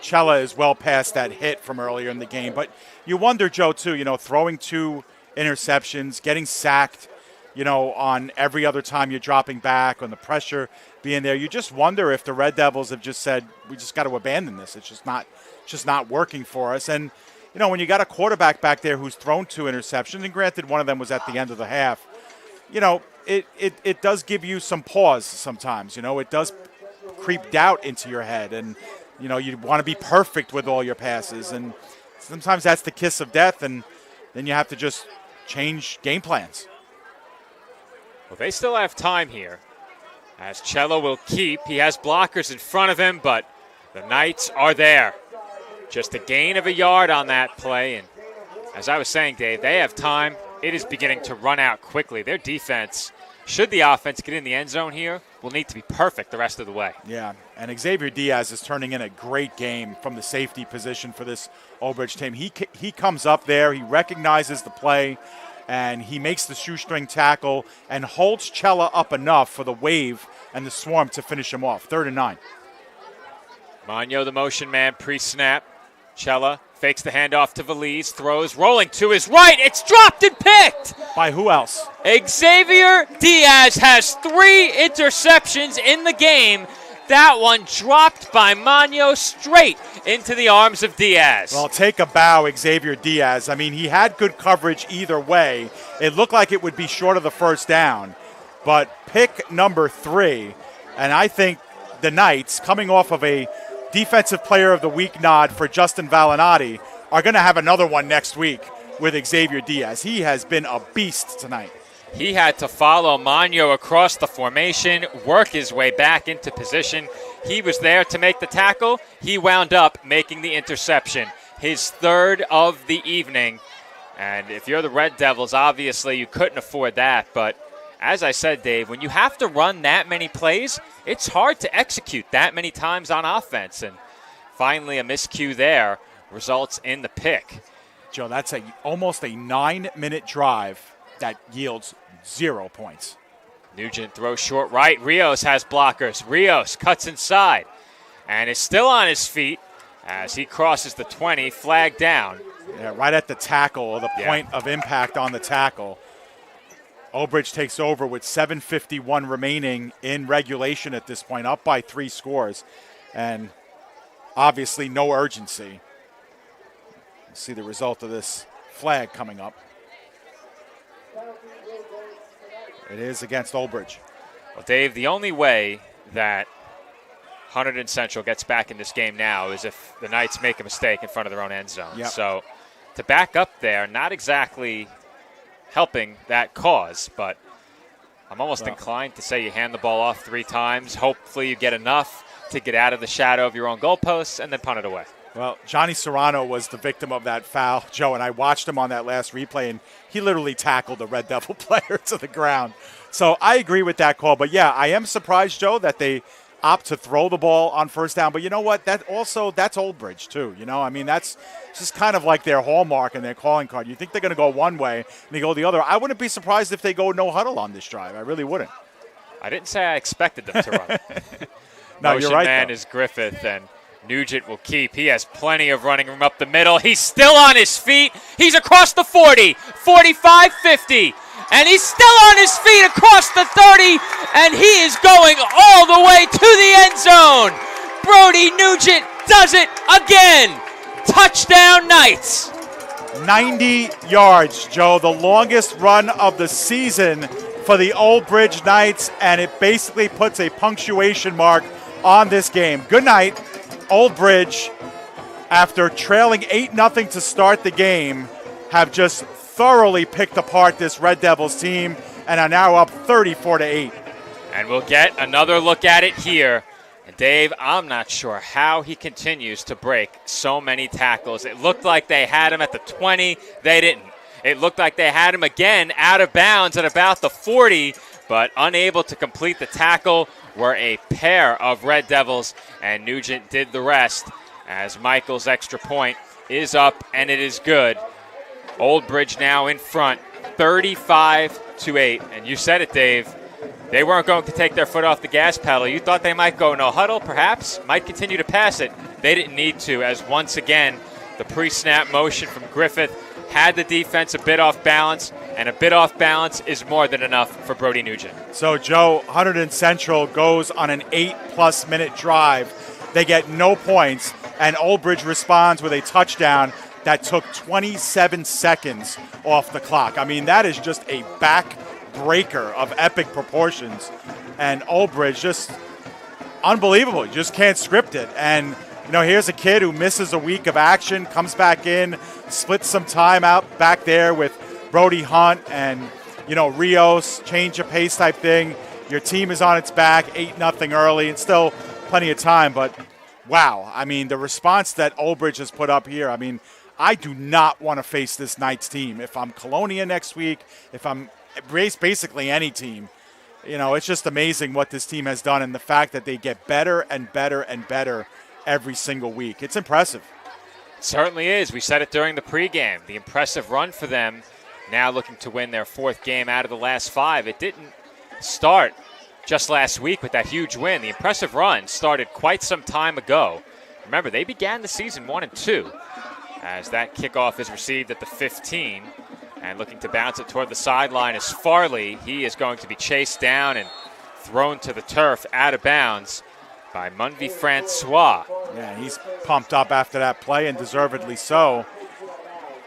Cella is well past that hit from earlier in the game. But you wonder, Joe, too, throwing 2 interceptions, getting sacked, on every other time you're dropping back, on the pressure being there. You just wonder if the Red Devils have just said, we just got to abandon this. It's just not working for us. And, when you got a quarterback back there who's thrown 2 interceptions, and granted one of them was at the end of the half, it does give you some pause sometimes. It does creep doubt into your head. And, you want to be perfect with all your passes. And sometimes that's the kiss of death, and then you have to just change game plans. Well, they still have time here, as Cello will keep. He has blockers in front of him, but the Knights are there. Just a gain of a yard on that play, and as I was saying, Dave, they have time. It is beginning to run out quickly. Their defense, should the offense get in the end zone here, will need to be perfect the rest of the way. Yeah, and Xavier Diaz is turning in a great game from the safety position for this Oldbridge team. He comes up there, he recognizes the play, and he makes the shoestring tackle and holds Cella up enough for the wave and the swarm to finish him off. 3rd and 9. Magno, the motion man, pre-snap. Cella fakes the handoff to Valise, throws, rolling to his right. It's dropped and picked. By who else? Xavier Diaz has 3 interceptions in the game. That one dropped by Magno straight into the arms of Diaz. Well, take a bow, Xavier Diaz. I mean, he had good coverage either way. It looked like it would be short of the first down. But pick number 3, and I think the Knights, coming off of a Defensive Player of the Week nod for Justin Valinati, are going to have another one next week with Xavier Diaz. He has been a beast tonight. He had to follow Magno across the formation, work his way back into position. He was there to make the tackle. He wound up making the interception, his 3rd of the evening. And if you're the Red Devils, obviously you couldn't afford that. But as I said, Dave, when you have to run that many plays, it's hard to execute that many times on offense. And finally, a miscue there results in the pick. Joe, that's almost a 9-minute drive that yields 0 points. Nugent throws short right. Rios has blockers. Rios cuts inside and is still on his feet as he crosses the 20, flag down. Yeah, right at the tackle, or the point of impact on the tackle. Oldbridge takes over with 7:51 remaining in regulation at this point, up by 3 scores. And obviously no urgency. Let's see the result of this flag coming up. It is against Oldbridge. Well, Dave, the only way that Hunterden Central gets back in this game now is if the Knights make a mistake in front of their own end zone. Yep. So to back up there, not exactly helping that cause, but I'm almost inclined to say you hand the ball off 3 times. Hopefully you get enough to get out of the shadow of your own goalposts and then punt it away. Well, Johnny Serrano was the victim of that foul, Joe, and I watched him on that last replay, and he literally tackled a Red Devil player to the ground. So I agree with that call. But, yeah, I am surprised, Joe, that they opt to throw the ball on first down. But you know what? That's Oldbridge, too. I mean, that's just kind of like their hallmark and their calling card. You think they're going to go one way and they go the other. I wouldn't be surprised if they go no huddle on this drive. I really wouldn't. I didn't say I expected them to run. No, Motion you're right, man though. is Griffith, and Nugent will keep. He has plenty of running room up the middle. He's still on his feet. He's across the 40, 45, 50. And he's still on his feet across the 30. And he is going all the way to the end zone. Brody Nugent does it again. Touchdown Knights. 90 yards, Joe, the longest run of the season for the Oldbridge Knights, and it basically puts a punctuation mark on this game. Good night, Oldbridge, after trailing 8-0 to start the game, have just thoroughly picked apart this Red Devils team and are now up 34-8. And we'll get another look at it here. And Dave, I'm not sure how he continues to break so many tackles. It looked like they had him at the 20. They didn't. It looked like they had him again out of bounds at about the 40, but unable to complete the tackle were a pair of Red Devils, and Nugent did the rest as Michael's extra point is up, and it is good. Oldbridge now in front, 35 to 8. And you said it, Dave. They weren't going to take their foot off the gas pedal. You thought they might go no huddle, perhaps, might continue to pass it. They didn't need to, as once again, the pre-snap motion from Griffith had the defense a bit off balance, and a bit off balance is more than enough for Brody Nugent. So, Joe, Hunterden Central goes on an 8+ minute drive. They get no points, and Oldbridge responds with a touchdown that took 27 seconds off the clock. I mean, that is just a backbreaker of epic proportions. And Oldbridge, just unbelievable. You just can't script it. And, you know, here's a kid who misses a week of action, comes back in, splits some time out back there with Brody Hunt and, you know, Rios, change of pace type thing. Your team is on its back, 8-0 early, and still plenty of time. But, wow, I mean, the response that Oldbridge has put up here, I mean, I do not want to face this Knights team. If I'm Colonia next week, if I'm basically any team, you know, it's just amazing what this team has done and the fact that they get better and better and better every single week. It's impressive. It certainly is. We said it during the pregame. The impressive run for them, now looking to win their 4th game out of the last 5. It didn't start just last week with that huge win. The impressive run started quite some time ago. Remember, they began the season 1-2. As that kickoff is received at the 15, and looking to bounce it toward the sideline is Farley. He is going to be chased down and thrown to the turf out of bounds by Munvey Francois. Yeah, he's pumped up after that play, and deservedly so.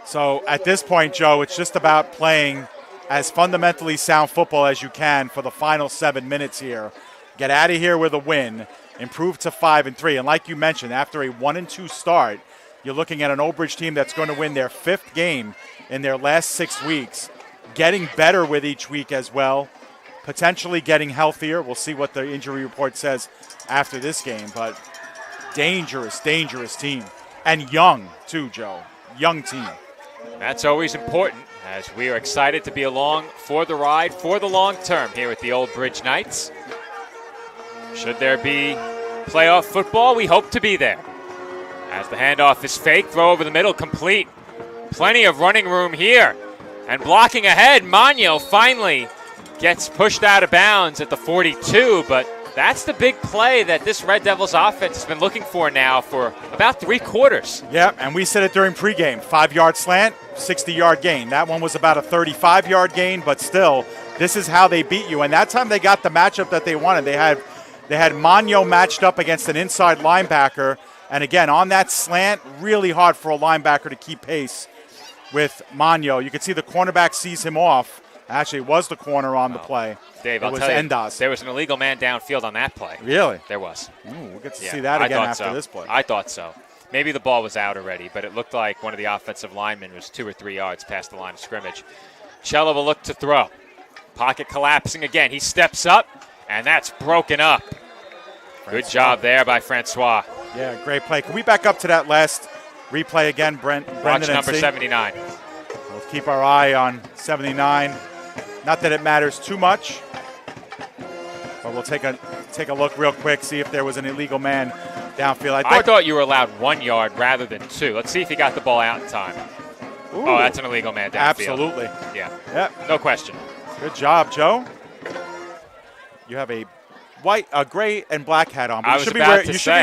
So at this point, Joe, it's just about playing as fundamentally sound football as you can for the final 7 minutes here. Get out of here with a win, improve to 5-3. And like you mentioned, after a 1-2 start, you're looking at an Oldbridge team that's going to win their 5th game in their last 6 weeks, getting better with each week as well, potentially getting healthier. We'll see what the injury report says after this game, but dangerous, dangerous team. And young, too, Joe. Young team. That's always important, as we are excited to be along for the ride for the long term here at the Oldbridge Knights. Should there be playoff football, we hope to be there. As the handoff is fake, throw over the middle, complete. Plenty of running room here. And blocking ahead, Magno finally gets pushed out of bounds at the 42, but that's the big play that this Red Devils offense has been looking for now for about 3 quarters. Yeah, and we said it during pregame. 5-yard slant, 60-yard gain. That one was about a 35-yard gain, but still, this is how they beat you. And that time they got the matchup that they wanted. They had Magno matched up against an inside linebacker. And again, on that slant, really hard for a linebacker to keep pace with Magno. You can see the cornerback sees him off. Actually, it was the corner on the play. Dave, I'll tell you, there was an illegal man downfield on that play. Really? There was. Ooh, we'll get to see that again after this play. I thought so. Maybe the ball was out already, but it looked like one of the offensive linemen was 2 or 3 yards past the line of scrimmage. Cella will look to throw. Pocket collapsing again. He steps up, and that's broken up. Good job there by Francois. Yeah, great play. Can we back up to that last replay again, Brendan? Watch number 79. We'll keep our eye on 79. Not that it matters too much, but we'll take a look real quick, see if there was an illegal man downfield. I thought you were allowed 1 yard rather than 2. Let's see if he got the ball out in time. Ooh, oh, that's an illegal man downfield. Absolutely. Yeah. Yep. No question. Good job, Joe. You have a gray and black hat on, but you should be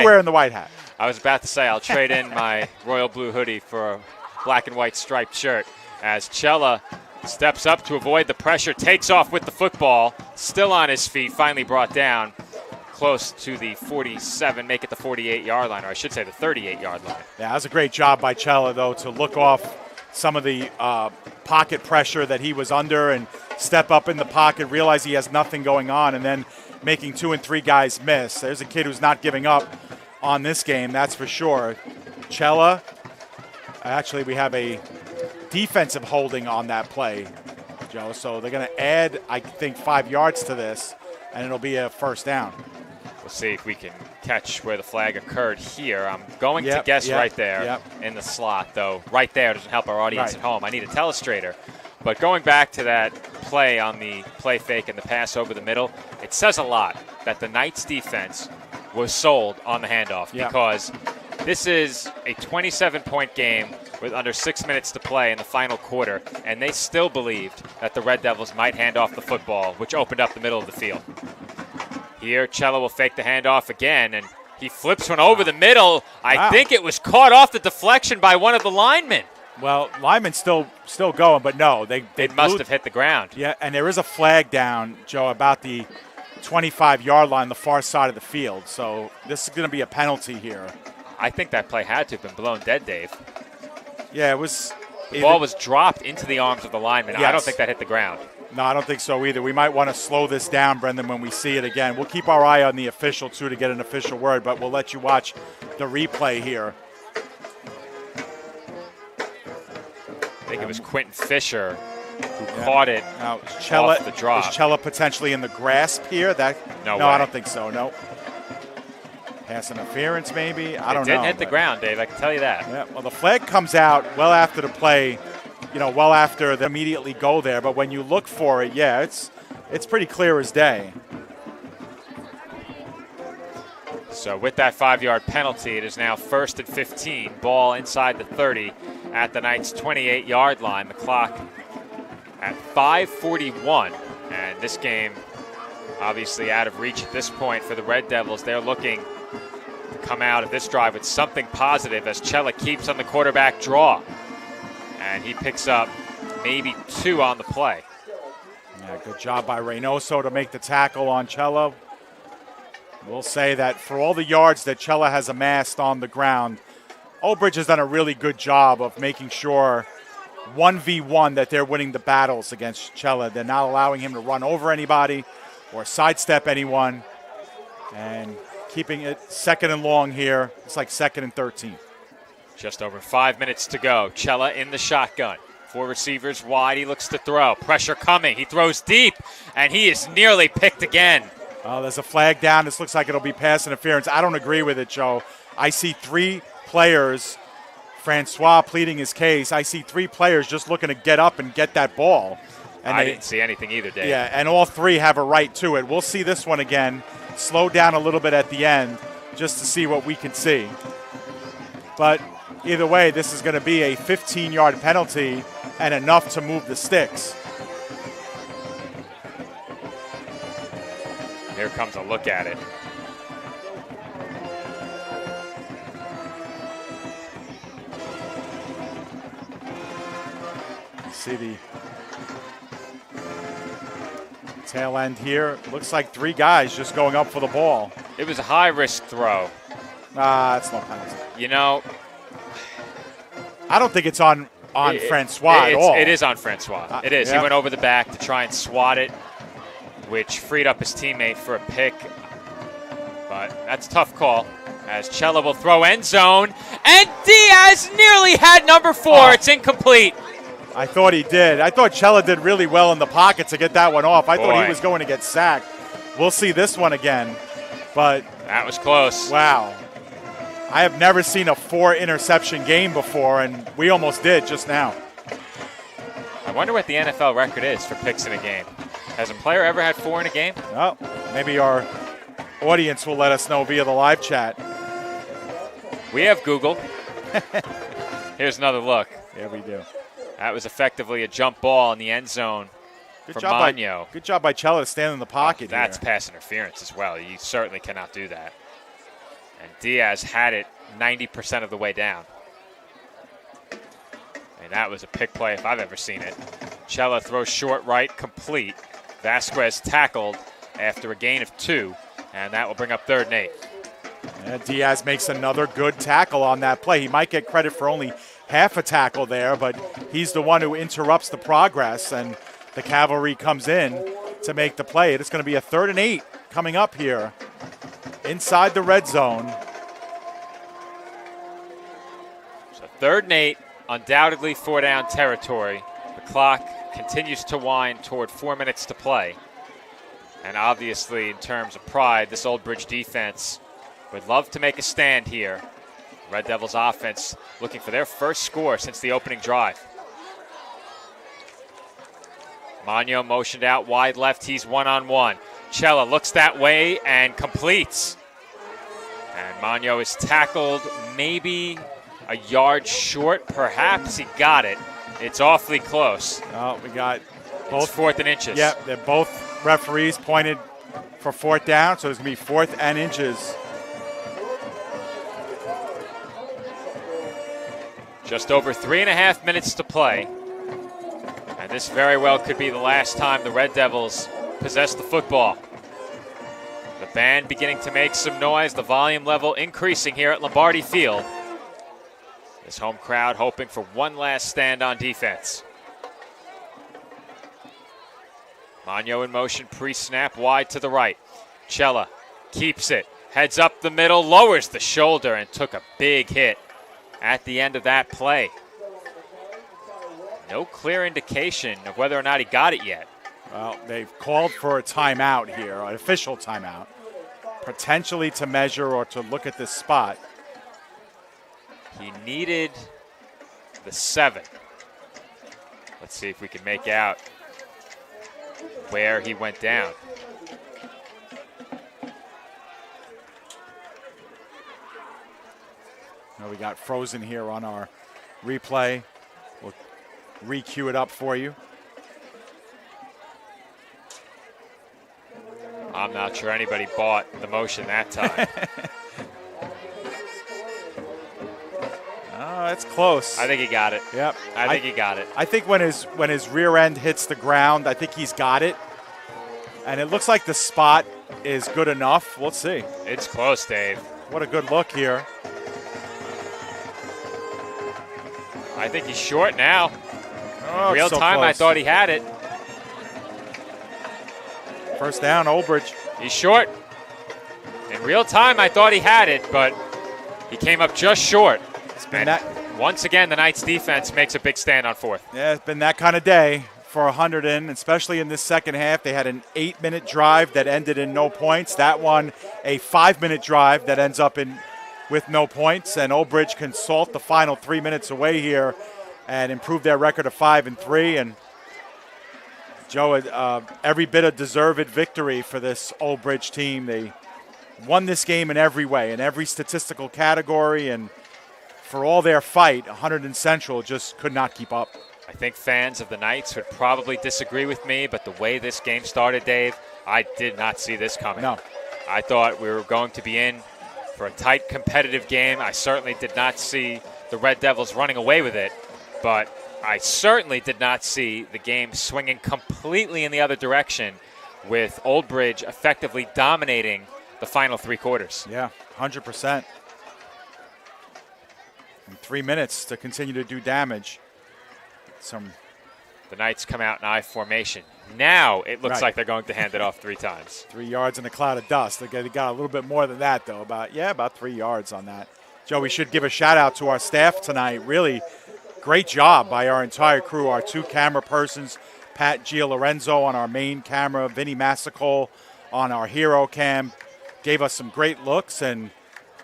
wearing the white hat. I was about to say I'll trade in my royal blue hoodie for a black and white striped shirt as Cella steps up to avoid the pressure, takes off with the football, still on his feet, finally brought down close to the 47, make it the 48-yard line, or I should say the 38-yard line. Yeah, that was a great job by Cella, though, to look off some of the pocket pressure that he was under and step up in the pocket, realize he has nothing going on, and then making 2 and 3 guys miss. There's a kid who's not giving up on this game, that's for sure. Cella, actually we have a defensive holding on that play, Joe. So they're going to add, I think, 5 yards to this, and it'll be a first down. We'll see if we can catch where the flag occurred here. I'm going to guess right there in the slot, though. Right there doesn't help our audience at home. I need a telestrator. But going back to that play on the play fake and the pass over the middle, it says a lot that the Knights defense was sold on the handoff because This is a 27-point game with under 6 minutes to play in the final quarter, and they still believed that the Red Devils might hand off the football, which opened up the middle of the field. Here, Cello will fake the handoff again, and he flips one over the middle. I think it was caught off the deflection by one of the linemen. Well, linemen's still going, but no. They must have hit the ground. Yeah, and there is a flag down, Joe, about the 25-yard line, the far side of the field. So this is going to be a penalty here. I think that play had to have been blown dead, Dave. Yeah, it was. The ball was dropped into the arms of the lineman. Yes. I don't think that hit the ground. No, I don't think so either. We might want to slow this down, Brendan, when we see it again. We'll keep our eye on the official, too, to get an official word, but we'll let you watch the replay here. I think it was Quentin Fisher who caught it now, off the drop. Is Cella potentially in the grasp here? No, I don't think so, no. Pass interference, maybe? I don't know. It didn't hit the ground, Dave. I can tell you that. Yeah, well, the flag comes out well after the play, well after they immediately go there. But when you look for it, yeah, it's pretty clear as day. So with that 5-yard penalty, it is now 1st and 15. Ball inside the 30 at the Knights' 28-yard line. The clock at 5:41. And this game obviously out of reach at this point for the Red Devils. They're looking come out of this drive with something positive as Cella keeps on the quarterback draw. And he picks up maybe 2 on the play. Yeah, good job by Reynoso to make the tackle on Cella. We'll say that for all the yards that Cella has amassed on the ground, Oldbridge has done a really good job of making sure 1v1 that they're winning the battles against Cella. They're not allowing him to run over anybody or sidestep anyone. And keeping it 2nd and long here. It's like 2nd and 13. Just over 5 minutes to go. Cella in the shotgun. 4 receivers wide. He looks to throw. Pressure coming. He throws deep, and he is nearly picked again. Oh, there's a flag down. This looks like it'll be pass interference. I don't agree with it, Joe. I see 3 players. Francois pleading his case. I see 3 players just looking to get up and get that ball. And I didn't see anything either, Dave. Yeah, and all 3 have a right to it. We'll see this one again. Slow down a little bit at the end just to see what we can see. But either way, this is going to be a 15-yard penalty and enough to move the sticks. Here comes a look at it. See the tail end here. Looks like 3 guys just going up for the ball. It was a high-risk throw. That's no penalty. I don't think it's on Francois at all. It is on Francois. It is. Yeah. He went over the back to try and swat it, which freed up his teammate for a pick. But that's a tough call as Cella will throw end zone. And Diaz nearly had number 4. It's incomplete. I thought he did. I thought Cella did really well in the pocket to get that one off. I thought he was going to get sacked. We'll see this one again. But that was close. Wow. I have never seen a 4-interception game before, and we almost did just now. I wonder what the NFL record is for picks in a game. Has a player ever had 4 in a game? Oh, maybe our audience will let us know via the live chat. We have Google. Here's another look. Yeah, we do. That was effectively a jump ball in the end zone for Magno. Good job by Cella to stand in the pocket. That's pass interference as well. You certainly cannot do that. And Diaz had it 90% of the way down. And that was a pick play if I've ever seen it. Cella throws short right, complete. Vasquez tackled after a gain of 2, and that will bring up 3rd and 8. Yeah, Diaz makes another good tackle on that play. He might get credit for only half a tackle there, but he's the one who interrupts the progress, and the cavalry comes in to make the play. It's going to be a 3rd and 8 coming up here inside the red zone. So 3rd and 8, undoubtedly 4-down territory. The clock continues to wind toward 4 minutes to play. And obviously, in terms of pride, this Oldbridge defense would love to make a stand here. Red Devils offense looking for their first score since the opening drive. Magno motioned out wide left. He's one-on-one. Cella looks that way and completes. And Magno is tackled maybe a yard short. Perhaps he got it. It's awfully close. Oh, we got both. It's 4th and inches. Yep, they're both referees pointed for 4th down, so it's going to be 4th and inches. Just over 3.5 minutes to play. And this very well could be the last time the Red Devils possess the football. The band beginning to make some noise, the volume level increasing here at Lombardi Field. This home crowd hoping for one last stand on defense. Magno in motion pre-snap, wide to the right. Cella keeps it, heads up the middle, lowers the shoulder, and took a big hit at the end of that play. No clear indication of whether or not he got it yet. Well, they've called for a timeout here, an official timeout, potentially to measure or to look at this spot. He needed the 7. Let's see if we can make out where he went down. Now we got frozen here on our replay. We'll re-cue it up for you. I'm not sure anybody bought the motion that time. It's close. I think he got it. Yep. I think he got it. I think when his rear end hits the ground, I think he's got it. And it looks like the spot is good enough. We'll see. It's close, Dave. What a good look here. I think he's short now. Oh, In real so time, close. I thought he had it. First down, Oldbridge. He's short. In real time, I thought he had it, but he came up just short. It's been that. Once again, the Knights defense makes a big stand on 4th. Yeah, it's been that kind of day for Hunterdon, especially in this second half. They had an 8-minute drive that ended in no points. That one, a 5-minute drive that ends up with no points. And Oldbridge can salt the final 3 minutes away here and improve their record of 5-3. And Joe, every bit of deserved victory for this Oldbridge team. They won this game in every way, in every statistical category, and for all their fight, Hunterden Central just could not keep up. I think fans of the Knights would probably disagree with me, but the way this game started, Dave, I did not see this coming. No. I thought we were going to be in for a tight, competitive game. I certainly did not see the Red Devils running away with it, but I certainly did not see the game swinging completely in the other direction with Oldbridge effectively dominating the final 3 quarters. Yeah, 100%. And 3 minutes to continue to do damage. The Knights come out in I formation. Now it looks Right. like they're going to hand it off 3 times. 3 yards in a cloud of dust. They got a little bit more than that, though. About 3 yards on that. Joe, we should give a shout-out to our staff tonight. Really great job by our entire crew, our 2 camera persons, Pat Gialorenzo on our main camera, Vinny Massacol on our hero cam. Gave us some great looks, and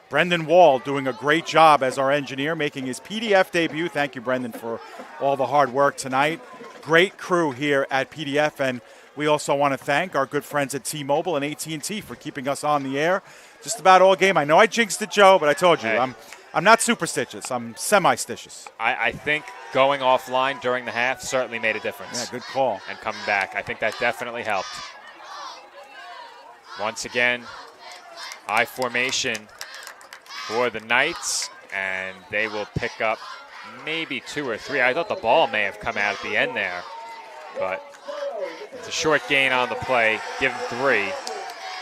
Brendan Wall doing a great job as our engineer, making his PDF debut. Thank you, Brendan, for all the hard work tonight. Great crew here at PDF, and we also want to thank our good friends at T-Mobile and AT&T for keeping us on the air just about all game. I know I jinxed it, Joe, but I told you, Hey. I'm not superstitious. I'm semi-stitious. I think going offline during the half certainly made a difference. Yeah, good call. And coming back, I think that definitely helped. Once again, I formation for the Knights, and they will pick up maybe 2 or 3. I thought the ball may have come out at the end there, but it's a short gain on the play. Give him 3.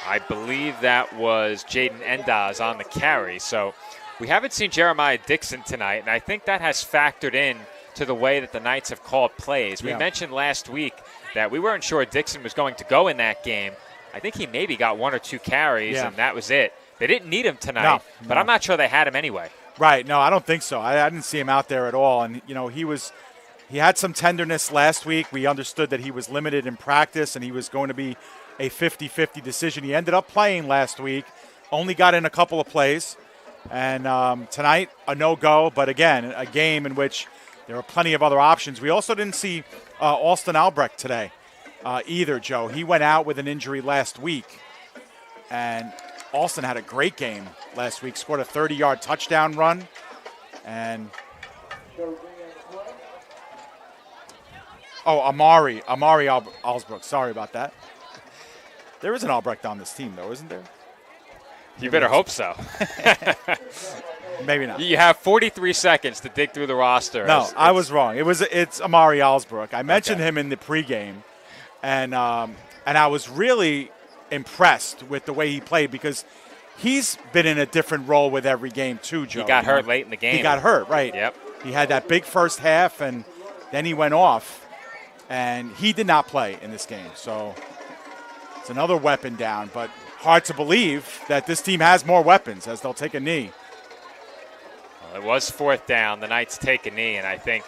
I believe that was Jaden Endaz on the carry. So we haven't seen Jeremiah Dixon tonight, and I think that has factored in to the way that the Knights have called plays. We mentioned last week that we weren't sure Dixon was going to go in that game. I think he maybe got 1 or 2 carries, and that was it. They didn't need him tonight, but I'm not sure they had him anyway. Right. No, I don't think so. I didn't see him out there at all. And, you know, he had some tenderness last week. We understood that he was limited in practice and he was going to be a 50-50 decision. He ended up playing last week, only got in a couple of plays. And tonight, a no-go. But, again, a game in which there were plenty of other options. We also didn't see Alston Albrecht today either, Joe. He went out with an injury last week. And Alston had a great game last week, scored a 30-yard touchdown run. And Amari Alsbrook. Sorry about that. There is an Albrecht on this team, though, isn't there? You better hope so. Maybe not. You have 43 seconds to dig through the roster. No, I was wrong. It's Amari Alsbrook. I mentioned him in the pregame, and I was really impressed with the way he played because he's been in a different role with every game too, Joe. He got hurt late in the game. He got hurt, right. Yep. He had that big first half, and then he went off, and he did not play in this game. So it's another weapon down, but hard to believe that this team has more weapons as they'll take a knee. Well, it was 4th down. The Knights take a knee, and I think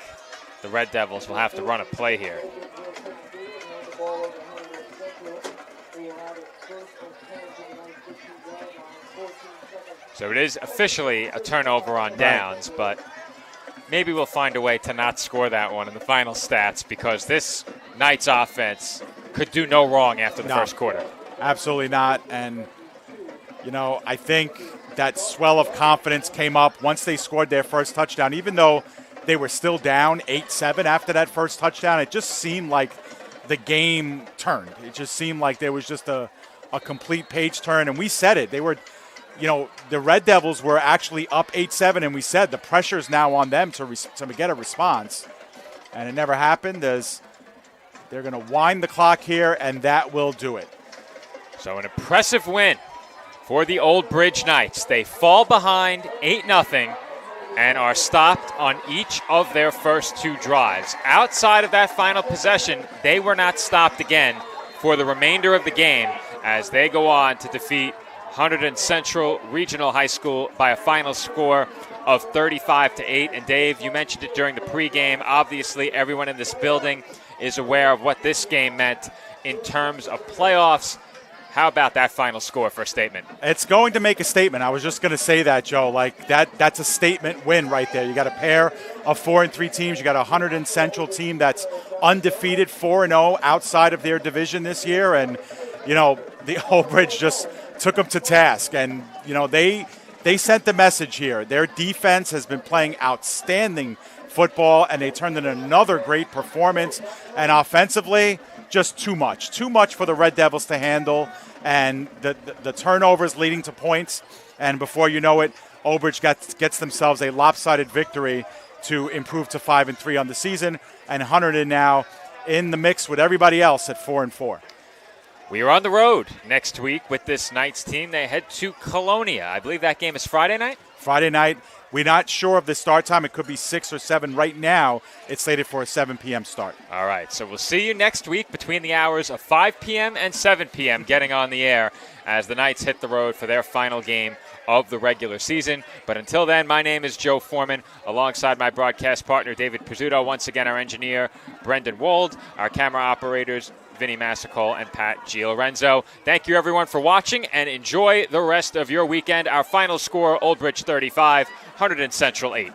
the Red Devils will have to run a play here. So it is officially a turnover on downs, but maybe we'll find a way to not score that one in the final stats because this Knights offense could do no wrong after the first quarter. Absolutely not. And, I think that swell of confidence came up once they scored their first touchdown. Even though they were still down 8-7 after that first touchdown, it just seemed like the game turned. It just seemed like there was just a complete page turn. And we said it. They were, the Red Devils were actually up 8-7, and we said the pressure is now on them to get a response. And it never happened as they're going to wind the clock here, and that will do it. So an impressive win for the Oldbridge Knights. They fall behind 8-0 and are stopped on each of their first 2 drives. Outside of that final possession, they were not stopped again for the remainder of the game as they go on to defeat Hunterden Central Regional High School by a final score of 35-8. And Dave, you mentioned it during the pregame. Obviously, everyone in this building is aware of what this game meant in terms of playoffs. How about that final score for a statement? It's going to make a statement. I was just going to say that, Joe. Like that's a statement win right there. You got a pair of 4-3 teams. You got a Hunterden Central team that's undefeated, 4-0 outside of their division this year, and the Oldbridge just took them to task. And they sent the message here. Their defense has been playing outstanding football, and they turned in another great performance. And offensively, just too much for the Red Devils to handle, and the turnovers leading to points. And before you know it, Oldbridge gets themselves a lopsided victory to improve to 5-3 on the season, and Hunterden now in the mix with everybody else at 4-4. We are on the road next week with this Knights team. They head to Colonia. I believe that game is Friday night? Friday night. We're not sure of the start time. It could be 6 or 7. Right now, it's slated for a 7 p.m. start. All right, so we'll see you next week between the hours of 5 p.m. and 7 p.m. getting on the air as the Knights hit the road for their final game of the regular season. But until then, my name is Joe Foreman, alongside my broadcast partner, David Pizzuto. Once again, our engineer, Brendan Wold, our camera operators, Vinny Massicol and Pat Giorenzo. Thank you, everyone, for watching, and enjoy the rest of your weekend. Our final score, Oldbridge 35, Hunterden Central 8.